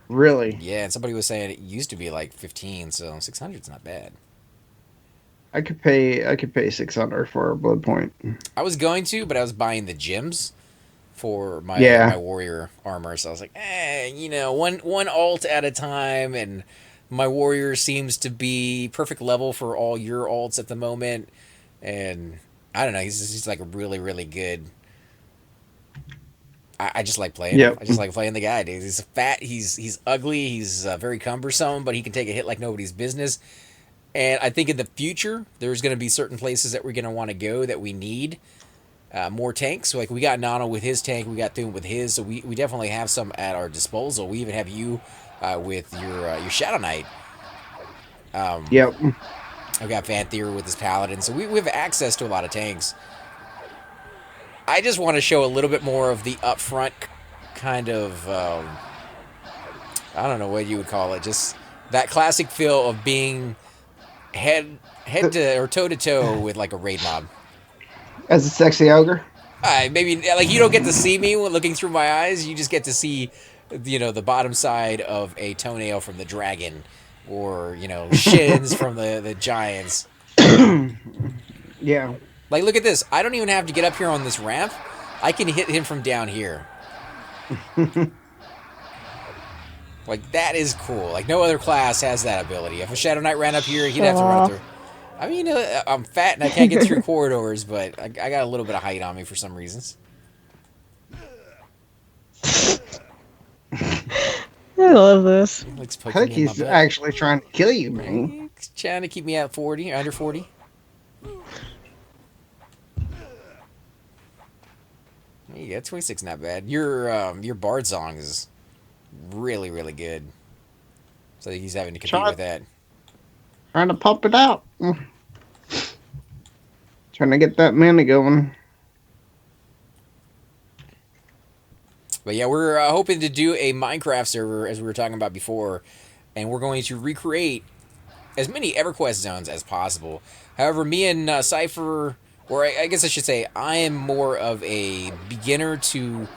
Really? Yeah, and somebody was saying it used to be like 15, so 600 is not bad. I could pay 600 for a blood point. I was going to, but I was buying the gems for my Yeah. warrior armor, so I was like, one alt at a time, and my warrior seems to be perfect level for all your alts at the moment, and I don't know, he's like a really really good. I just like playing. Yep. I just like playing the guy, dude. He's fat. He's ugly. He's very cumbersome, but he can take a hit like nobody's business. And I think in the future, there's going to be certain places that we're going to want to go that we need more tanks. So, like, we got Nano with his tank, we got Thune with his, so we definitely have some at our disposal. We even have you with your Shadow Knight. Yep. I've got Vanthyr with his Paladin, so we have access to a lot of tanks. I just want to show a little bit more of the upfront kind of, I don't know what you would call it, just that classic feel of being head to or toe to toe with like a raid mob. As a sexy ogre? Maybe like you don't get to see me looking through my eyes. You just get to see, the bottom side of a toenail from the dragon, or shins from the giants. Yeah. Like, look at this. I don't even have to get up here on this ramp. I can hit him from down here. Like, that is cool. Like, no other class has that ability. If a Shadow Knight ran up here, he'd have to run up through. I mean, I'm fat and I can't get through corridors, but I got a little bit of height on me for some reasons. I love this. I think he's actually trying to kill you, man. He's trying to keep me at 40, under 40. Yeah, 26 not bad. Your Bard song is really, really good. So he's having to compete with that. Trying to pump it out. Trying to get that mana going. But yeah, we're hoping to do a Minecraft server, as we were talking about before, and we're going to recreate as many Everquest zones as possible. However, me and Cypher, or I guess I should say, I am more of a beginner to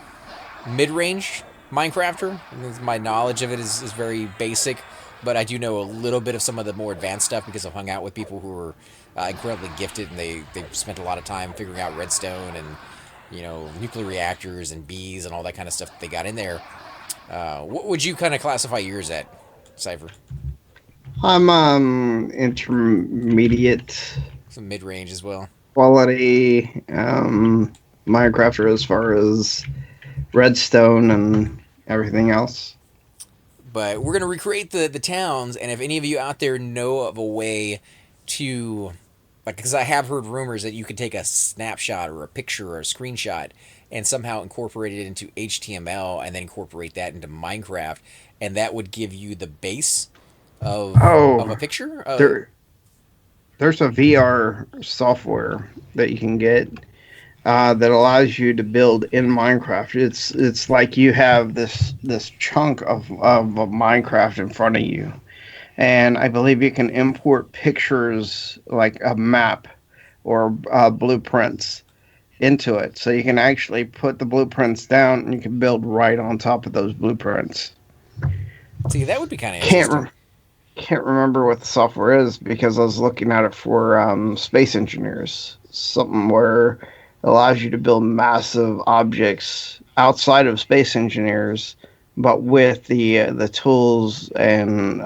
mid-range Minecrafter. My knowledge of it is very basic, but I do know a little bit of some of the more advanced stuff because I've hung out with people who are incredibly gifted, and they've spent a lot of time figuring out redstone and nuclear reactors and bees and all that kind of stuff that they got in there. What would you kind of classify yours at, Cypher? I'm intermediate. Some mid-range as well. Quality Minecrafter as far as redstone and everything else. But we're going to recreate the towns, and if any of you out there know of a way to... because I have heard rumors that you could take a snapshot or a picture or a screenshot and somehow incorporate it into HTML and then incorporate that into Minecraft, and that would give you the base of a picture. There's a VR software that you can get that allows you to build in Minecraft. It's like you have this chunk of Minecraft in front of you. And I believe you can import pictures like a map or blueprints into it. So you can actually put the blueprints down and you can build right on top of those blueprints. See, that would be kind of interesting. Can't remember what the software is because I was looking at it for space engineers. Something where it allows you to build massive objects outside of space engineers, but with the tools and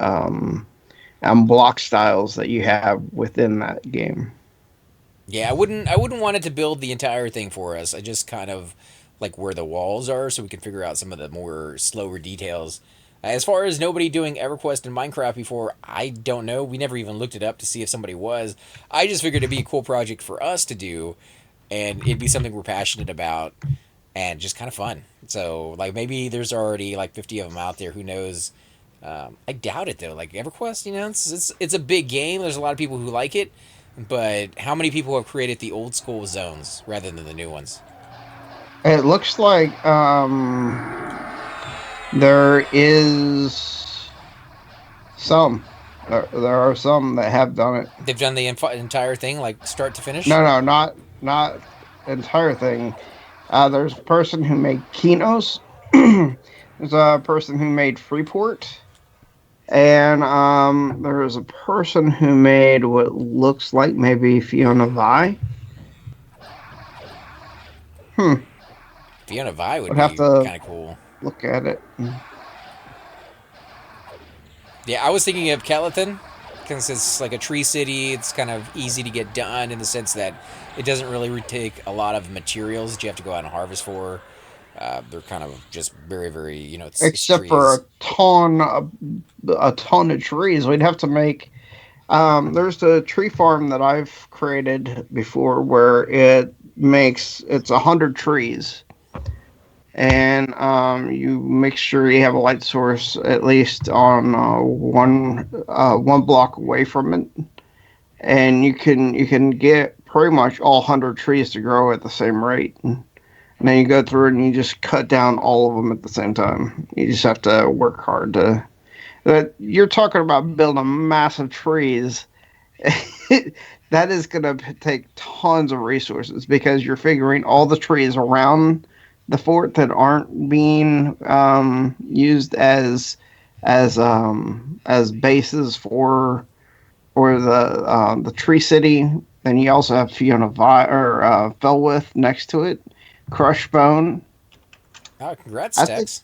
block styles that you have within that game. Yeah, I wouldn't want it to build the entire thing for us. I just kind of like where the walls are, so we can figure out some of the more slower details. As far as nobody doing EverQuest in Minecraft before, I don't know. We never even looked it up to see if somebody was. I just figured it'd be a cool project for us to do, and it'd be something we're passionate about, and just kind of fun. So, like, maybe there's already, like, 50 of them out there. Who knows? I doubt it, though. Like, EverQuest, it's a big game. There's a lot of people who like it, but how many people have created the old school zones rather than the new ones? It looks like there is some. There are some that have done it. They've done the entire thing, like start to finish. No, not entire thing. There's a person who made Kinos. There's a person who made Freeport, and there's a person who made what looks like maybe Fiona Vi. Fiona Vi would Would have be to kind of cool. look at it. Yeah, I was thinking of Calathon because it's like a tree city. It's kind of easy to get done in the sense that it doesn't really take a lot of materials that you have to go out and harvest for. They're kind of just very, very, it's Except for trees. a ton of trees, we'd have to make. There's the tree farm that I've created before, where it's 100 trees, and you make sure you have a light source at least on one block away from it, and you can get pretty much all 100 trees to grow at the same rate. And then you go through and you just cut down all of them at the same time. You just have to work hard to. But you're talking about building massive trees. That is going to take tons of resources because you're figuring all the trees around the fort that aren't being used as bases for the tree city. Then you also have Fiona Felwith next to it, Crushbone. Oh, congrats, I Tex.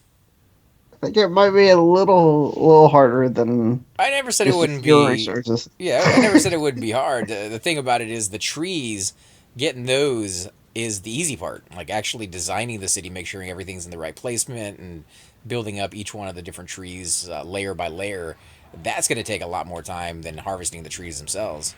think it might be a little harder than I never said it just a wouldn't few be. resources. Yeah, I never said it wouldn't be hard. The thing about it is the trees, getting those is the easy part. Like actually designing the city, make sure everything's in the right placement, and building up each one of the different trees layer by layer. That's going to take a lot more time than harvesting the trees themselves.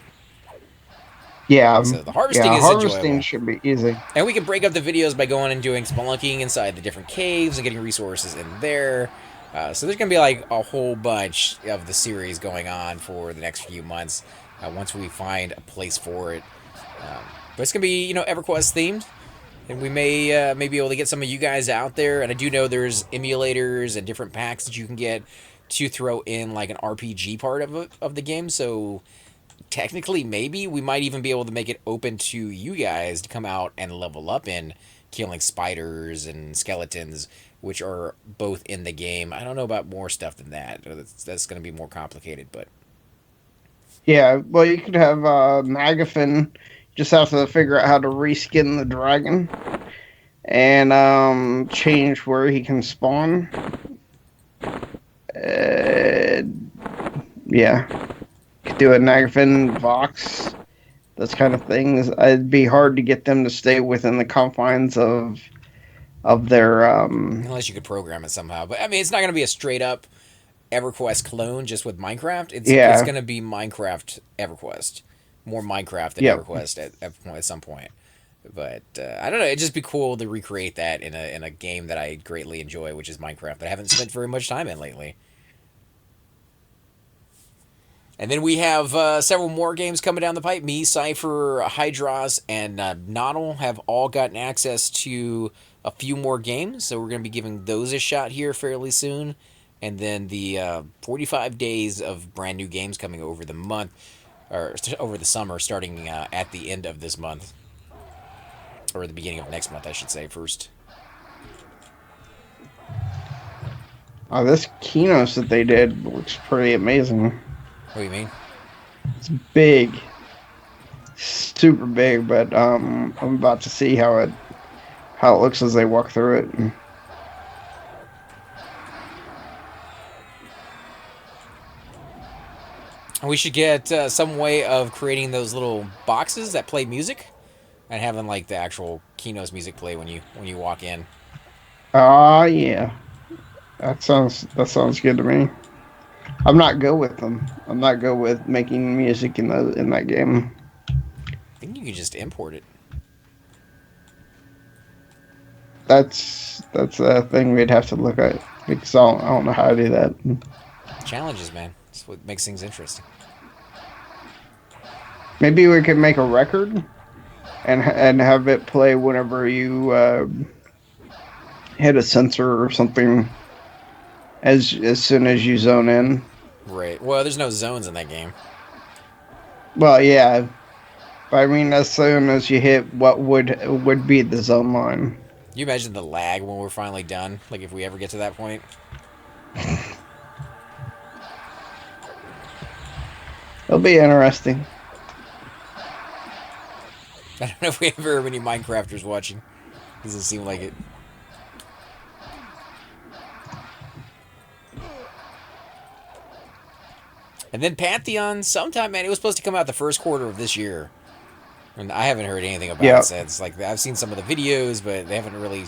Yeah, So the harvesting yeah, is harvesting enjoyable. should be easy. And we can break up the videos by going and doing spelunking inside the different caves and getting resources in there. So there's going to be like a whole bunch of the series going on for the next few months once we find a place for it. But it's going to be, EverQuest themed. And we may be able to get some of you guys out there. And I do know there's emulators and different packs that you can get to throw in like an RPG part of the game. So technically, maybe we might even be able to make it open to you guys to come out and level up in killing spiders and skeletons, which are both in the game. I don't know about more stuff than that. That's going to be more complicated, but Yeah, well, you could have Magafin. Just have to figure out how to reskin the dragon and change where he can spawn. Yeah, could do a Nagafin Vox. Those kind of things. It'd be hard to get them to stay within the confines of their. unless you could program it somehow. But I mean, it's not going to be a straight up EverQuest clone just with Minecraft. It's Yeah. going to be Minecraft EverQuest, more Minecraft than Yep. EverQuest at some point. But I don't know. It'd just be cool to recreate that in a game that I greatly enjoy, which is Minecraft. That I haven't spent very much time in lately. And then we have several more games coming down the pipe. Me, Cypher, Hydros, and Noddle have all gotten access to a few more games. So we're going to be giving those a shot here fairly soon. And then the 45 days of brand new games coming over the month, or over the summer, starting at the end of this month. Or the beginning of next month, I should say, first. This Kinos that they did looks pretty amazing. What do you mean? It's big, super big, but I'm about to see how it looks as they walk through it. We should get some way of creating those little boxes that play music, and having like the actual Kino's music play when you walk in. Yeah, that sounds good to me. I'm not good with them. I'm not good with making music in that game. I think you can just import it. That's a thing we'd have to look at because I don't know how to do that. Challenges, man. That's what makes things interesting. Maybe we could make a record and have it play whenever you hit a sensor or something as soon as you zone in. Right. Well, there's no zones in that game. Well, yeah, but I mean, as soon as you hit what would be the zone line. You imagine the lag when we're finally done? Like if we ever get to that point. It'll be interesting. I don't know if we have very many Minecrafters watching. Doesn't seem like it. And then Pantheon, sometime, man, it was supposed to come out the first quarter of this year. And I haven't heard anything about it since. Like, I've seen some of the videos, but they haven't really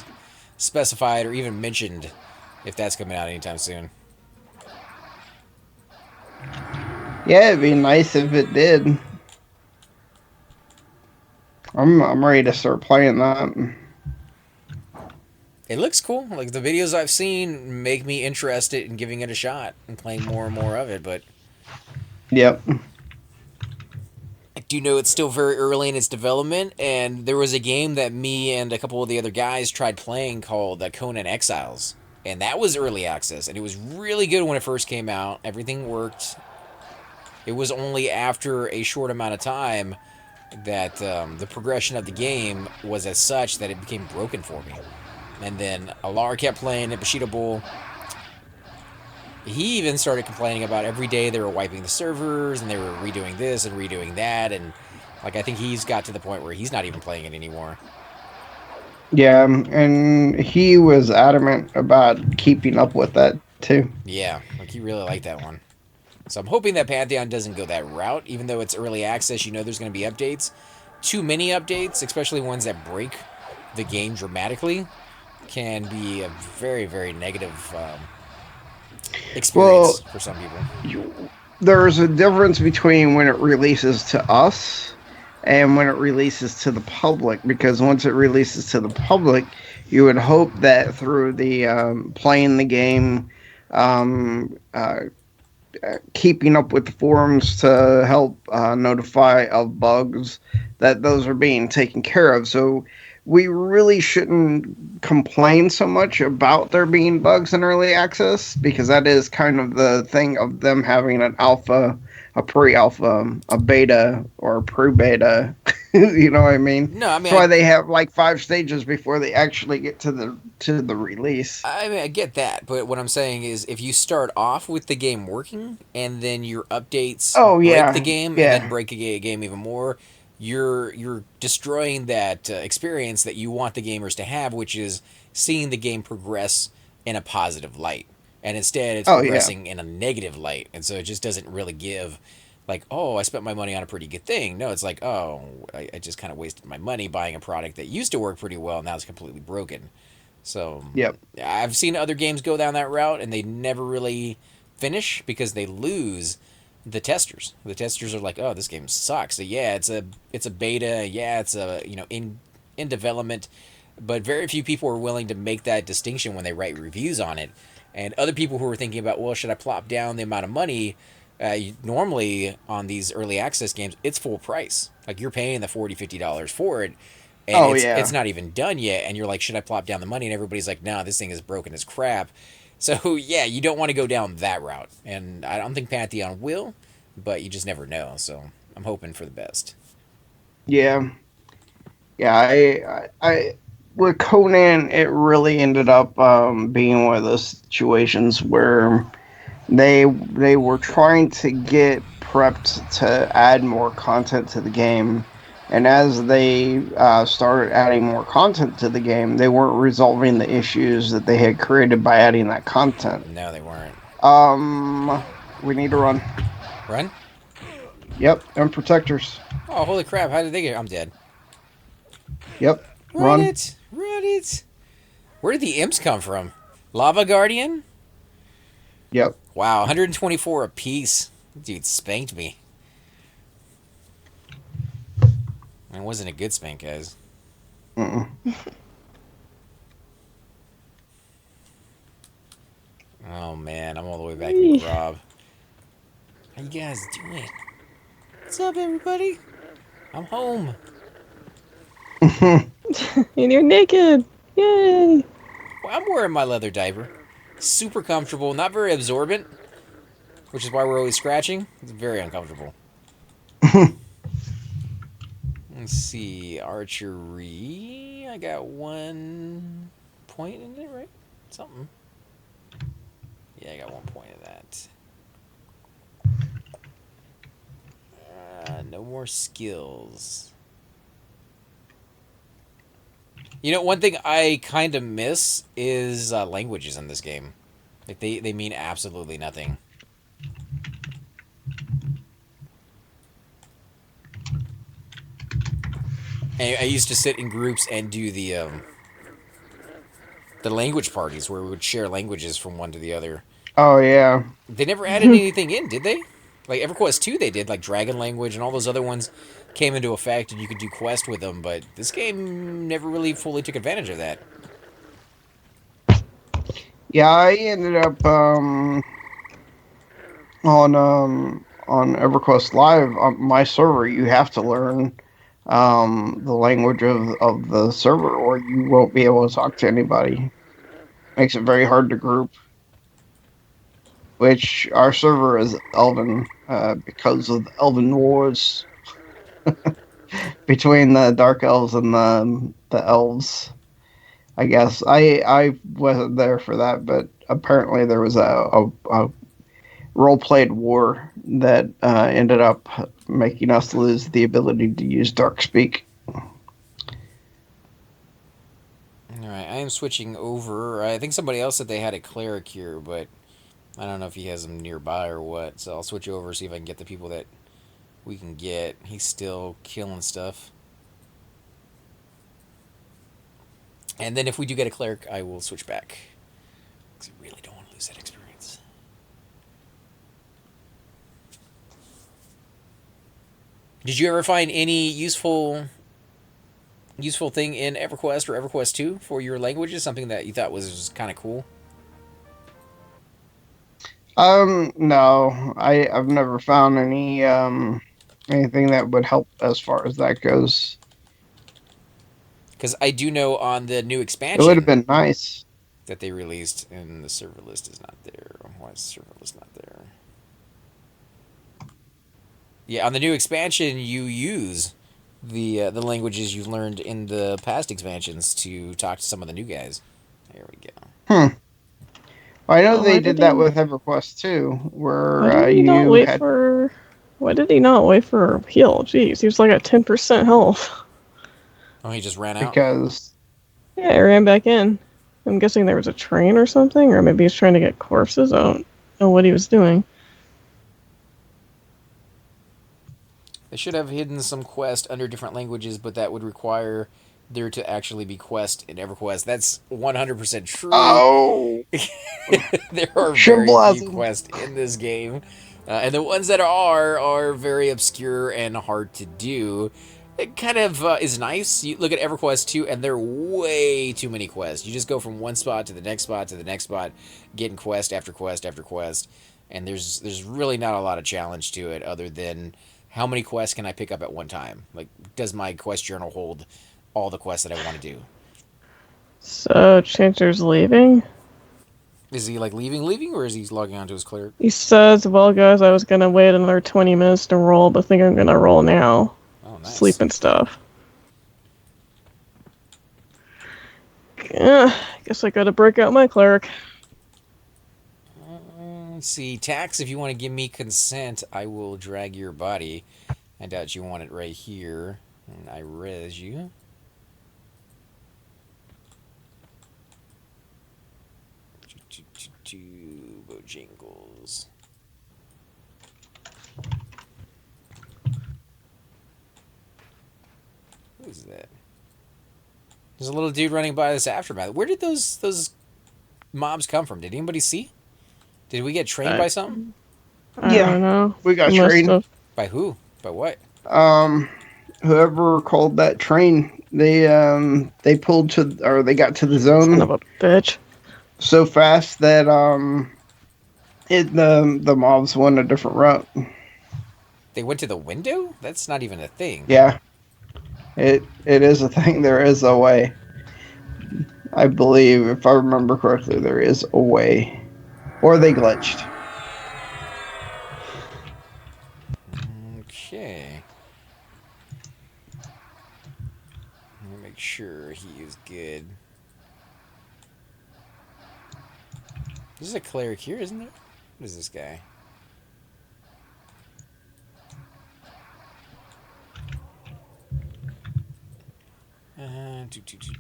specified or even mentioned if that's coming out anytime soon. Yeah, it'd be nice if it did. I'm ready to start playing that. It looks cool. Like, the videos I've seen make me interested in giving it a shot and playing more and more of it, but... Yep. I do know it's still very early in its development, and there was a game that me and a couple of the other guys tried playing called Conan Exiles, and that was early access, and it was really good when it first came out. Everything worked. It was only after a short amount of time that the progression of the game was as such that it became broken for me. And then Alar kept playing it, Bushido Bull. He even started complaining about every day they were wiping the servers and they were redoing this and redoing that, and like I think he's got to the point where he's not even playing it anymore. Yeah, and he was adamant about keeping up with that too. Yeah, like he really liked that one. So I'm hoping that Pantheon doesn't go that route, even though it's early access. You know there's going to be updates. Too many updates, especially ones that break the game dramatically, can be a very, very negative experience for some people. There's a difference between when it releases to us and when it releases to the public, because once it releases to the public, you would hope that through the playing the game, keeping up with the forums to help notify of bugs, that those are being taken care of. So we really shouldn't complain so much about there being bugs in early access, because that is kind of the thing of them having an alpha, a pre-alpha, a beta, or a pre-beta. You know what I mean? No, I mean, that's why they have like 5 stages before they actually get to the release. I mean, I get that, but what I'm saying is, if you start off with the game working and then your updates break the game and then break a game even more, you're destroying that experience that you want the gamers to have, which is seeing the game progress in a positive light. And instead, it's progressing in a negative light, and so it just doesn't really give, like, oh, I spent my money on a pretty good thing. No, it's like, oh, I just kind of wasted my money buying a product that used to work pretty well, now it's completely broken. So I've seen other games go down that route, and they never really finish because they lose the testers. The testers are like, oh, this game sucks. So yeah, it's a beta. Yeah, it's a in development, but very few people are willing to make that distinction when they write reviews on it. And other people who are thinking about, well, should I plop down the amount of money? Normally on these early access games, it's full price. Like you're paying the $40, $50 for it, and it's not even done yet. And you're like, should I plop down the money? And everybody's like, no, this thing is broken as crap. So yeah, you don't want to go down that route. And I don't think Pantheon will, but you just never know. So I'm hoping for the best. Yeah. I with Conan, it really ended up being one of those situations where they were trying to get prepped to add more content to the game, and as they started adding more content to the game, they weren't resolving the issues that they had created by adding that content. No, they weren't. We need to run. Run? Yep, and protectors. Oh, holy crap! How did they get? I'm dead. Yep. Run it! Where did the imps come from? Lava Guardian? Yep. Wow, 124 apiece. Dude spanked me. It wasn't a good spank, guys. Mm-mm. Oh man, I'm all the way back in Rob. How you guys doing? What's up, everybody? I'm home. And you're naked. Yay! I'm wearing my leather diaper. Super comfortable, not very absorbent, which is why we're always scratching. It's very uncomfortable. Let's see, archery. I got 1 point in it, right? Something. Yeah, I got 1 point of that. No more skills. You know, one thing I kind of miss is languages in this game. Like they mean absolutely nothing. And I used to sit in groups and do the language parties where we would share languages from one to the other. Oh yeah. They never added anything in, did they? Like EverQuest 2 they did, like Dragon Language and all those other ones came into effect and you could do quests with them, but this game never really fully took advantage of that. Yeah, I ended up on EverQuest Live on my server. You have to learn the language of the server, or you won't be able to talk to anybody. Makes it very hard to group. Which our server is Elven because of the Elven Wars between the Dark Elves and the Elves. I guess I wasn't there for that, but apparently there was a role played war that ended up making us lose the ability to use Dark Speak. Alright, I am switching over. I think somebody else said they had a Cleric here, but I don't know if he has them nearby or what, so I'll switch over, see if I can get the people that we can get. He's still killing stuff. And then if we do get a Cleric, I will switch back. Because I really don't want to lose that experience. Did you ever find any useful thing in EverQuest or EverQuest 2 for your languages? Something that you thought was kind of cool? No, I've never found anything that would help as far as that goes. Because I do know on the new It expansion would have been nice. that they released, and the server list is not there. Why is the server list not there? Yeah, on the new expansion, you use the languages you learned in the past expansions to talk to some of the new guys. There we go. I know Oh, they why did did that he- with EverQuest too, Why where did he not you wait had for? Why did he not wait for a heal? Jeez, he was like at 10% health. Oh, he just ran out? because Yeah, I ran back in. I'm guessing there was a train or something, or maybe he's trying to get corpses. I don't know what he was doing. They should have hidden some quest under different languages, but that would require there to actually be quest in EverQuest. That's 100% true. oh, There are very few Shimblazing. quests in this game. And the ones that are very obscure and hard to do. It kind of is nice. You look at EverQuest 2, and there are way too many quests. You just go from one spot to the next spot to the next spot, getting quest after quest after quest. And there's really not a lot of challenge to it other than how many quests can I pick up at one time? Like, does my quest journal hold all the quests that I want to do? So Chanter's leaving. Is he like leaving, or is he logging onto his Cleric? He says, "Well, guys, I was gonna wait another 20 minutes to roll, but I think I'm gonna roll now. Oh, nice. Sleep and stuff." Yeah, guess I gotta break out my Cleric. Let's see, Tax, if you want to give me consent, I will drag your body. I doubt you want it right here. And I res you. Bojangles. Who is that? There's a little dude running by this aftermath. Where did those mobs come from? Did anybody see? Did we get trained by something? I Yeah, don't know. we got Must trained. have. By who? By what? Whoever called that train, they pulled to, or they got to the Son zone of a bitch. so fast that the mobs went a different route. They went to the window? That's not even a thing. Yeah, it is a thing. There is a way. I believe, if I remember correctly, there is a way. Or they glitched. Okay. Let me make sure he is good. There's a cleric here, isn't there? What is this guy?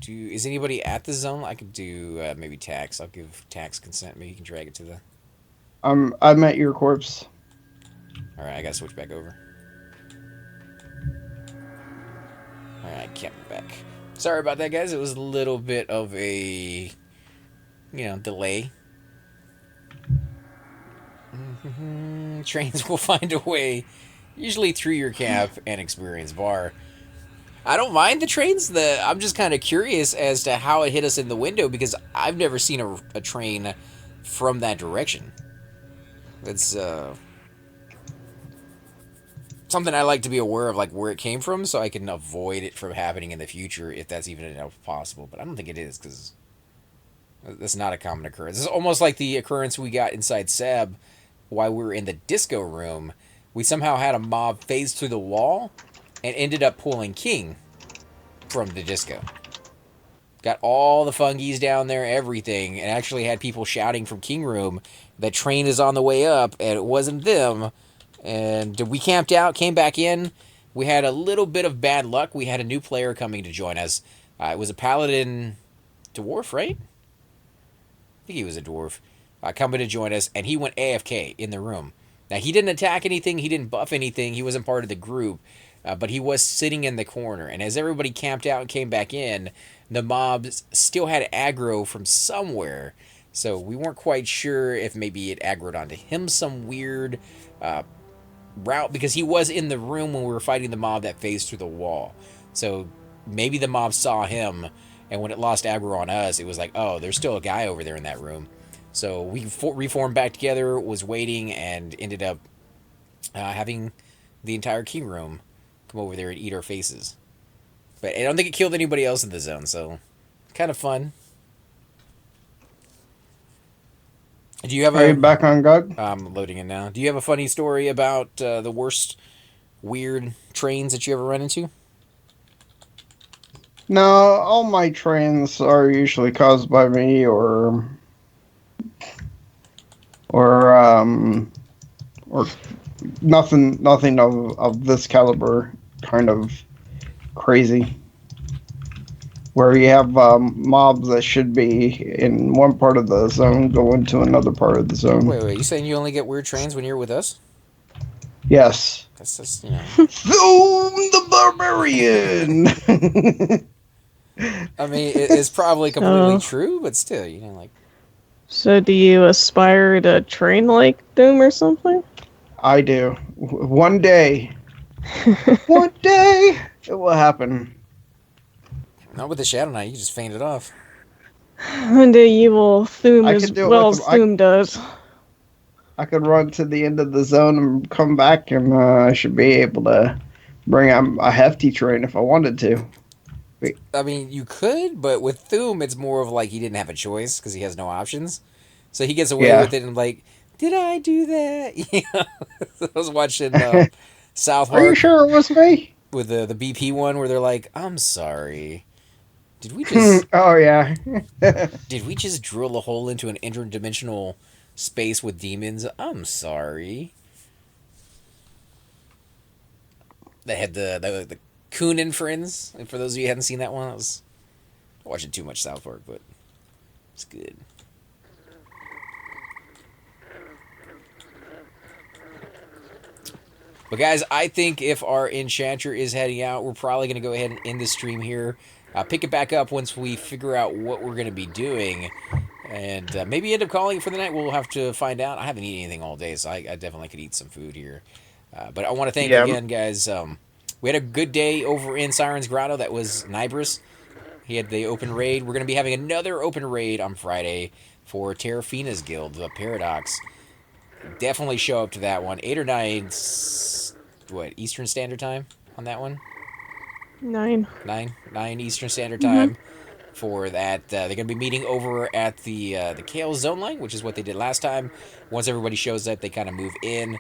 Is anybody at the zone? I could do maybe tax. I'll give tax consent. Maybe you can drag it to the. I'm at your corpse. All right, I gotta switch back over. All right, camping back. Sorry about that, guys. It was a little bit of a, delay. Trains will find a way, usually through your camp and experience bar. I don't mind the trains. I'm just kind of curious as to how it hit us in the window because I've never seen a train from that direction. It's something I like to be aware of, like where it came from, so I can avoid it from happening in the future if that's even possible. But I don't think it is because that's not a common occurrence. It's almost like the occurrence we got inside Seb while we were in the disco room. We somehow had a mob phase through the wall and ended up pulling King from the disco. Got all the fungies down there, everything, and actually had people shouting from King Room, the train is on the way up, and it wasn't them. And we camped out, came back in. We had a little bit of bad luck. We had a new player coming to join us. It was a paladin dwarf, right? I think he was a dwarf. Coming to join us, and he went AFK in the room. Now, he didn't attack anything. He didn't buff anything. He wasn't part of the group. But he was sitting in the corner. And as everybody camped out and came back in, the mobs still had aggro from somewhere. So we weren't quite sure if maybe it aggroed onto him some weird route. Because he was in the room when we were fighting the mob that phased through the wall. So maybe the mob saw him. And when it lost aggro on us, it was like, oh, there's still a guy over there in that room. So we reformed back together, was waiting, and ended up having the entire King Room come over there and eat our faces. But I don't think it killed anybody else in the zone, so kind of fun. Do you have Are you back on God? I'm loading in now. Do you have a funny story about the worst weird trains that you ever run into? No, all my trains are usually caused by me or nothing of this caliber kind of crazy. Where you have mobs that should be in one part of the zone going to another part of the zone. Wait, you saying you only get weird trains when you're with us? Yes. That's just, Zoom the Barbarian! I mean, it's probably completely true, but still, like... So do you aspire to train like Doom or something? I do. One day. One day it will happen. Not with the Shadow Knight, you just faint it off. One day you will Thoom as well as Thoom does. I could run to the end of the zone and come back, and I should be able to bring a hefty train if I wanted to. Wait. I mean, you could, but with Thoom, it's more of like he didn't have a choice because he has no options. So he gets away with it and like, did I do that? I was watching South Park. Are you sure it was me? With the BP one where they're like, I'm sorry. Did we just... Oh, yeah. Did we just drill a hole into an interdimensional space with demons? I'm sorry. They had the Coonan friends. And for those of you who hadn't seen that one, I was watching too much South Park, but it's good. But guys, I think if our enchanter is heading out, we're probably going to go ahead and end the stream here. Pick it back up once we figure out what we're going to be doing. And maybe end up calling it for the night. We'll have to find out. I haven't eaten anything all day, so I definitely could eat some food here. But I want to thank again, guys. We had a good day over in Siren's Grotto. That was Nibris. He had the open raid. We're going to be having another open raid on Friday for Terrafina's Guild, the Paradox. Definitely show up to that one. 8 or 9, Eastern Standard Time on that one? 9. 9 Eastern Standard Time for that. They're going to be meeting over at the Kale Zone Line, which is what they did last time. Once everybody shows up, they kind of move in.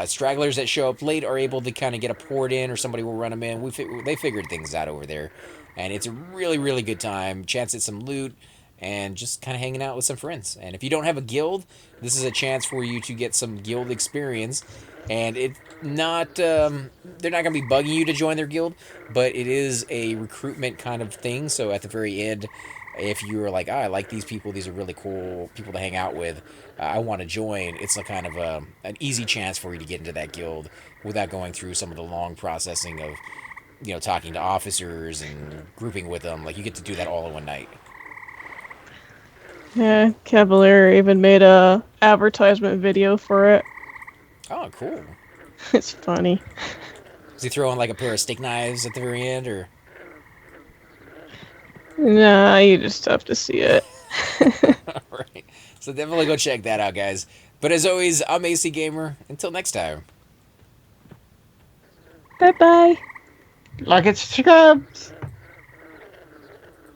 Stragglers that show up late are able to kind of get a port in, or somebody will run them in. They figured things out over there, and it's a really, really good time. Chance at some loot, and just kind of hanging out with some friends. And if you don't have a guild, this is a chance for you to get some guild experience. And it's not, they're not going to be bugging you to join their guild, but it is a recruitment kind of thing. So at the very end, if you're like, I like these people, these are really cool people to hang out with, I want to join, it's a kind of an easy chance for you to get into that guild without going through some of the long processing of, talking to officers and grouping with them. Like, you get to do that all in one night. Yeah, Cavalier even made a advertisement video for it. Oh, cool. It's funny. Is he throwing like a pair of steak knives at the very end, or? Nah, you just have to see it. Alright. So definitely go check that out, guys. But as always, I'm AC Gamer. Until next time. Bye bye. Like it subscribes.